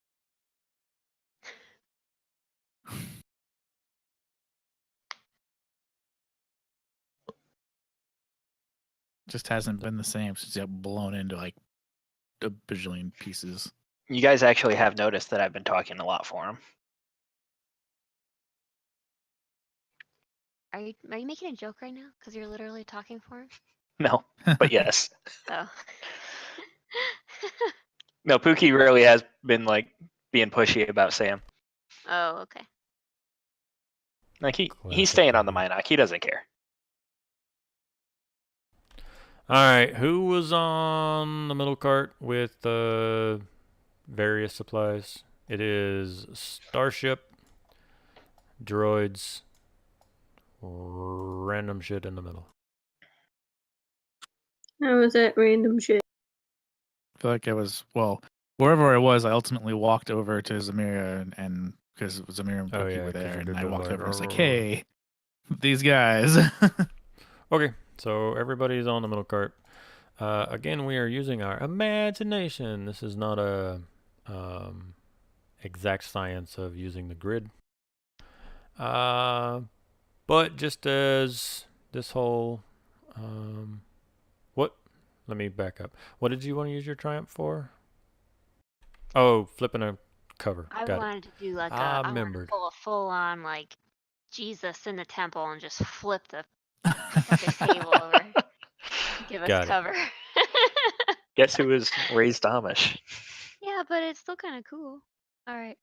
Just hasn't been the same since he got blown into like a bajillion pieces. You guys actually have noticed that I've been talking a lot for him. Are you making a joke right now? Because you're literally talking for him? No, but yes. Oh. No, Pookie really has been like being pushy about Sam. Oh, okay. Like he's Classic staying on the Pookie. Minoc. He doesn't care. All right, who was on the middle cart with various supplies? It is Starship, droids, random shit in the middle. I was at random shit. I feel like I was, well, wherever I was, I ultimately walked over to Zamira and because Zamira and Oh, Pookie yeah, were 'cause there, you and did I the walked like, over and was like, "Rrrr." hey, these guys. Okay, so everybody's on the middle cart. Again, we are using our imagination. This is not a exact science of using the grid. But just as this whole, what? Let me back up. What did you want to use your triumph for? Oh, flipping a cover. I Got it. wanted to do like I I wanted to remembered. pull a full on like Jesus in the temple and just flip the fucking table over. Give us Got it. cover. Guess who was raised Amish? Yeah, but it's still kind of cool. All right.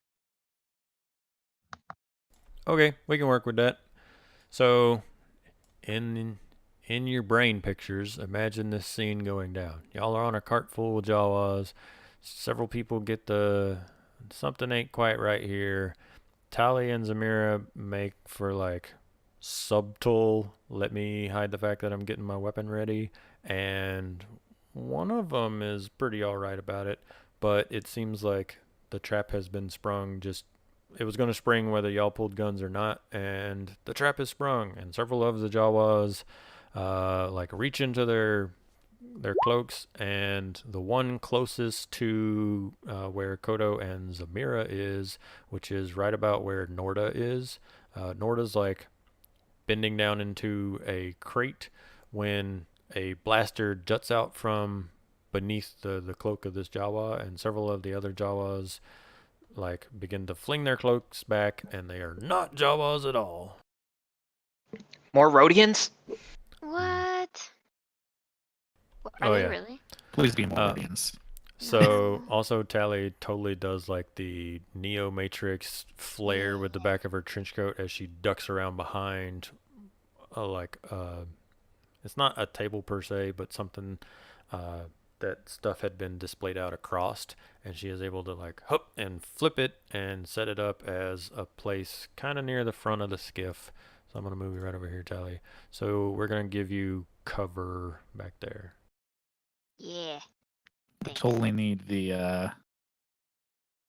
Okay, we can work with that. So, in your brain pictures, imagine this scene going down. Y'all are on a cart full of Jawas. Several people get the something ain't quite right here. Tali and Zamira make for like subtle, let me hide the fact that I'm getting my weapon ready, and one of them is pretty alright about it, but it seems like the trap has been sprung. Just it was going to spring whether y'all pulled guns or not, and the trap is sprung, and several of the Jawas like reach into their cloaks, and the one closest to where Kodo and Zamira is, which is right about where Norda is. Norda's like bending down into a crate when a blaster juts out from beneath the cloak of this Jawa, and several of the other Jawas like begin to fling their cloaks back, and they are not Jawas at all. More Rhodians? What? Are Oh they yeah. really? Please be more Uh, audience. So also Tally totally does like the Neo Matrix flare with the back of her trench coat as she ducks around behind it's not a table per se, but something that stuff had been displayed out across, and she is able to like hop and flip it and set it up as a place kind of near the front of the skiff. So I'm gonna move you right over here, Tally. So we're gonna give you cover back there. Yeah. I Thanks. totally need the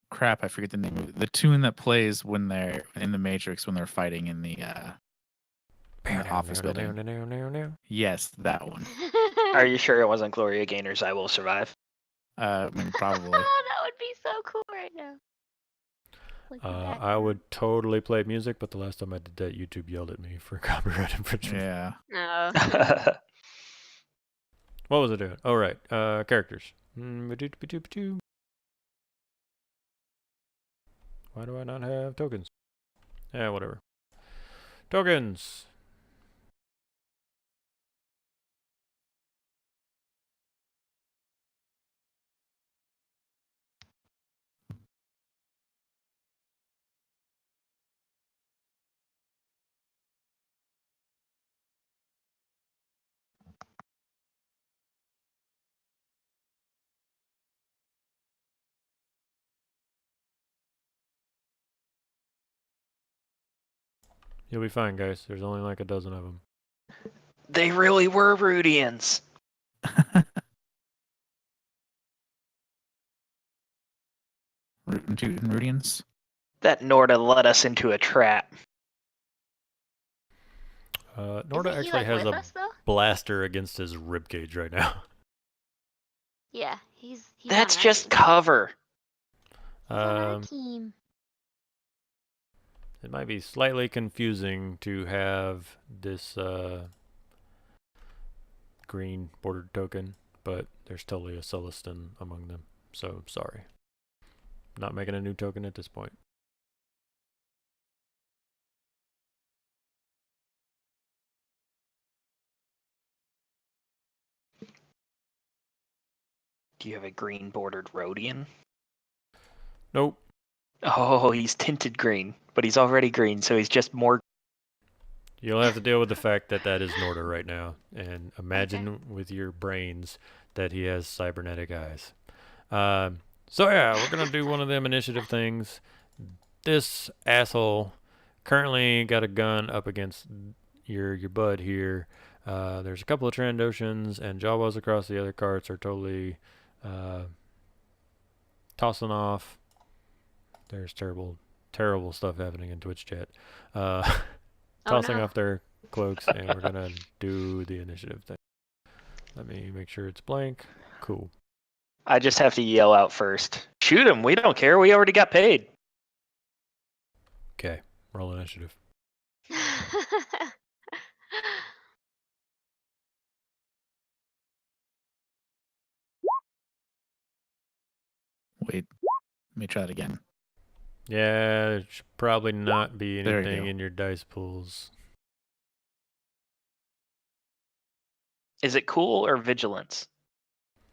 crap, I forget the name of it. The tune that plays when they're in the Matrix when they're fighting in the office building. Yes, that one. Are you sure it wasn't Gloria Gaynor's "I Will Survive"? I mean, probably. That would be so cool right now. Like the I background. would totally play music, but the last time I did that, YouTube yelled at me for copyright infringement. Yeah. No. What was I doing? Oh, right. Characters. Why do I not have tokens? Yeah, whatever. Tokens. You'll be fine, guys. There's only like a dozen of them. They really were Rhodians. Rootin' Tootin' Rudians. That Norda led us into a trap. Norda Isn't he, actually like, has with a us, though? blaster against his ribcage right now. Yeah, he's That's on our just team. cover. He's on our team. It might be slightly confusing to have this green bordered token, but there's totally a Celestin among them, so sorry. not making a new token at this point. Do you have a green bordered Rhodian? Nope. Oh, he's tinted green, but he's already green, so he's just more. You'll have to deal with the fact that that is Nordo right now, and imagine with your brains that he has cybernetic eyes. So yeah, we're gonna do one of them initiative things. This asshole currently got a gun up against your bud here. There's a couple of Trandoshans, and Jawas across the other carts are totally tossing off. There's terrible stuff happening in Twitch chat. Tossing off their cloaks, and we're gonna do the initiative thing. Let me make sure it's blank. Cool. I just have to yell out first. Shoot him! We don't care. We already got paid. Okay, roll initiative. Wait, let me try it again. Yeah, there should probably not be There you anything go. in your dice pools. Is it cool or vigilance?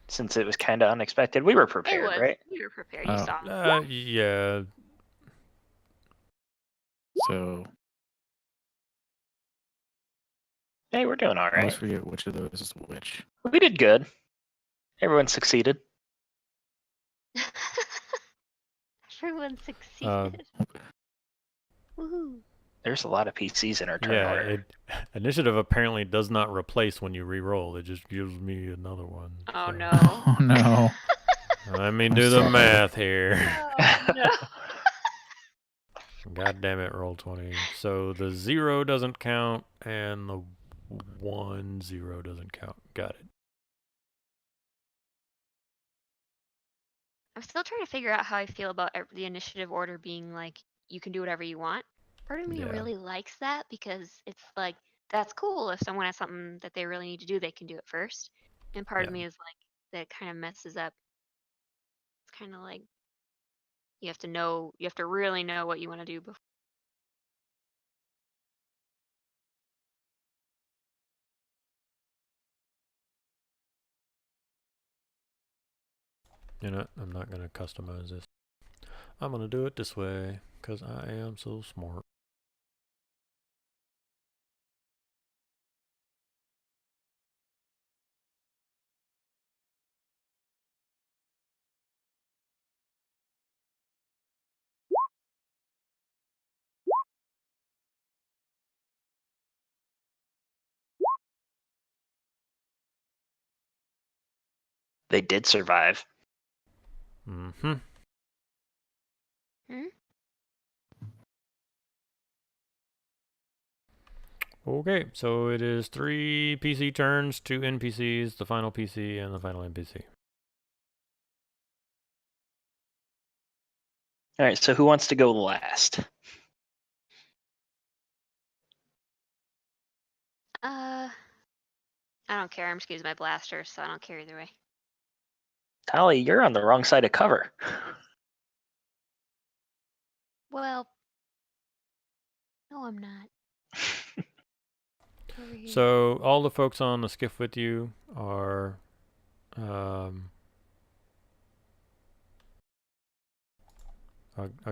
Since it was kind of unexpected, we were It prepared, was. right? We were prepared. You Oh. saw. Yeah. So Hey, we're doing all I always right. forget which of those is which. We did good. Everyone succeeded. Everyone succeeded. Woohoo. There's a lot of PCs in our turn Yeah, order. initiative apparently does not replace when you re-roll. It just gives me another one. Oh so. no. Oh no. Let me I'm do the sorry. math here. Oh no. God damn it, roll 20. So the 0 doesn't count, and the 1-0 doesn't count. Got it. I'm still trying to figure out how I feel about the initiative order being like you can do whatever you want. Part of me Yeah. really likes that because it's like that's cool if someone has something that they really need to do, they can do it first. And part of Yeah. me is like that kind of messes up. It's kind of like you have to really know what you want to do before. You know, I'm not going to customize this. I'm going to do it this way, because I am so smart. They did survive. Mm-hmm. Okay, so it is 3 PC turns, 2 NPCs, the final PC, and the final NPC. All right, so who wants to go last? I don't care. I'm just using my blaster, so I don't care either way. Tally, you're on the wrong side of cover. Well, no, I'm not. Over here. So all the folks on the skiff with you are I'll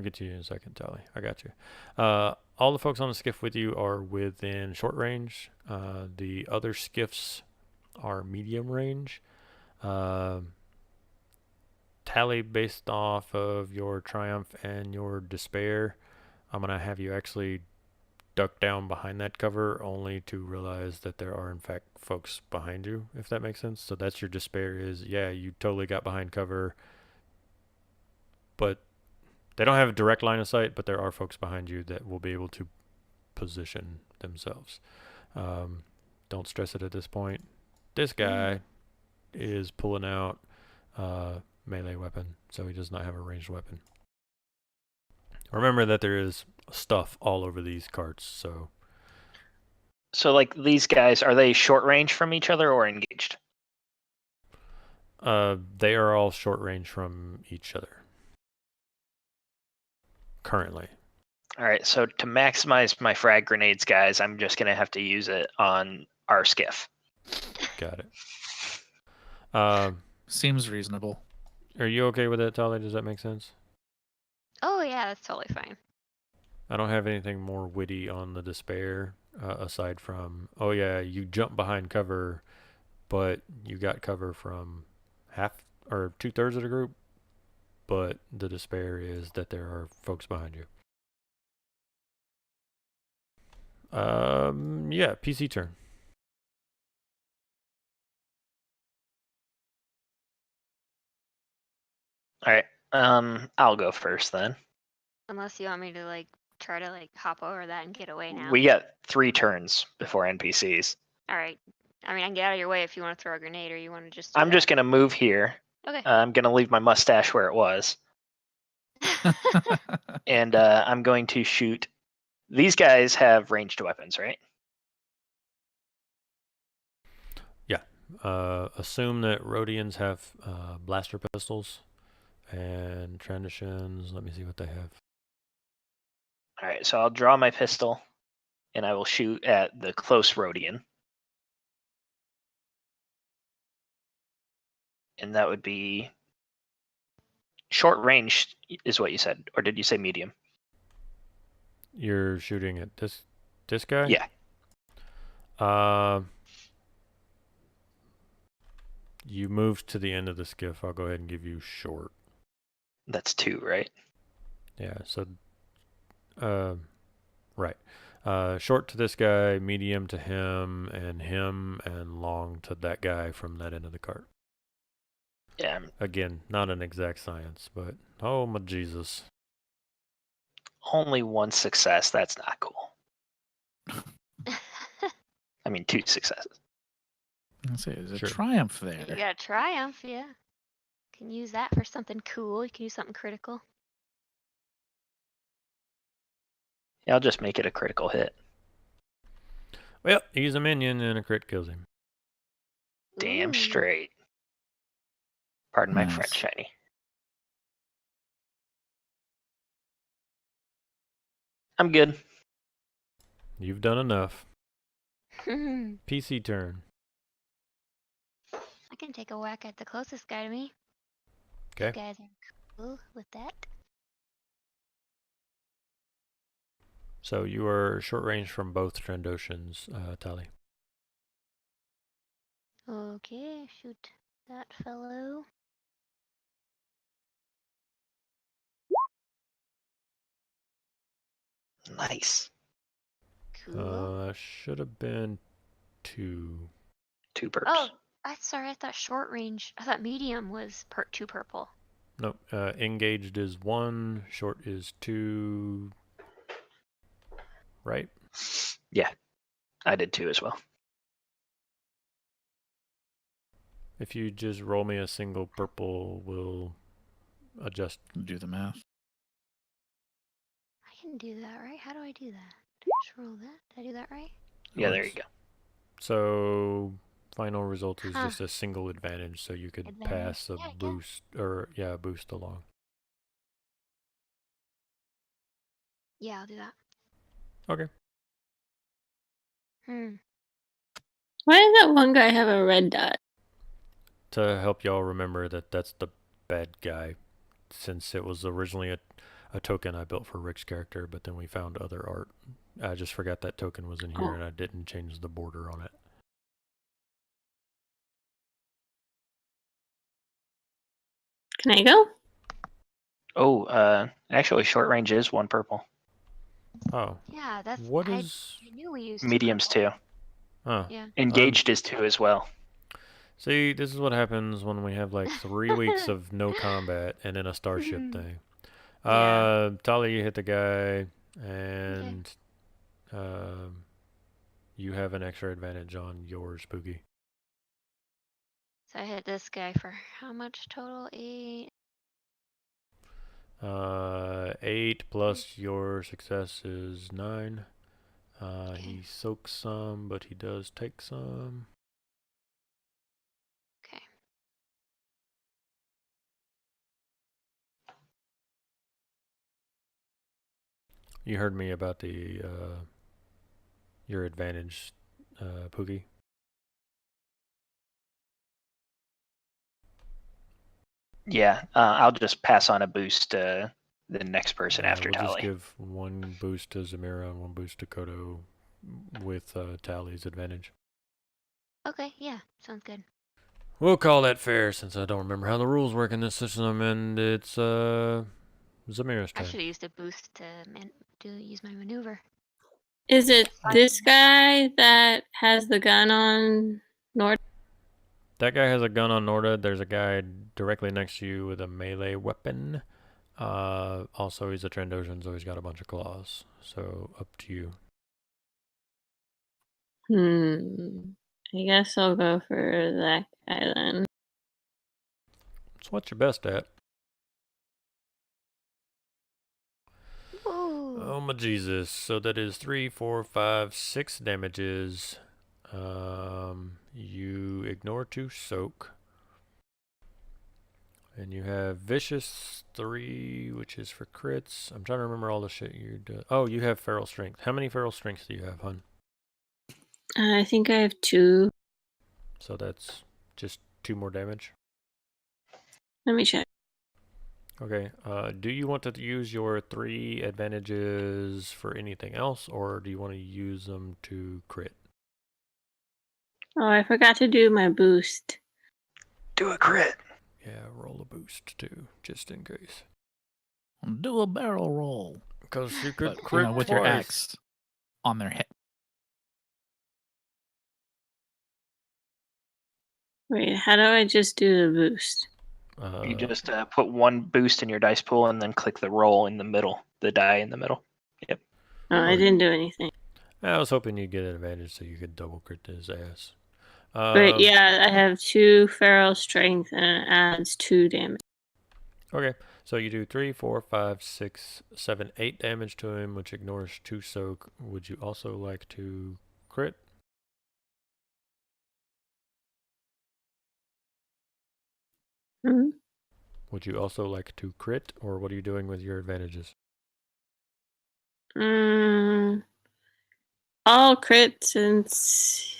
get to you in a second, Tally. I got you. All the folks on the skiff with you are within short range. The other skiffs are medium range. Tally, based off of your triumph and your despair, I'm going to have you actually duck down behind that cover only to realize that there are in fact folks behind you, if that makes sense. So that's your despair is, yeah, you totally got behind cover, but they don't have a direct line of sight, but there are folks behind you that will be able to position themselves. Don't stress it at this point. This guy is pulling out melee weapon, so he does not have a ranged weapon. Remember that there is stuff all over these carts, so... So, like, these guys, are they short range from each other or engaged? They are all short range from each other. currently. All right, so to maximize my frag grenades, guys, I'm just gonna have to use it on our skiff. Got it. Seems reasonable. Are you okay with that, Tali? Does that make sense? Oh yeah, that's totally fine. I don't have anything more witty on the despair aside from, oh yeah, you jump behind cover, but you got cover from half or 2/3 of the group, but the despair is that there are folks behind you. Yeah, PC turn. All right, I'll go first then. Unless you want me to like try to like hop over that and get away now. We got 3 turns before NPCs. All right. I mean, I can get out of your way if you want to throw a grenade or you want to just. I'm just gonna move here. Okay. I'm gonna leave my mustache where it was, and I'm going to shoot. These guys have ranged weapons, right? Assume that Rhodians have blaster pistols and Transitions. Let me see what they have. All right, so I'll draw my pistol, and I will shoot at the close Rhodian. And that would be short range, is what you said, or did you say medium? You're shooting at this guy? Yeah. You moved to the end of the skiff. I'll go ahead and give you short. That's 2, right? Yeah, so right. Short to this guy, medium to him, and long to that guy from that end of the cart. Yeah. Again, not an exact science, but oh my Jesus. Only 1 success. That's not cool. I mean, 2 successes. Let's say there's a Sure. triumph You there. got a triumph, yeah. Can use that for something cool. You can use something critical. Yeah, I'll just make it a critical hit. Well, he's a minion and a crit kills him. Damn Ooh. straight. Pardon my Nice. French, Shiny. I'm good. You've done enough. I PC turn. can take a whack at the closest guy to me. Okay. You guys are cool with that. So you are short range from both Trandoshans, Tali. Okay, shoot that fellow. Nice. Cool. Should have been 2. 2 perps. Oh, sorry. I thought short range. I thought medium was 2 purple. No, engaged is 1, short is 2. Right? Yeah, I did 2 as well. If you just roll me a single purple, we'll adjust. Do the math. I can do that, right? How do I do that? Just roll that. Did I do that right? Yeah, there you go. So final result is Huh. just a single advantage, so you could Advantage? pass a Yeah, yeah. boost boost along. Yeah, I'll do that. Okay. Why does that one guy have a red dot? To help y'all remember that that's the bad guy, since it was originally a token I built for Rick's character, but then we found other art. I just forgot that token was in here and I didn't change the border on it. Can I go? Oh, actually, short range is 1 purple. Oh. Yeah, that's. What I is... knew we used Mediums purple. 2. Oh. Yeah. Engaged is 2 as well. See, this is what happens when we have like 3 weeks of no combat and then a starship thing. Yeah. Tali, you hit the guy, and you have an extra advantage on your spooky. So I hit this guy for how much total? 8. 8 plus your success is 9. Okay. He soaks some, but he does take some. Okay. You heard me about the your advantage, Pookie. Yeah, I'll just pass on a boost to the next person after we'll Tally. just give one boost to Zamira and one boost to Kodo with Tally's advantage. Okay, yeah, sounds good. We'll call that fair since I don't remember how the rules work in this system, and it's Zamira's I turn. should have used a boost to use my maneuver. Is it this guy that has the gun on Nordo? That guy has a gun on Norda. There's a guy directly next to you with a melee weapon. Also, he's a Trandoshan, so he's got a bunch of claws. So, up to you. I guess I'll go for that guy then. So, what you're best at? Ooh. Oh my Jesus. So that is 3, 4, 5, 6 damages. You ignore 2 soak. And you have Vicious 3, which is for crits. I'm trying to remember all the shit you do. Oh, you have Feral Strength. How many Feral Strengths do you have, hun? I think I have 2. So that's just 2 more damage. Let me check. Okay. Do you want to use your 3 advantages for anything else, or do you want to use them to crit? Oh, I forgot to do my boost. Do a crit. Yeah, roll a boost too, just in case. Do a barrel roll. Because you could But, crit with twice. your axe on their head. Wait, how do I just do the boost? You just put 1 boost in your dice pool and then click the roll in the middle, the die in the middle. Yep. Oh, I didn't do anything. I was hoping you'd get an advantage so you could double crit his ass. But yeah, I have 2 feral strength and it adds 2 damage. Okay, so you do 3, 4, 5, 6, 7, 8 damage to him, which ignores 2 soak. Would you also like to crit? Hmm? Would you also like to crit, or what are you doing with your advantages? I'll crit since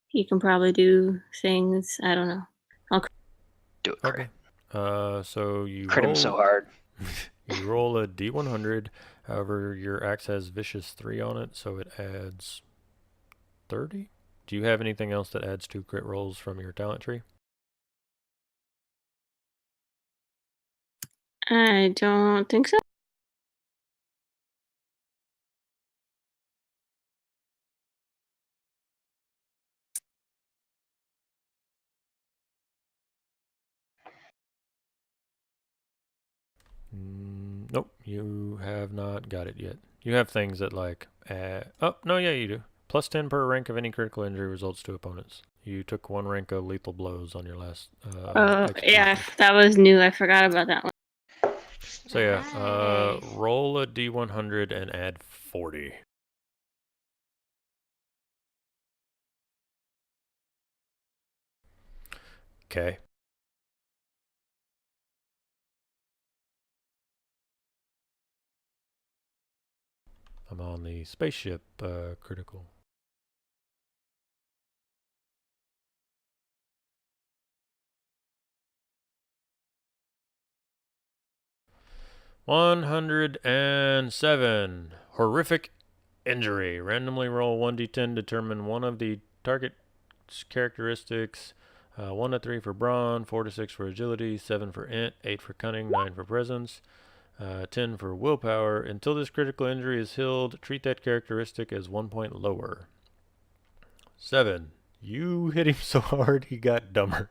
he can probably do things. I don't know. Do a crit. Okay. So you Crit roll, him so hard. you roll a d100. However, your axe has vicious 3 on it, so it adds 30. Do you have anything else that adds 2 crit rolls from your talent tree? I don't think so. Nope, you have not got it yet. You have things that like, oh, no, yeah, you do. Plus 10 per rank of any critical injury results to opponents. You took 1 rank of lethal blows on your last Yeah, execution. that was new. I forgot about that one. So yeah, Nice. roll a d100 and add 40. Okay. I'm on the spaceship critical. $107. Horrific injury. Randomly roll 1d10. Determine one of the target's characteristics. 1 to 3 for brawn, 4 to 6 for agility, 7 for int, 8 for cunning, 9 for presence, 10 for willpower. Until this critical injury is healed, treat that characteristic as 1 point lower. 7. You hit him so hard he got dumber.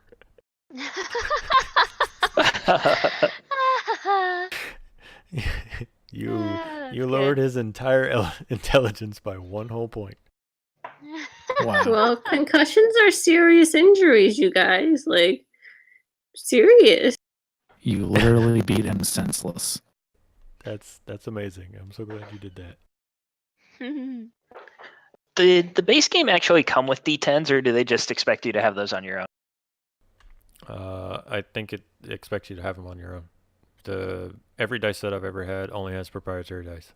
You lowered his entire intelligence by 1 whole point. Wow. Well, concussions are serious injuries, you guys. Like, serious. You literally beat him senseless. That's amazing. I'm so glad you did that. Did the base game actually come with D10s, or do they just expect you to have those on your own? I think it expects you to have them on your own. Every dice set I've ever had only has proprietary dice.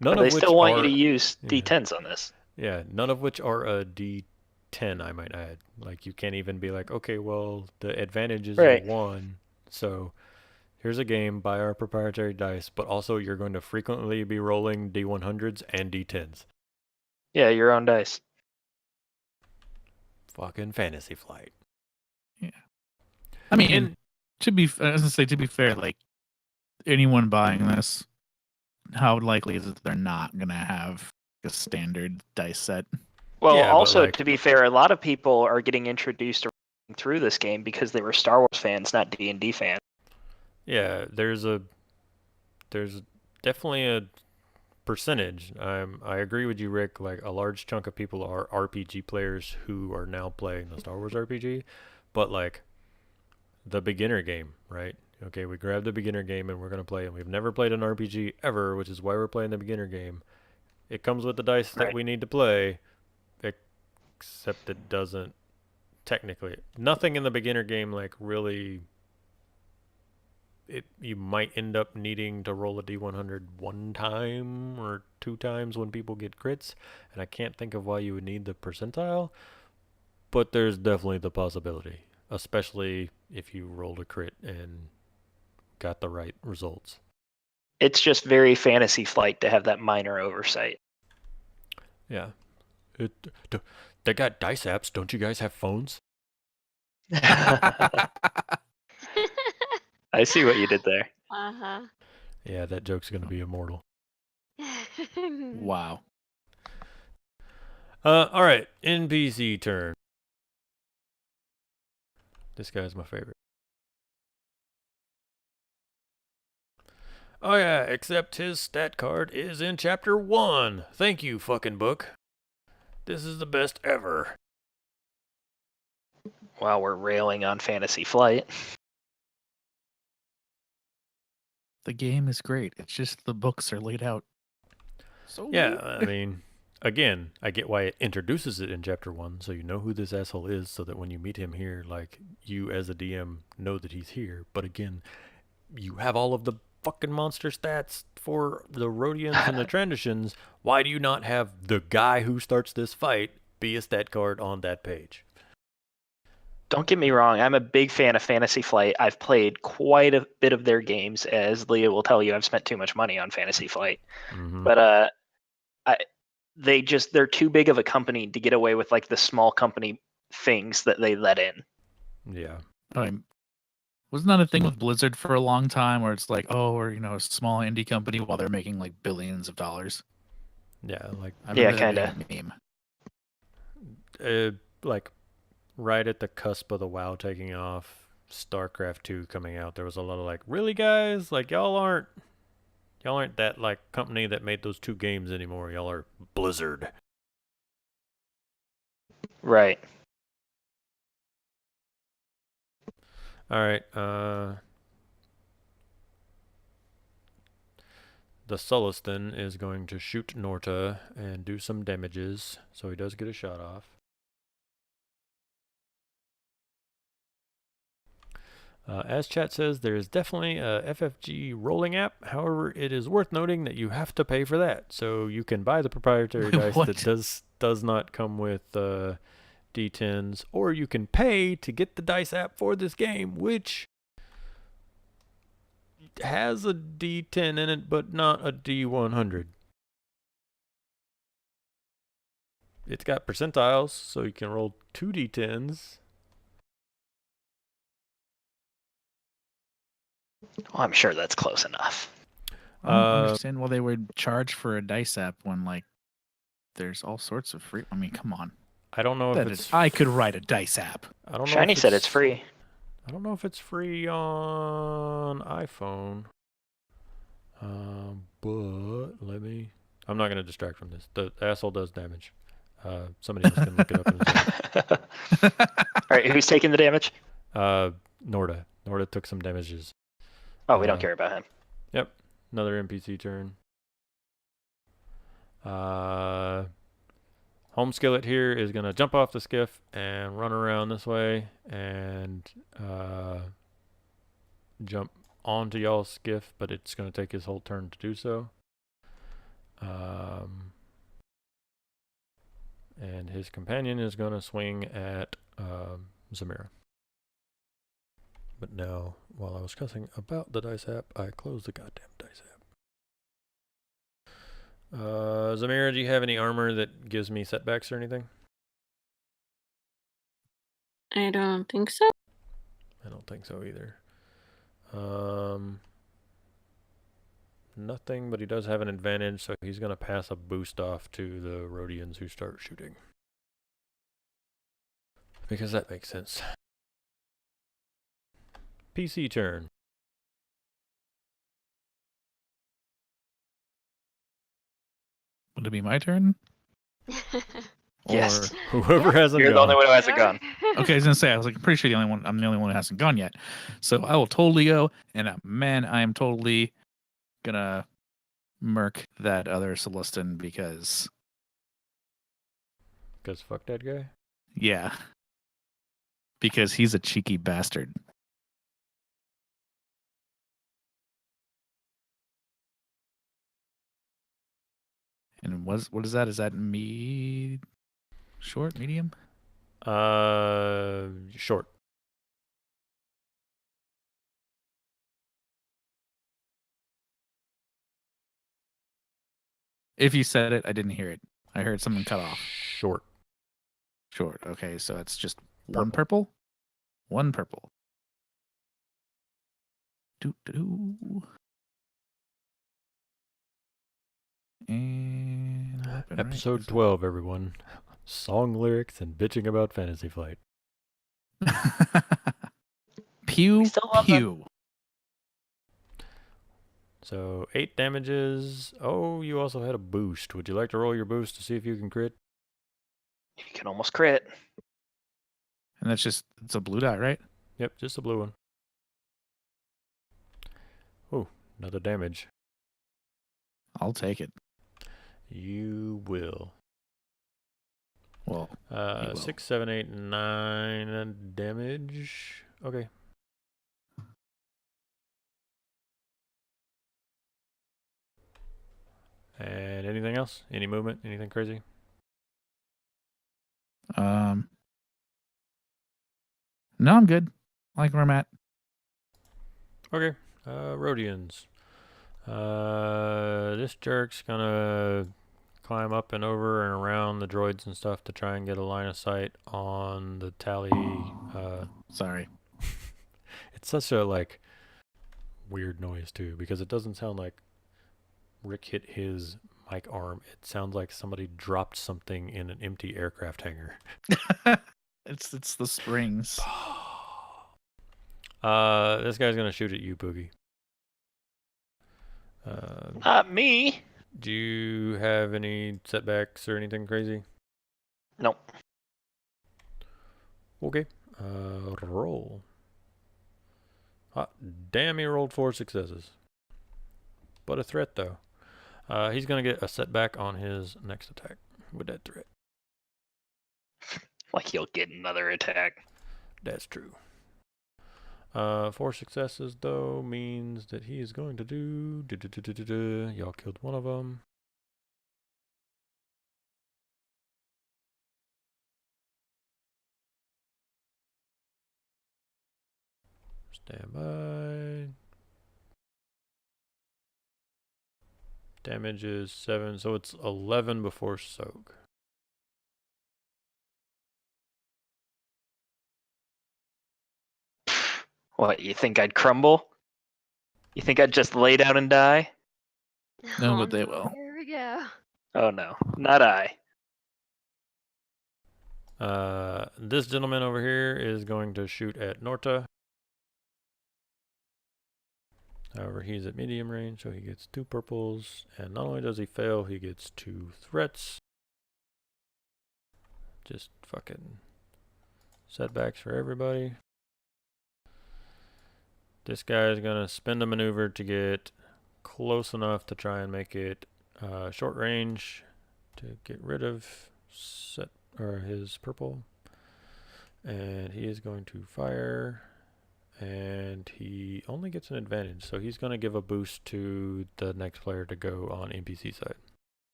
None They of which still want you are to use yeah. D10s on this. Yeah, none of which are a D10, I might add. Like, you can't even be like, okay, well, the advantage is Right. 1, so here's a game, buy our proprietary dice, but also you're going to frequently be rolling D100s and D10s. Yeah, your own dice. Fucking Fantasy Flight. I mean, And I was gonna say, to be fair, like anyone buying this, how likely is it that they're not gonna have a standard dice set? Well, Yeah, but, also, like- to be fair, a lot of people are getting introduced through this game because they were Star Wars fans, not D&D fans. yeah, there's definitely a percentage. I agree with you, Rick. Like, a large chunk of people are RPG players who are now playing the Star Wars RPG, but like the beginner game, right? Okay, we grabbed the beginner game and we're gonna play, and we've never played an RPG ever, which is why we're playing the beginner game. It comes with the dice that Right. we need to play, except it doesn't technically. Nothing in the beginner game like really. You might end up needing to roll a D100 one time or 2 times when people get crits, and I can't think of why you would need the percentile, but there's definitely the possibility, especially if you rolled a crit and got the right results. It's just very Fantasy Flight to have that minor oversight. Yeah. They got dice apps. Don't you guys have phones? I see what you did there. Uh-huh. Yeah, that joke's going to be immortal. Wow. All right, NPC turn. This guy's my favorite. Oh yeah, except his stat card is in chapter 1. Thank you, fucking book. This is the best ever. While we're railing on Fantasy Flight. The game is great. It's just the books are laid out. So Yeah, I mean, again, I get why it introduces it in chapter 1, so you know who this asshole is, so that when you meet him here, like, you as a DM know that he's here. But again, you have all of the fucking monster stats for the Rhodians and the Transitions. Why do you not have the guy who starts this fight be a stat card on that page? Don't get me wrong, I'm a big fan of Fantasy Flight. I've played quite a bit of their games. As Leah will tell you, I've spent too much money on Fantasy Flight. Mm-hmm. But they're too big of a company to get away with like the small company things that they let in. Yeah. wasn't that a thing with Blizzard for a long time, where it's like, oh, we're a small indie company while they're making like billions of dollars? Yeah, like I Yeah, remember that being kinda. a meme. like right at the cusp of the WoW taking off, StarCraft 2 coming out, there was a lot of like, really guys, like y'all aren't that like company that made those 2 games anymore. Y'all are Blizzard. Right. All right, the Sullustan is going to shoot Norta and do some damages, so he does get a shot off. As chat says, there is definitely a FFG rolling app. However, it is worth noting that you have to pay for that. So you can buy the proprietary Wait, dice what? that does not come with D10s, or you can pay to get the dice app for this game, which has a D10 in it, but not a D100. It's got percentiles, so you can roll 2 D10s. Well, I'm sure that's close enough. I don't understand why they would charge for a dice app when like there's all sorts of free. I mean, come on. I don't know if it's. I could write a dice app. I don't know. Shiny if said it's free. I don't know if it's free on iPhone. But let me. I'm not gonna distract from this. The asshole does damage. Somebody else can look it up in a second. All right, who's taking the damage? Norda. Norda took some damages. Oh, we don't care about him. Yep. Another NPC turn. Home Skillet here is going to jump off the skiff and run around this way and jump onto y'all's skiff, but it's going to take his whole turn to do so. And his companion is going to swing at Zamira. But now, while I was cussing about the dice app, I closed the goddamn dice app. Zamira, do you have any armor that gives me setbacks or anything? I don't think so. I don't think so either. Nothing, but he does have an advantage, so he's going to pass a boost off to the Rhodians who start shooting. Because that makes sense. PC turn. Would it be my turn? Yes. Or Whoever hasn't You're the gone. only one who hasn't gone. okay, I was gonna say I'm pretty sure I'm the only one who hasn't gone yet. So I will totally go, and man, I am totally gonna murk that other Celestin because Fuck that guy. yeah, because he's a cheeky bastard. And what is that? Is that short, medium? Short. If you said it, I didn't hear it. I heard something cut off. Short. Short. Okay, so it's just one purple. One purple. Doo-doo-doo. And weapon, right? Episode Is it- 12, everyone. Song lyrics and bitching about Fantasy Flight. Pew, We still love that. pew. So 8 damages. Oh, you also had a boost. Would you like to roll your boost to see if you can crit? You can almost crit. And it's a blue dot, right? Yep, just a blue one. Oh, another damage. I'll take it. You will. Well, will. 6, 7, 8, 9 damage. Okay. And anything else? Any movement? Anything crazy? no, I'm good. I like where I'm at. Okay. Rhodians. This jerk's gonna climb up and over and around the droids and stuff to try and get a line of sight on the tally. Sorry. It's such a weird noise too, because it doesn't sound like Rick hit his mic arm. It sounds like somebody dropped something in an empty aircraft hangar. It's the springs. This guy's gonna shoot at you, Boogie. Not me. Do you have any setbacks or anything crazy? Nope. Okay. Roll. Hot damn, he rolled 4 successes. But a threat, though. He's going to get a setback on his next attack with that threat. Like he'll get another attack. That's true. 4 successes, though, means that he is going to do... Y'all killed one of them. Stand by. Damage is 7, so it's 11 before soak. What, you think I'd crumble? You think I'd just lay down and die? No, Oh, but they will. Here we go. Oh no, not I. This gentleman over here is going to shoot at Norta. However, he's at medium range, so he gets 2 purples. And not only does he fail, he gets 2 threats. Just fucking setbacks for everybody. This guy is going to spend a maneuver to get close enough to try and make it short range to get rid of his purple. And he is going to fire. And he only gets an advantage, so he's going to give a boost to the next player to go on NPC side.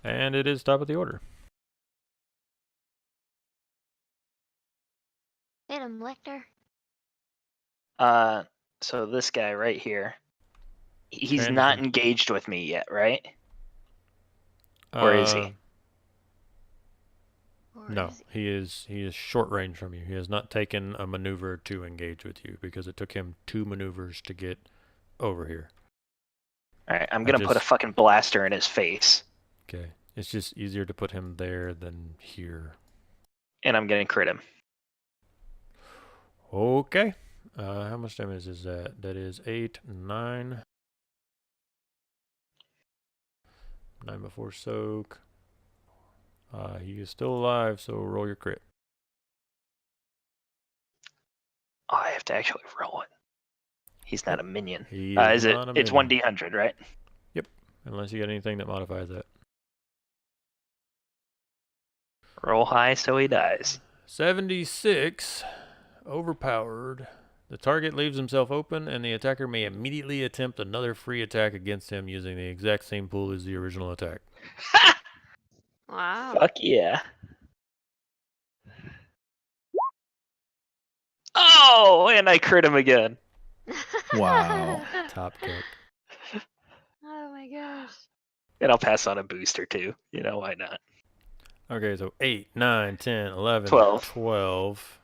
And it is top of the order. Hit him, Lecter. So this guy right here, he's Transition. not engaged with me yet, right? Or is he? Or No, is he is short range from you. He has not taken a maneuver to engage with you because it took him 2 maneuvers to get over here. Alright, I'm gonna put a just- fucking blaster in his face, Okay. It's just easier to put him there than here. and I'm gonna crit him. Okay. How much damage is that? That is 8, 9. 9 before soak. He is still alive, so roll your crit. Oh, I have to actually roll it. He's not a minion. He Is it? not a It's minion. 1d100, right? Unless you got anything that modifies that. Roll high so he dies. 76. Overpowered. The target leaves himself open, and the attacker may immediately attempt another free attack against him using the exact same pool as the original attack. Wow. Fuck yeah. Oh, and I crit him again. Wow. Top kick. Oh my gosh. And I'll pass on a booster too. You know, why not? Okay, so 8, 9, 10, 11, 12. 12.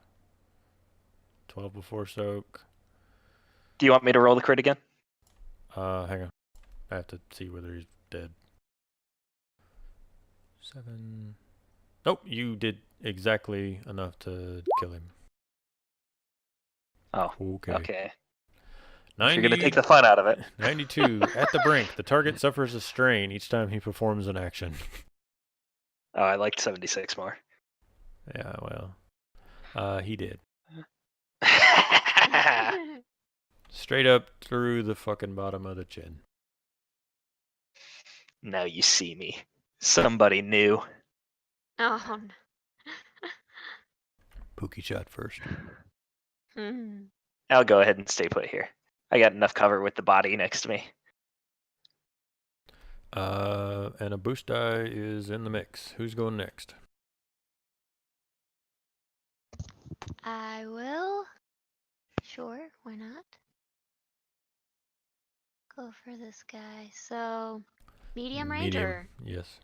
12 before soak. Do you want me to roll the crit again? Hang on. I have to see whether he's dead. 7. Nope, you did exactly enough to kill him. Oh, Okay. okay. 90, You're gonna take the fun out of it. 92. At the brink, the target suffers a strain each time he performs an action. Oh, I liked 76 more. Yeah, well. He did. Straight up through the fucking bottom of the chin. Now you see me. Somebody new. Oh no. Pookie shot first. Hmm. I'll go ahead and stay put here. I got enough cover with the body next to me. And a boost die is in the mix. Who's going next? I will. Sure, why not? Go for this guy. So, medium range or Yes.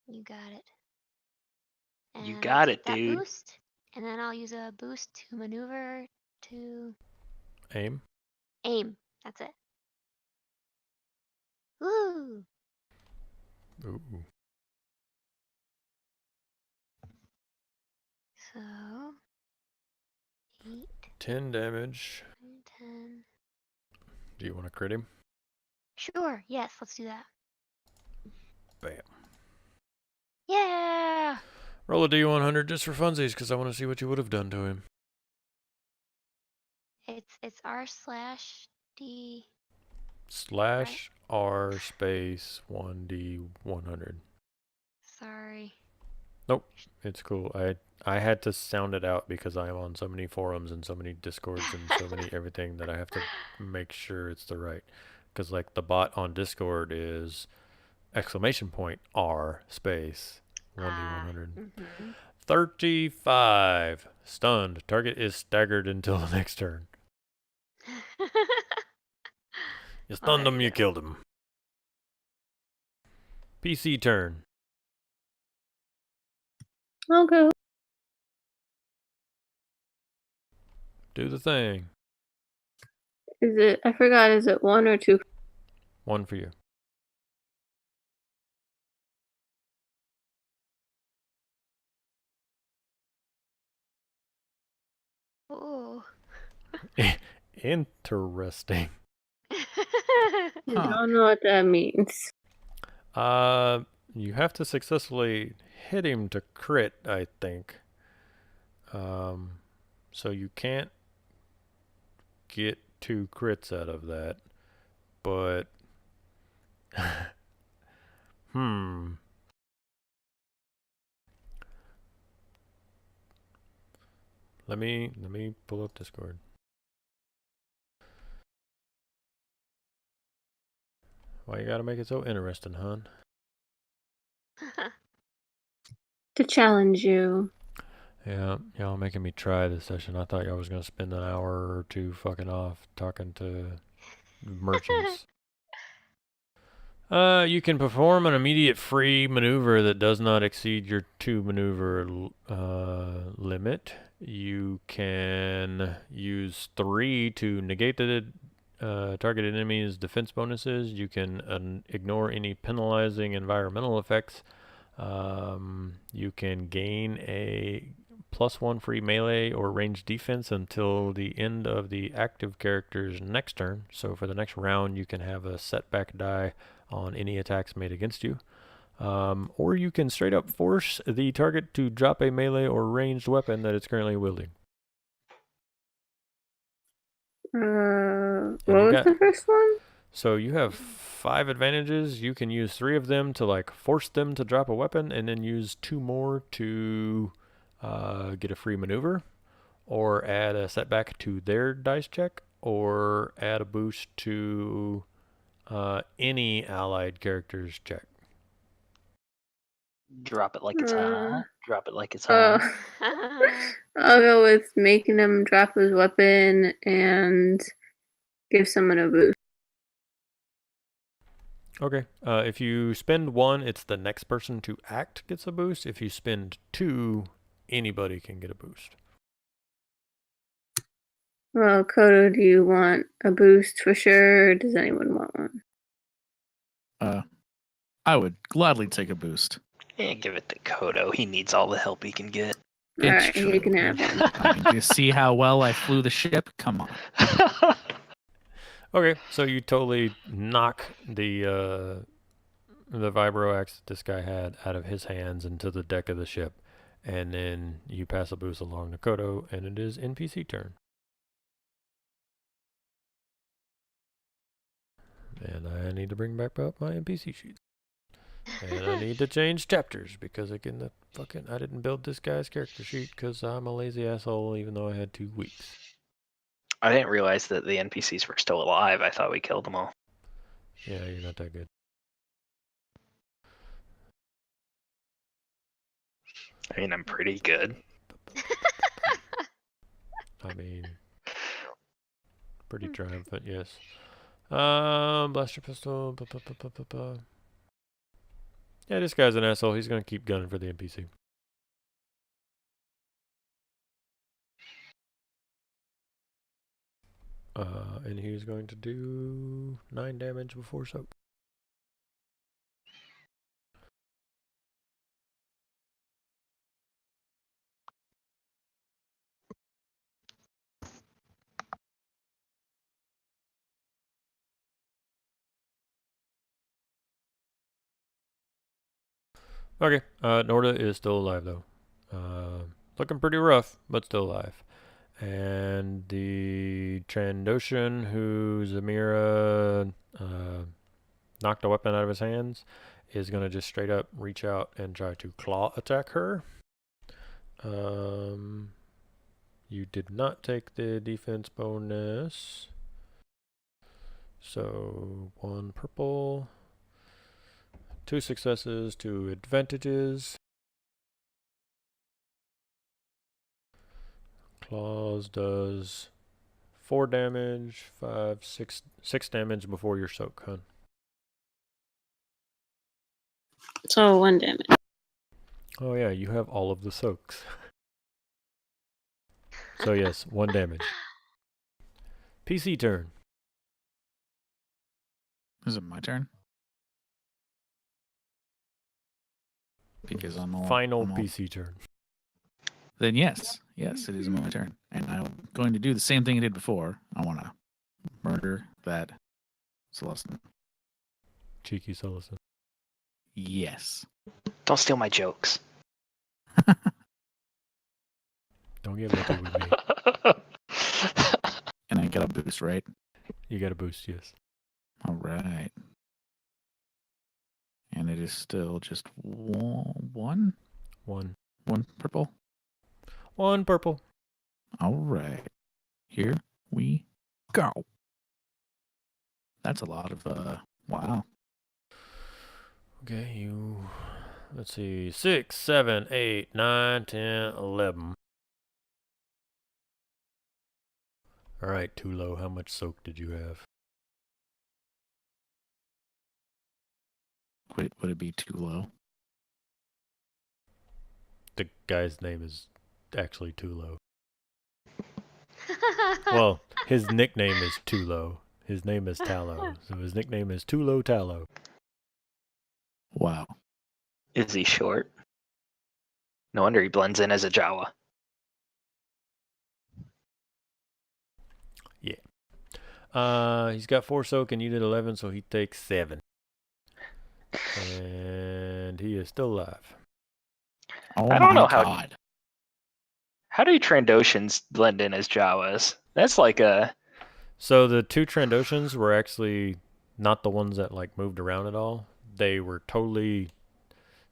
you got it. And You I'll got take it, that dude. Boost, and then I'll use a boost to maneuver to Aim. aim. That's it. Woo! Ooh. So 8, 10 damage. 10. Do you want to crit him? Sure, yes, let's do that. Bam. Yeah! Roll a D100 just for funsies, because I want to see what you would have done to him. It's r/d. Slash R space 1D100. Sorry. Nope, it's cool. I had to sound it out because I am on so many forums and so many discords and so many everything that I have to make sure it's the right. Because like the bot on Discord is !R space 1D100. Mhm. 35. Stunned. Target is staggered until the next turn. You stunned there him, you you go. killed him. PC turn. Okay. Do the thing. Is it? I forgot. Is it 1 or 2? 1 for you. Ooh. Interesting. I don't know what that means. You have to successfully hit him to crit, I think. So you can't get 2 crits out of that. But Let me pull up Discord. Why you gotta make it so interesting, hon? To challenge you. Yeah, y'all making me try this session. I thought y'all was gonna spend an hour or two fucking off talking to merchants. You can perform an immediate free maneuver that does not exceed your 2 maneuver limit. You can use 3 to negate the targeted enemy's defense bonuses. You can ignore any penalizing environmental effects. You can gain a +1 free melee or ranged defense until the end of the active character's next turn. So for the next round, you can have a setback die on any attacks made against you. Or you can straight up force the target to drop a melee or ranged weapon that it's currently wielding. What was the first one? So you have 5 advantages. You can use 3 of them to like force them to drop a weapon, and then use 2 more to get a free maneuver, or add a setback to their dice check, or add a boost to any allied character's check. Drop it like it's hot. Drop it like it's hot. I'll go with making him drop his weapon and give someone a boost. Okay. If you spend 1, it's the next person to act gets a boost. If you spend 2, anybody can get a boost. Well, Kodo, do you want a boost for sure, or does anyone want one? I would gladly take a boost. Yeah, give it to Kodo. He needs all the help he can get. Alright, you can have one. I mean, you see how well I flew the ship? Come on. Okay, so you totally knock the vibro axe that this guy had out of his hands into the deck of the ship, and then you pass a boost along to Kodo, and it is NPC turn. And I need to bring back up my NPC sheet. And I need to change chapters because again, I didn't build this guy's character sheet because I'm a lazy asshole even though I had 2 weeks. I didn't realize that the NPCs were still alive. I thought we killed them all. Yeah, you're not that good. I mean, I'm pretty good. I mean, pretty triumphant, yes. Blaster pistol. Yeah, this guy's an asshole. He's gonna keep gunning for the NPC. And he's going to do 9 damage before soak. Okay, Norda is still alive though. Looking pretty rough, but still alive. And the Trandoshan, who Zamira knocked a weapon out of his hands, is going to just straight up reach out and try to claw attack her. You did not take the defense bonus. So 1 purple, 2 successes, 2 advantages. Claws does 4 damage, 6 damage before your soak, hun. So 1 damage. Oh yeah, you have all of the soaks. So yes, 1 damage. PC turn. Is it my turn? Because I'm all Final I'm all- PC turn. Then yes, it is my turn, and I'm going to do the same thing I did before. I want to murder that Celestin. Cheeky Celestin. Yes. Don't steal my jokes. Don't get lucky with me. And I get a boost, right? You got a boost, yes. All right. And it is still just one 1 purple. 1 purple. All right. Here we go. That's a lot of wow. Okay, you Let's see. 6, 7, 8, 9, 10, 11. All right, Tulo, how much soak did you have? Wait, would it be too low? The guy's name is actually Tulo. Well, his nickname is Tulo. His name is Tallow. So his nickname is Tulo Tallow. Wow. Is he short? No wonder he blends in as a Jawa. He's got 4 soak and you did 11, so he takes 7. And he is still alive. Oh I don't my know how- god. How do Trandoshans blend in as Jawas? That's like a... So the 2 Trandoshans were actually not the ones that like moved around at all. They were totally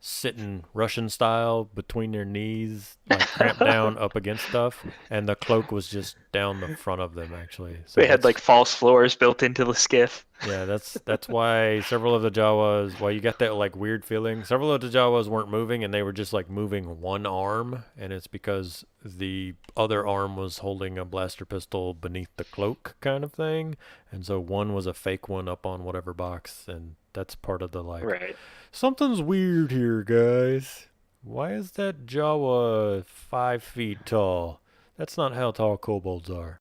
sitting Russian style between their knees, like cramped down up against stuff, and the cloak was just down the front of them actually. So They had that's- like false floors built into the skiff. yeah, that's why several of the Jawas, why you got that like weird feeling. Several of the Jawas weren't moving and they were just like moving one arm, and it's because the other arm was holding a blaster pistol beneath the cloak kind of thing, and so one was a fake one up on whatever box, and that's part of the like Right. something's weird here, guys. Why is that Jawa 5 feet tall? That's not how tall kobolds are.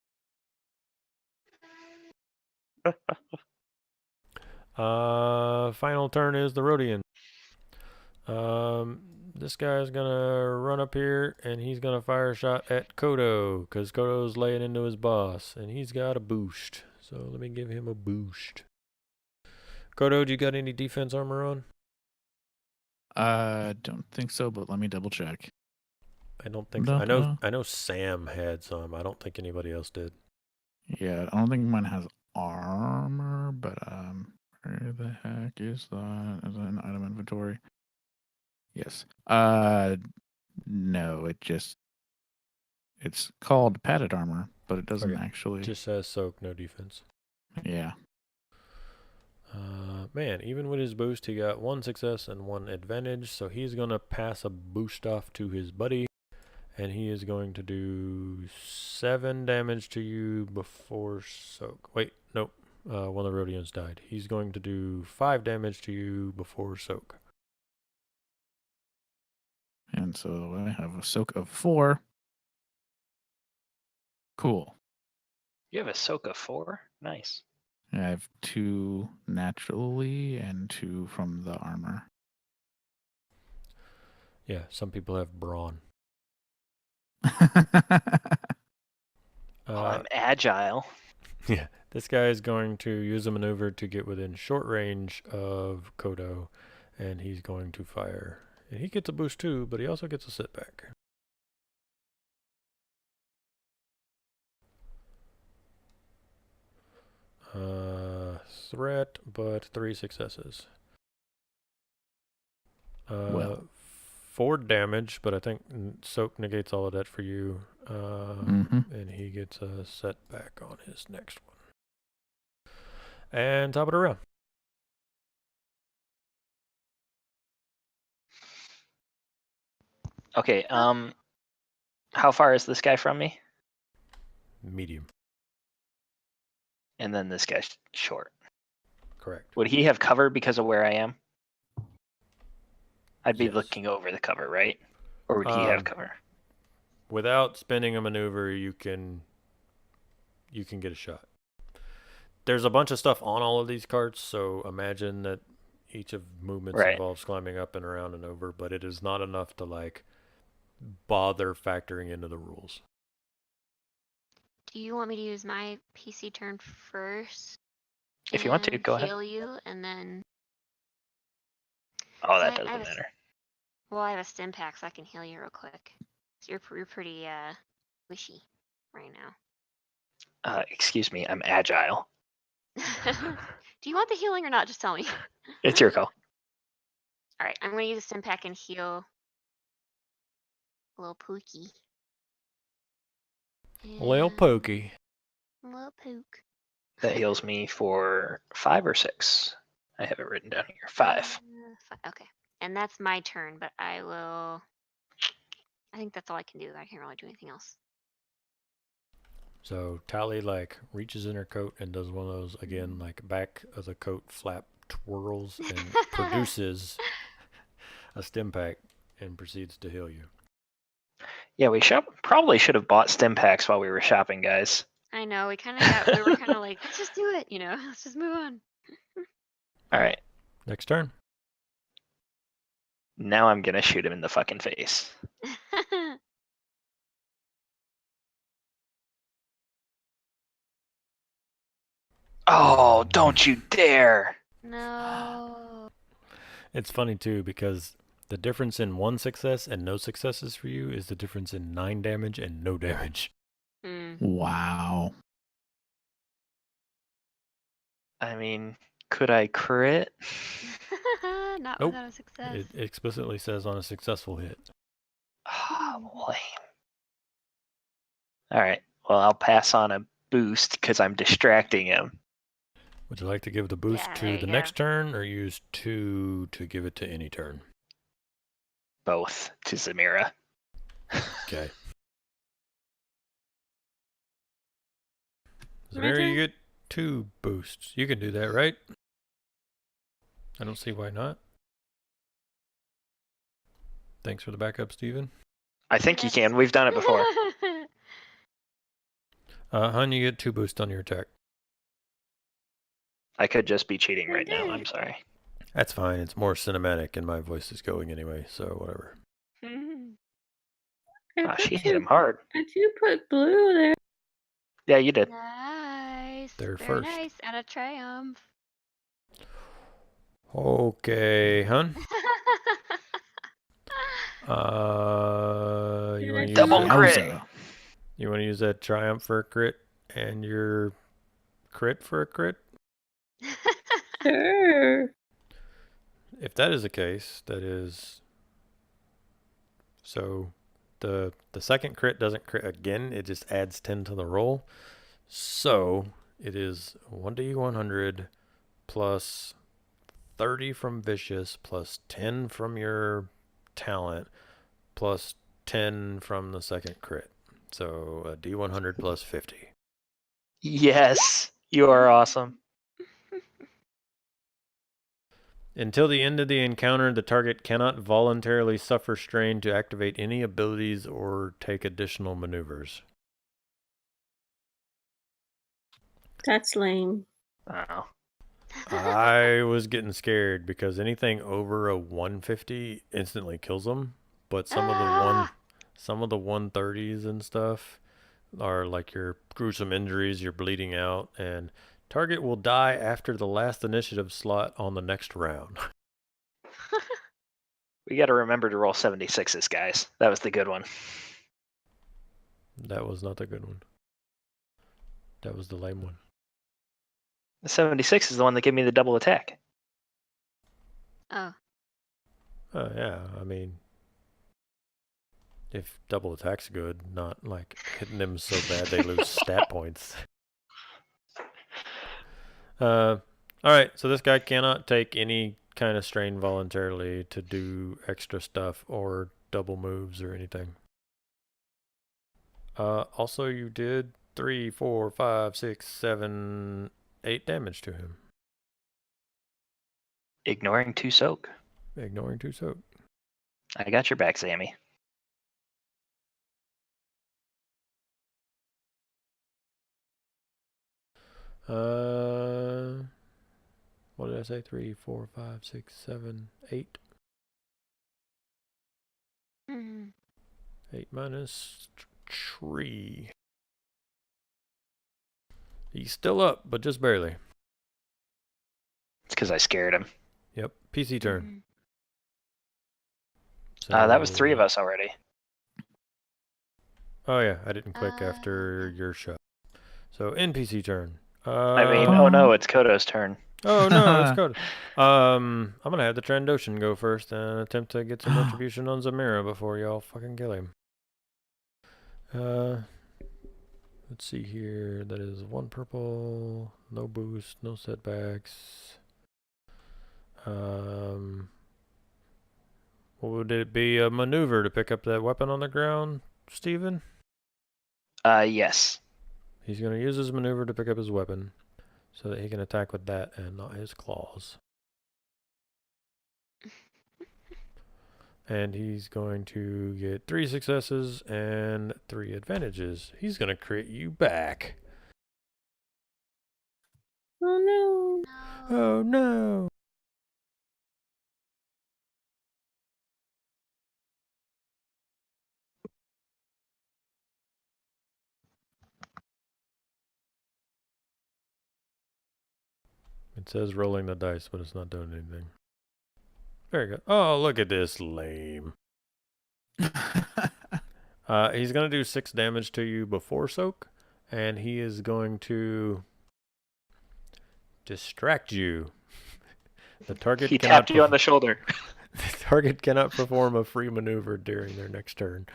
Final turn is the Rhodian. This guy's gonna run up here and he's gonna fire a shot at Kodo, because Kodo's laying into his boss and he's got a boost. So let me give him a boost. Kodo, do you got any defense armor on? Don't think so, but let me double check. I don't think so. I know Sam had some. I don't think anybody else did. Yeah, I don't think mine has armor, but where the heck is that? Is that an item inventory? Yes. No, it's called padded armor, but it doesn't Okay. actually. Just says soak, no defense. Yeah. Man, even with his boost, he got 1 success and 1 advantage, so he's going to pass a boost off to his buddy, and he is going to do 7 damage to you before soak. Wait, nope. One of the Rhodians died. He's going to do 5 damage to you before soak. And so I have a soak of 4. Cool. You have a soak of 4? Nice. I have 2 naturally and 2 from the armor. Yeah, some people have brawn. I'm agile. Yeah, this guy is going to use a maneuver to get within short range of Kodo, and he's going to fire. And he gets a boost too, but he also gets a setback. Threat, but 3 successes. Well. 4 damage, but I think soak negates all of that for you. And he gets a setback on his next one. And top of the round. Okay, how far is this guy from me? Medium. And then this guy's short. Correct. Would he have cover because of where I am? I'd be Yes. looking over the cover, right? Or would he have cover? Without spending a maneuver, you can get a shot. There's a bunch of stuff on all of these carts, so imagine that each of movements Right. involves climbing up and around and over, but it is not enough to like bother factoring into the rules. Do you want me to use my PC turn first? If you want to, and go ahead. heal you, and then. Oh, that I doesn't have a matter. Well, I have a stim pack, so I can heal you real quick. So you're pretty wishy right now. Excuse me, I'm agile. Do you want the healing or not? Just tell me. It's your call. All right, I'm gonna use a stim pack and heal little Pookie. Lil Pokey. Little Pook. That heals me for 5 or 6. I have it written down here. 5. Okay, and And that's my turn, but I will. I think that's all I can do. I can't really do anything else. So Tally like reaches in her coat and does one of those again, like back of the coat flap twirls and produces a stim pack and proceeds to heal you. Yeah, we probably should have bought stim packs while we were shopping, guys. I know, we were kind of like, let's just do it, let's just move on. All right, Next turn. now I'm gonna shoot him in the fucking face. Oh, don't you dare! No. It's funny too because the difference in 1 success and no successes for you is the difference in 9 damage and no damage. Wow. I mean, could I crit? Not Nope. without a success. It explicitly says on a successful hit. Oh, lame. All right, well, I'll pass on a boost because I'm distracting him. Would you like to give the boost Yeah, there to you the go. next turn or use 2 to give it to any turn? Both to Zamira. Okay. My Zamira, turn? you get 2 boosts. You can do that, right? I don't see why not. Thanks for the backup, Steven. I think you Yes. can. We've done it before. Hun, you get 2 boosts on your attack. I could just be cheating I right now. did. I'm sorry. That's fine. It's more cinematic and my voice is going anyway, so whatever. Oh, she hit him hard. I do put blue there. Yeah, you did. Nice. They're Very first. nice. And a triumph. Okay, Hun. You want to use Double that? crit. Yowza. You want to use that triumph for a crit and your crit for a crit? Sure. If that is the case, that is so the second crit doesn't crit again, it just adds 10 to the roll. So it is 1d100 plus 30 from vicious plus 10 from your talent plus 10 from the second crit. So a d100 plus 50. Yes, you are awesome. Until the end of the encounter, the target cannot voluntarily suffer strain to activate any abilities or take additional maneuvers. That's lame. Oh. I was getting scared because anything over a 150 instantly kills them, but some of the 130s and stuff are like your gruesome injuries, you're bleeding out, and target will die after the last initiative slot on the next round. We got to remember to roll 76s, guys. That was the good one. That was not the good one. That was the lame one. The 76 is the one that gave me the double attack. Oh. Oh yeah, I mean, if double attack's good, not like hitting them so bad they lose stat points. All right, so this guy cannot take any kind of strain voluntarily to do extra stuff or double moves or anything. Also, you did 3, 4, 5, 6, 7, 8 damage to him. Ignoring 2 soak. Ignoring 2 soak. I got your back, Sammy. What did I say? 3, 4, 5, 6, 7, 8. 8 minus 3. He's still up, but just barely. It's because I scared him. Yep. PC turn. So, That was 3 of us already. Oh yeah, I didn't click after your shot. So NPC turn. I mean, oh no, it's Kodo's turn. Oh no, it's Coda. I'm gonna have the Trandoshan go first and attempt to get some retribution on Zamira before y'all fucking kill him. Let's see here. That is 1 purple, no boost, no setbacks. Would it be a maneuver to pick up that weapon on the ground, Steven? Yes. He's going to use his maneuver to pick up his weapon so that he can attack with that and not his claws. And he's going to get 3 successes and 3 advantages. He's going to crit you back. Oh no. Oh no. It says rolling the dice, but it's not doing anything. Very good. Oh, look at this lame. He's going to do 6 damage to you before soak, and he is going to distract you. The target He cannot tapped you on the shoulder. the target cannot perform a free maneuver during their next turn.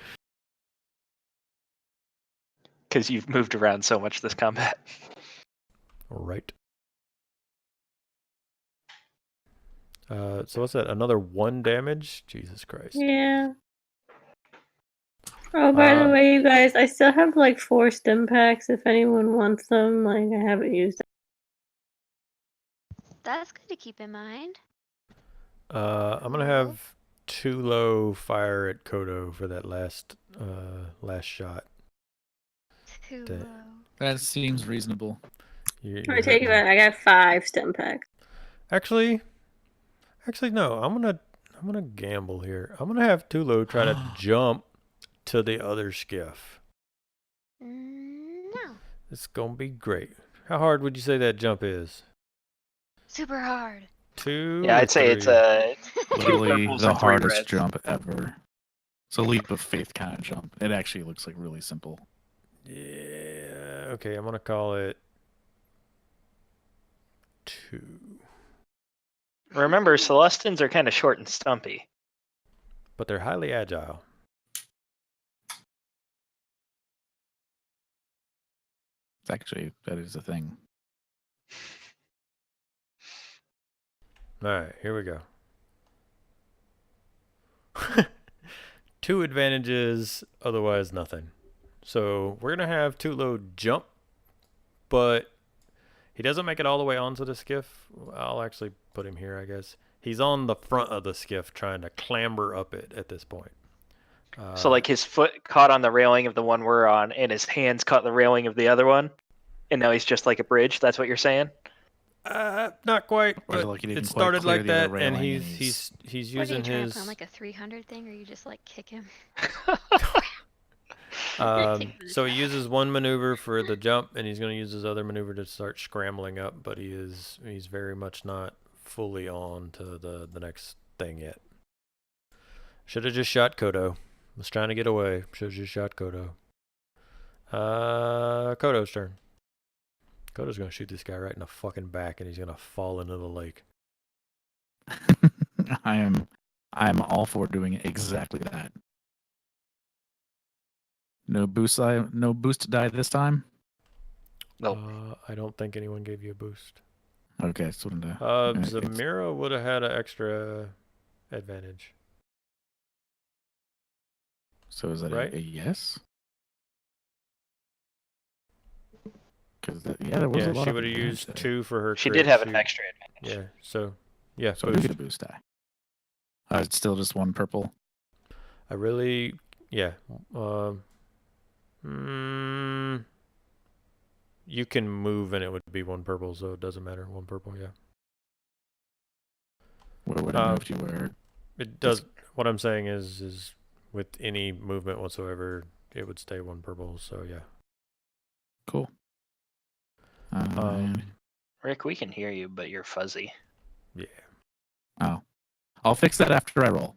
Because you've moved around so much this combat. All right. So what's that? Another 1 damage? Jesus Christ. Yeah. Oh, by the way, you guys, I still have like 4 stim packs. If anyone wants them, like I haven't used them. That's good to keep in mind. I'm gonna have too low fire at Kodo for that last shot. Too That- low. That seems reasonable. I take it back. I got 5 stim packs. Actually, no. I'm gonna gamble here. I'm gonna have Tulo try to jump to the other skiff. No. It's gonna be great. How hard would you say that jump is? Super hard. 2. Yeah, or I'd say it's 3? a Literally purples the and 3 hardest reds. jump ever. It's a leap of faith kind of jump. It actually looks like really simple. Yeah. Okay, I'm gonna call it 2. Remember, Celestins are kind of short and stumpy. But they're highly agile. It's actually, that is a thing. All right, here we go. 2 advantages, otherwise nothing. So we're gonna have Tulo jump, but he doesn't make it all the way onto the skiff. I'll actually put him here, I guess. He's on the front of the skiff trying to clamber up it at this point. So like his foot caught on the railing of the one we're on, and his hands caught the railing of the other one, and now he's just like a bridge. That's what you're saying? Not quite, Or is but like he didn't it quite started clear like the other that, and railing and he's What are you using trying to his. put on like a 300 thing, or you just like kick him? So he uses one maneuver for the jump, and he's going to use his other maneuver to start scrambling up. But he's very much not fully on to the next thing yet. Should have just shot Kodo. Was trying to get away. Should have just shot Kodo. Kodo's turn. Kodo's going to shoot this guy right in the fucking back, and he's going to fall into the lake. I am all for doing exactly that. No boost die this time? Nope. I don't think anyone gave you a boost. Okay, so it's- Zamira would have had an extra advantage. So is that Right? a yes? Because there was a lot she of would have advantage used there. 2 for her. She crit. did have an extra advantage. Yeah. So yeah. So we boost. get a boost die. It's still just 1 purple. I really, yeah. You can move and it would be 1 purple, so it doesn't matter. 1 purple, yeah. Where would I move to? Where? It does. What I'm saying is with any movement whatsoever, it would stay 1 purple. So yeah. Cool. Rick, we can hear you, but you're fuzzy. Yeah. Oh, I'll fix that after I roll.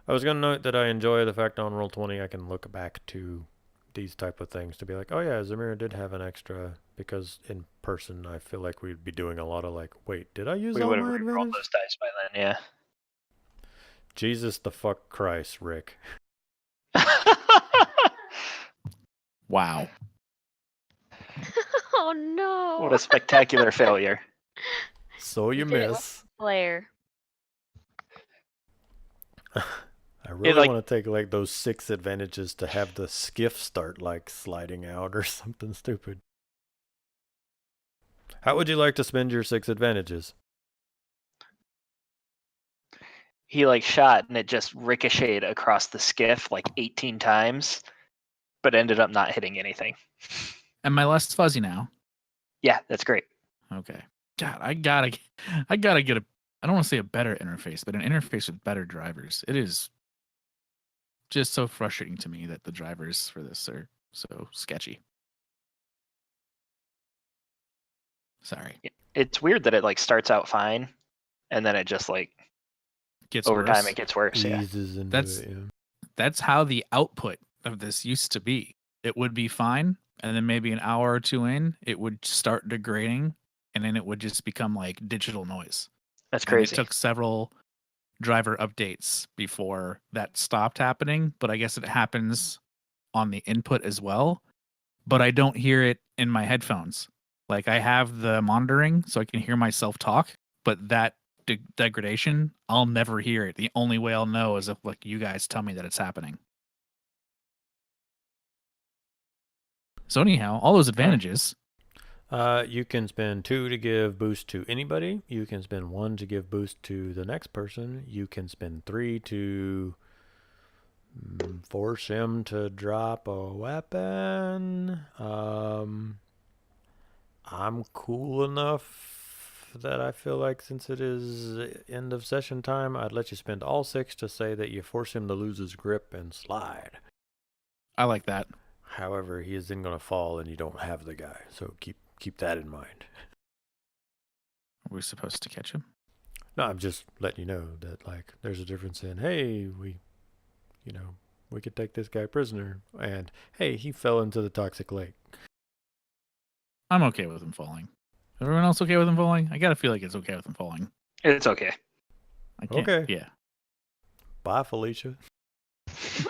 I was gonna note that I enjoy the fact on Roll20 I can look back to these type of things to be like, oh yeah, Zamira did have an extra, because in person I feel like we'd be doing a lot of like, wait, did I use We all would have my rolled advantage? those dice by then, yeah. Jesus the fuck Christ, Rick. Wow. Oh no! What a spectacular failure. So you did it miss. Player. really like- want to take like those 6 advantages to have the skiff start like sliding out or something stupid. How would you like to spend your 6 advantages? He like shot and it just ricocheted across the skiff like 18 times, but ended up not hitting anything. Am I less fuzzy now? Yeah, that's great. Okay. God, I gotta get a. I don't want to say a better interface, but an interface with better drivers. It is just so frustrating to me that the drivers for this are so sketchy. Sorry. It's weird that it like starts out fine, and then it just like Gets over time worse. it gets worse. Yeah. Eases into That's- it, yeah. That's how the output of this used to be. It would be fine, and then maybe an hour or 2 in, it would start degrading, and then it would just become like digital noise. That's And crazy. it took several driver updates before that stopped happening, but I guess it happens on the input as well. But I don't hear it in my headphones. Like I have the monitoring so I can hear myself talk, but that degradation, I'll never hear it. The only way I'll know is if like you guys tell me that it's happening. So anyhow, all those advantages. You can spend 2 to give boost to anybody. You can spend 1 to give boost to the next person. You can spend 3 to force him to drop a weapon. I'm cool enough that I feel like since it is end of session time, I'd let you spend all 6 to say that you force him to lose his grip and slide. I like that. However, he is then going to fall and you don't have the guy. So keep that in mind. Are we supposed to catch him? No, I'm just letting you know that like there's a difference in, hey, we could take this guy prisoner, and hey, he fell into the toxic lake. I'm okay with him falling. Everyone else okay with him falling? I gotta feel like it's okay with him falling. It's okay. I can't, Okay. Yeah. Bye, Felicia.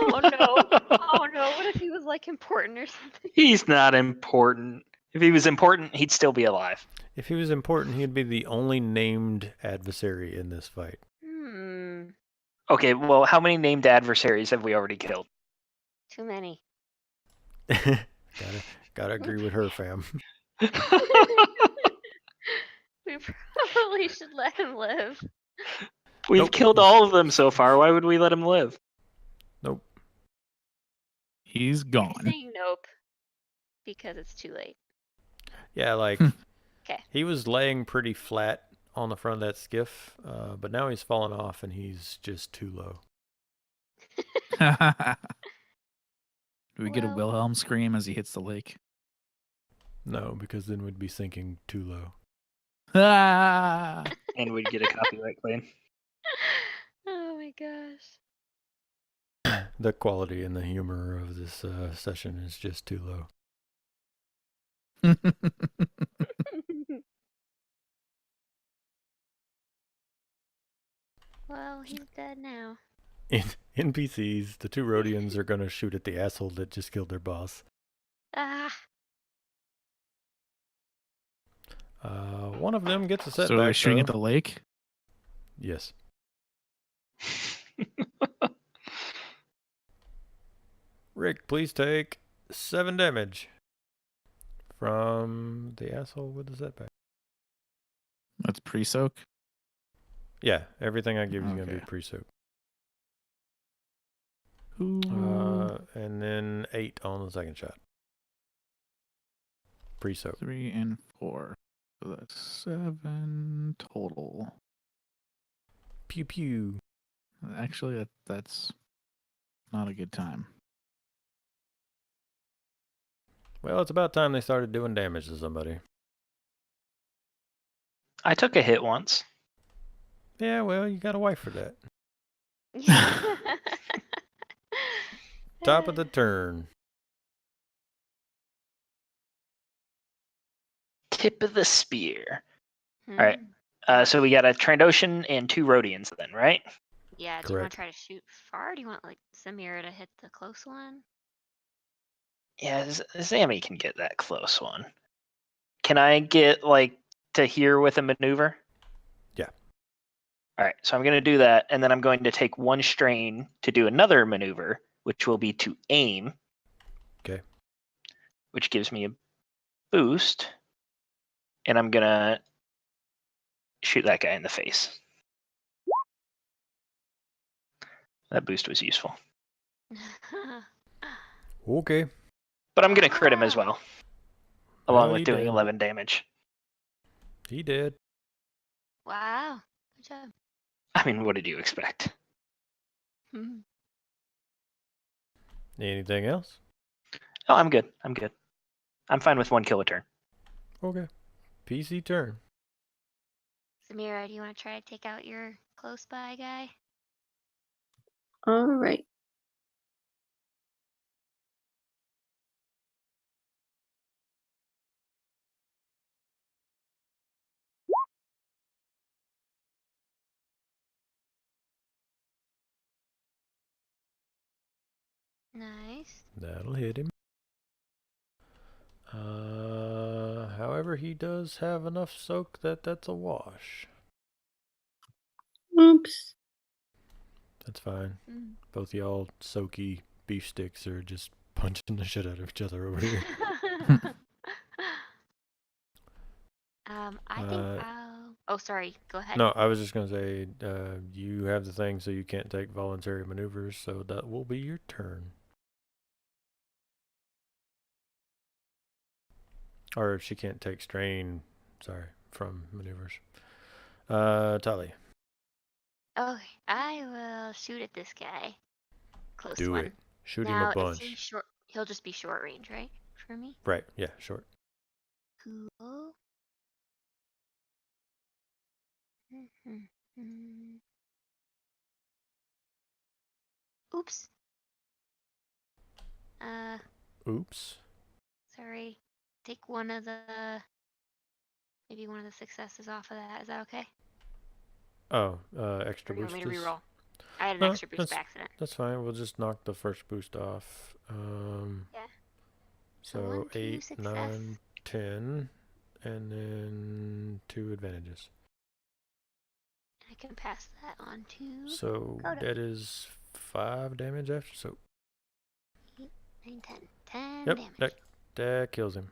Oh no! Oh no! What if he was like important or something? He's not important. If he was important, he'd still be alive. If he was important, he'd be the only named adversary in this fight. Okay, well, how many named adversaries have we already killed? Too many. Gotta agree with her, fam. We probably should let him live. We've Nope. killed all of them so far. Why would we let him live? Nope. He's I'm gone. saying nope because it's too late. Yeah, like Okay. he was laying pretty flat on the front of that skiff, but now he's fallen off and he's just too low. Do we get a Well- Wilhelm scream as he hits the lake? No, because then we'd be sinking too low. Ah! And we'd get a copyright claim. Oh my gosh. The quality and the humor of this session is just too low. Well, he's dead now. In NPCs, the 2 Rhodians are gonna shoot at the asshole that just killed their boss. Ah. One of them gets a setback. So are we shooting at though. the lake? Yes. Rick, please take 7 damage from the asshole with the setback. That's pre-soak. Yeah, everything I give you is gonna be Okay. pre-soak. Ooh. And then 8 on the second shot. Pre-soak. 3 and 4. So that's 7 total. Pew pew. Actually, that's not a good time. Well, it's about time they started doing damage to somebody. I took a hit once. Yeah, well, you got a wife for that. Top of the turn. Tip of the spear. Hmm. Alright. So we got a Trandoshan and 2 Rhodians then, right? Yeah, do you want Correct. to try to shoot far? Or do you want like Samira to hit the close one? Yeah, Zammy can get that close one. Can I get like to here with a maneuver? Yeah. All right, so I'm going to do that, and then I'm going to take 1 strain to do another maneuver, which will be to aim. Okay. Which gives me a boost, and I'm going to shoot that guy in the face. That boost was useful. Okay. But I'm going to crit him as well, along Well, with he doing did. 11 damage. He did. Wow. Good job. I mean, what did you expect? Mhm. Anything else? Oh, I'm good. I'm good. I'm fine with 1 kill a turn. Okay. PC turn. Samira, do you want to try to take out your close by guy? All right. Nice. That'll hit him. However, he does have enough soak that that's a wash. Oops. That's fine. Mm. Both y'all soaky beef sticks are just punching the shit out of each other over here. I think I'll. Oh, sorry. Go ahead. No, I was just going to say, you have the thing so you can't take voluntary maneuvers, so that will be your turn. Or she can't take strain, from maneuvers. Tali. Okay, I will shoot at this guy. Close Do one. it. Shoot now, him a is he bunch. short? He'll just be short range, right? For me? Right, yeah, short. Cool. Oops. Oops. Sorry. Take maybe one of the successes off of that. Is that okay? Oh, extra Or you want boost me to is... reroll? I had an No, extra boost by accident. That's fine. We'll just knock the first boost off. Yeah. So one, 2 8, success. 9, 10, and then 2 advantages. I can pass that on to So Kodo. that is 5 damage after. So 8, 9, 10. 10 yep, damage. that kills him.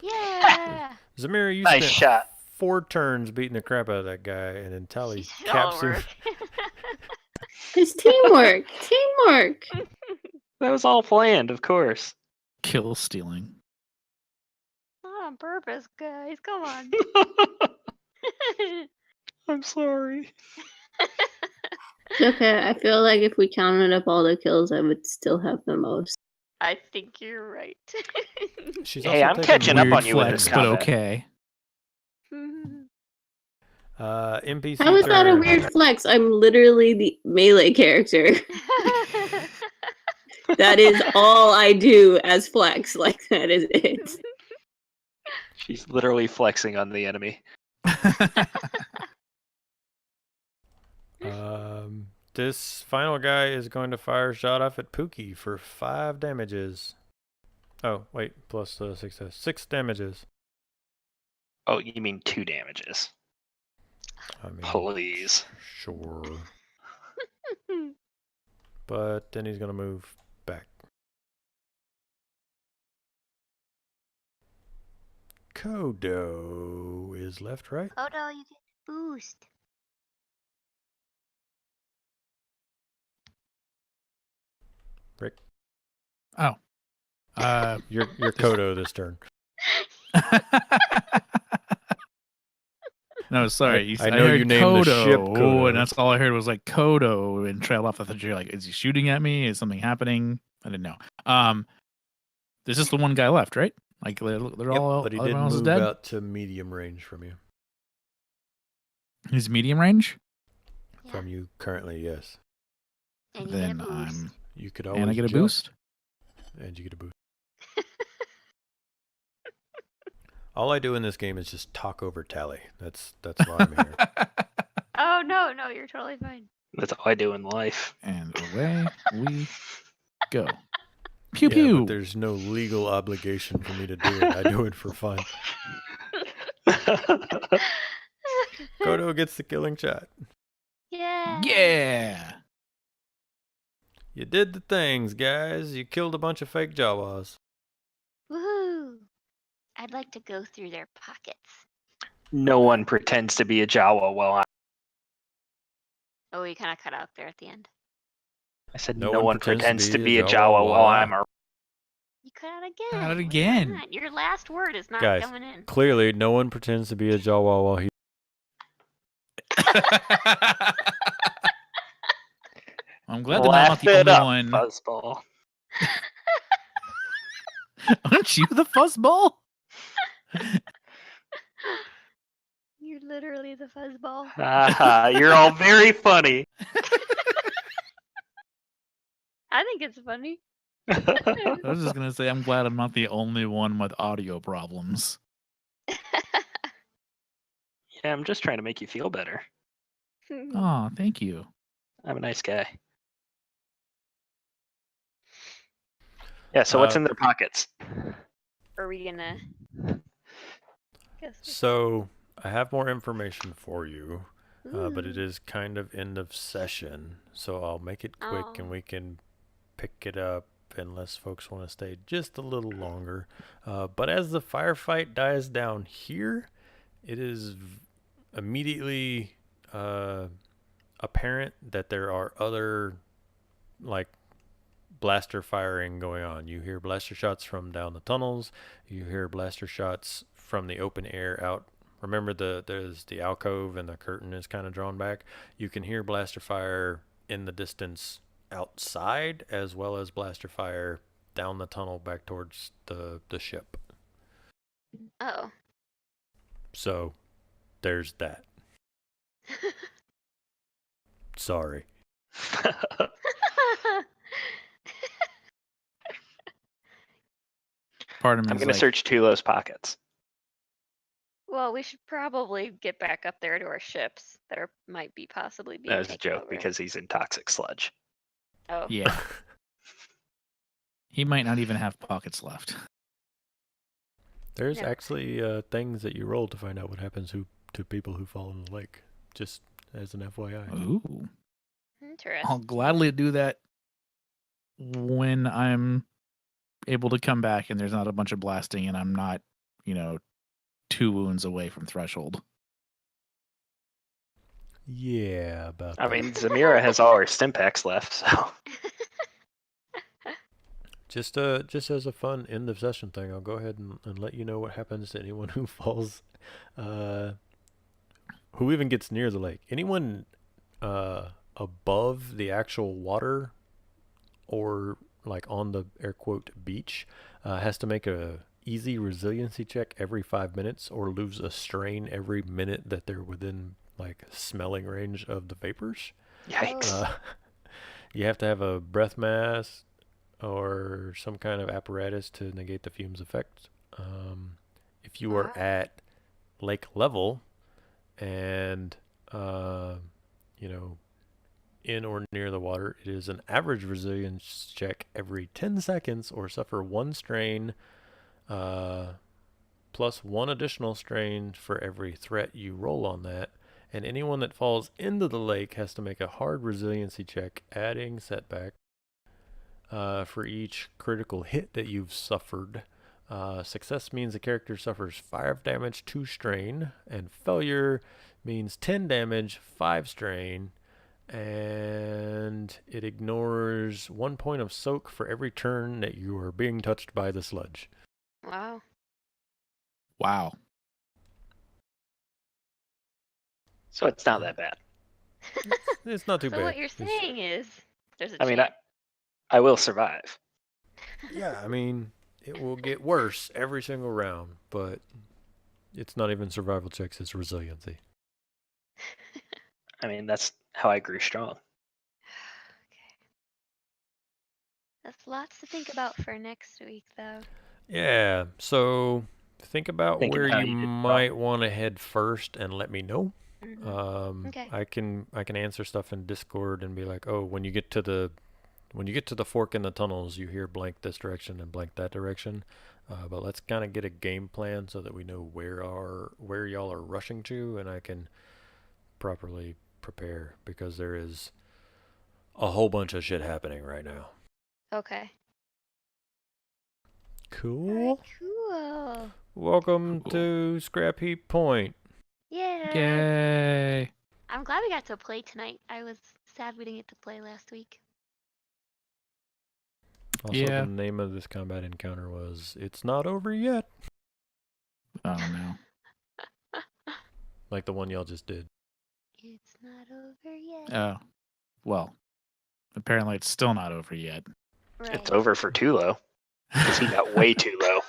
Yeah! Zamira, you Nice spent shot. 4 turns beating the crap out of that guy, and then Tali She did all caps the him. work. It's teamwork. Teamwork. That was all planned, of course. Kill stealing. Not on purpose, guys. Come on. I'm sorry. It's okay. I feel like if we counted up all the kills, I would still have the most. I think you're right. She's Hey, also I'm taking catching up Weird on you with flex, this but combat. okay. NPC How is that a turn. weird flex? I'm literally the melee character. That is all I do as flex. Like, that is it. She's literally flexing on the enemy. This final guy is going to fire a shot off at Pookie for 5 damages. Oh, wait, plus the success. 6 damages. Oh, you mean 2 damages. I mean, Please. sure. But then he's going to move back. Kodo is left, right? Oh no, you get boost. Rick? Oh. You're Kodo this turn. No, sorry. I know heard you named the ship Kodo, Kodo. and that's all I heard was like Kodo and trail off. I thought you're like, is he shooting at me? Is something happening? I didn't know. This is the one guy left, right? Like they're all. But he everyone did else is move dead? out to medium range from you. He's medium range. Yeah. From you currently, yes. And you Then get a boost. I'm. You could always And I get a jump, boost. and you get a boost. All I do in this game is just talk over Tally. That's why I'm here. Oh no, you're totally fine. That's all I do in life. And away we go. Pew Yeah, pew. but there's no legal obligation for me to do it. I do it for fun. Kodo gets the killing shot. Yeah. Yeah. You did the things, guys. You killed a bunch of fake Jawas. Woohoo! I'd like to go through their pockets. No one pretends to be a Jawa while Oh, you kind of cut out there at the end. I said No no one one pretends pretends to be a Jawa while I'm a. You cut out again. Cut out What's again. going on? Your last word is not Guys, going in. clearly, no one pretends to be a Jawa while he. I'm glad that I'm not Laugh the it only up, one. fuzzball. Aren't you the fuzzball? You're literally the fuzzball. Haha, you're all very funny. I think it's funny. I was just gonna say I'm glad I'm not the only one with audio problems. Yeah, I'm just trying to make you feel better. Oh, thank you. I'm a nice guy. Yeah, so what's in their pockets? Are we gonna? So, I have more information for you, but it is kind of end of session. So, I'll make it quick and we can pick it up unless folks want to stay just a little longer. But as the firefight dies down here, it is immediately apparent that there are other, like, blaster firing going on. You hear blaster shots from down the tunnels. You hear blaster shots from the open air out. Remember, there's the alcove and the curtain is kind of drawn back. You can hear blaster fire in the distance outside, as well as blaster fire down the tunnel back towards the ship. Oh. So there's that. Sorry. Part of me I'm is going to like, search Tulo's pockets. Well, we should probably get back up there to our ships that might be possibly being That was a taken joke over. because he's in toxic sludge. Oh. yeah. He might not even have pockets left. There's No. actually things that you roll to find out what happens to people who fall in the lake. Just as an FYI. Ooh. Interesting. I'll gladly do that when I'm able to come back and there's not a bunch of blasting and I'm not, 2 wounds away from threshold. Yeah, about I that. mean, Zamira has all her Stimpaks left, so. Just as a fun end of session thing, I'll go ahead and let you know what happens to anyone who falls, who even gets near the lake. Anyone above the actual water or like on the air quote beach has to make a easy resiliency check every 5 minutes or lose a strain every minute that they're within like smelling range of the vapors. Yikes. You have to have a breath mask or some kind of apparatus to negate the fumes effect. If you are at lake level and in or near the water, it is an average resilience check every 10 seconds or suffer 1 strain plus 1 additional strain for every threat you roll on that. And anyone that falls into the lake has to make a hard resiliency check, adding setback for each critical hit that you've suffered. Success means the character suffers 5 damage, 2 strain, and failure means 10 damage, 5 strain, and it ignores 1 point of soak for every turn that you are being touched by the sludge. Wow. Wow. So it's not that bad. It's not too So bad. what you're saying is there's a I mean, chance. I will survive. Yeah, I mean, it will get worse every single round, but it's not even survival checks, it's resiliency. I mean, that's how I grew strong. Okay. That's lots to think about for next week, though. Yeah, so think about Thinking where how you you did might want to head first and let me know. Okay. I can answer stuff in Discord and be like, oh, when you get to the fork in the tunnels, you hear blank this direction and blank that direction. But let's kind of get a game plan so that we know where y'all are rushing to, and I can properly prepare, because there is a whole bunch of shit happening right now. Okay. Cool. Cool. Welcome Cool. to Scrapheap Point. Yeah. Yay! I'm glad we got to play tonight. I was sad we didn't get to play last week. Also, Yeah. the name of this combat encounter was "It's Not Over Yet," Oh no. like the one y'all just did. It's not over yet. Oh. Well, apparently it's still not over yet. Right. It's over for Tulo because he got way too low.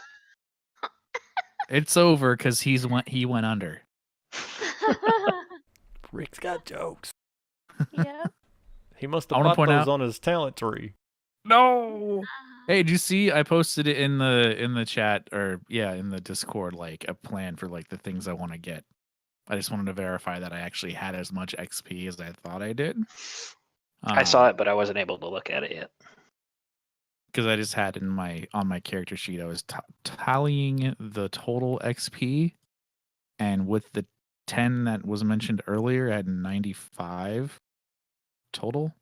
It's over because he went under. Rick's got jokes. Yep. He must I have wanna bought point those out- on his talent tree. No. Hey, did you see? I posted it in the chat, or in the Discord, like a plan for like the things I want to get. I just wanted to verify that I actually had as much XP as I thought I did. I saw it, but I wasn't able to look at it yet. Because I just had on my character sheet, I was tallying the total XP, and with the 10 that was mentioned earlier, I had 95 total.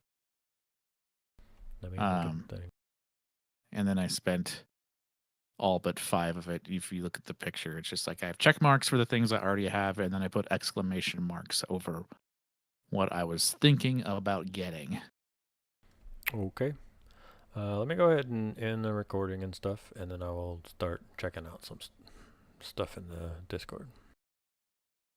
Let me look at the thing. And then I spent all but 5 of it. If you look at the picture, it's just like I have check marks for the things I already have, and then I put exclamation marks over what I was thinking about getting. Okay. Let me go ahead and end the recording and stuff, and then I will start checking out some stuff in the Discord.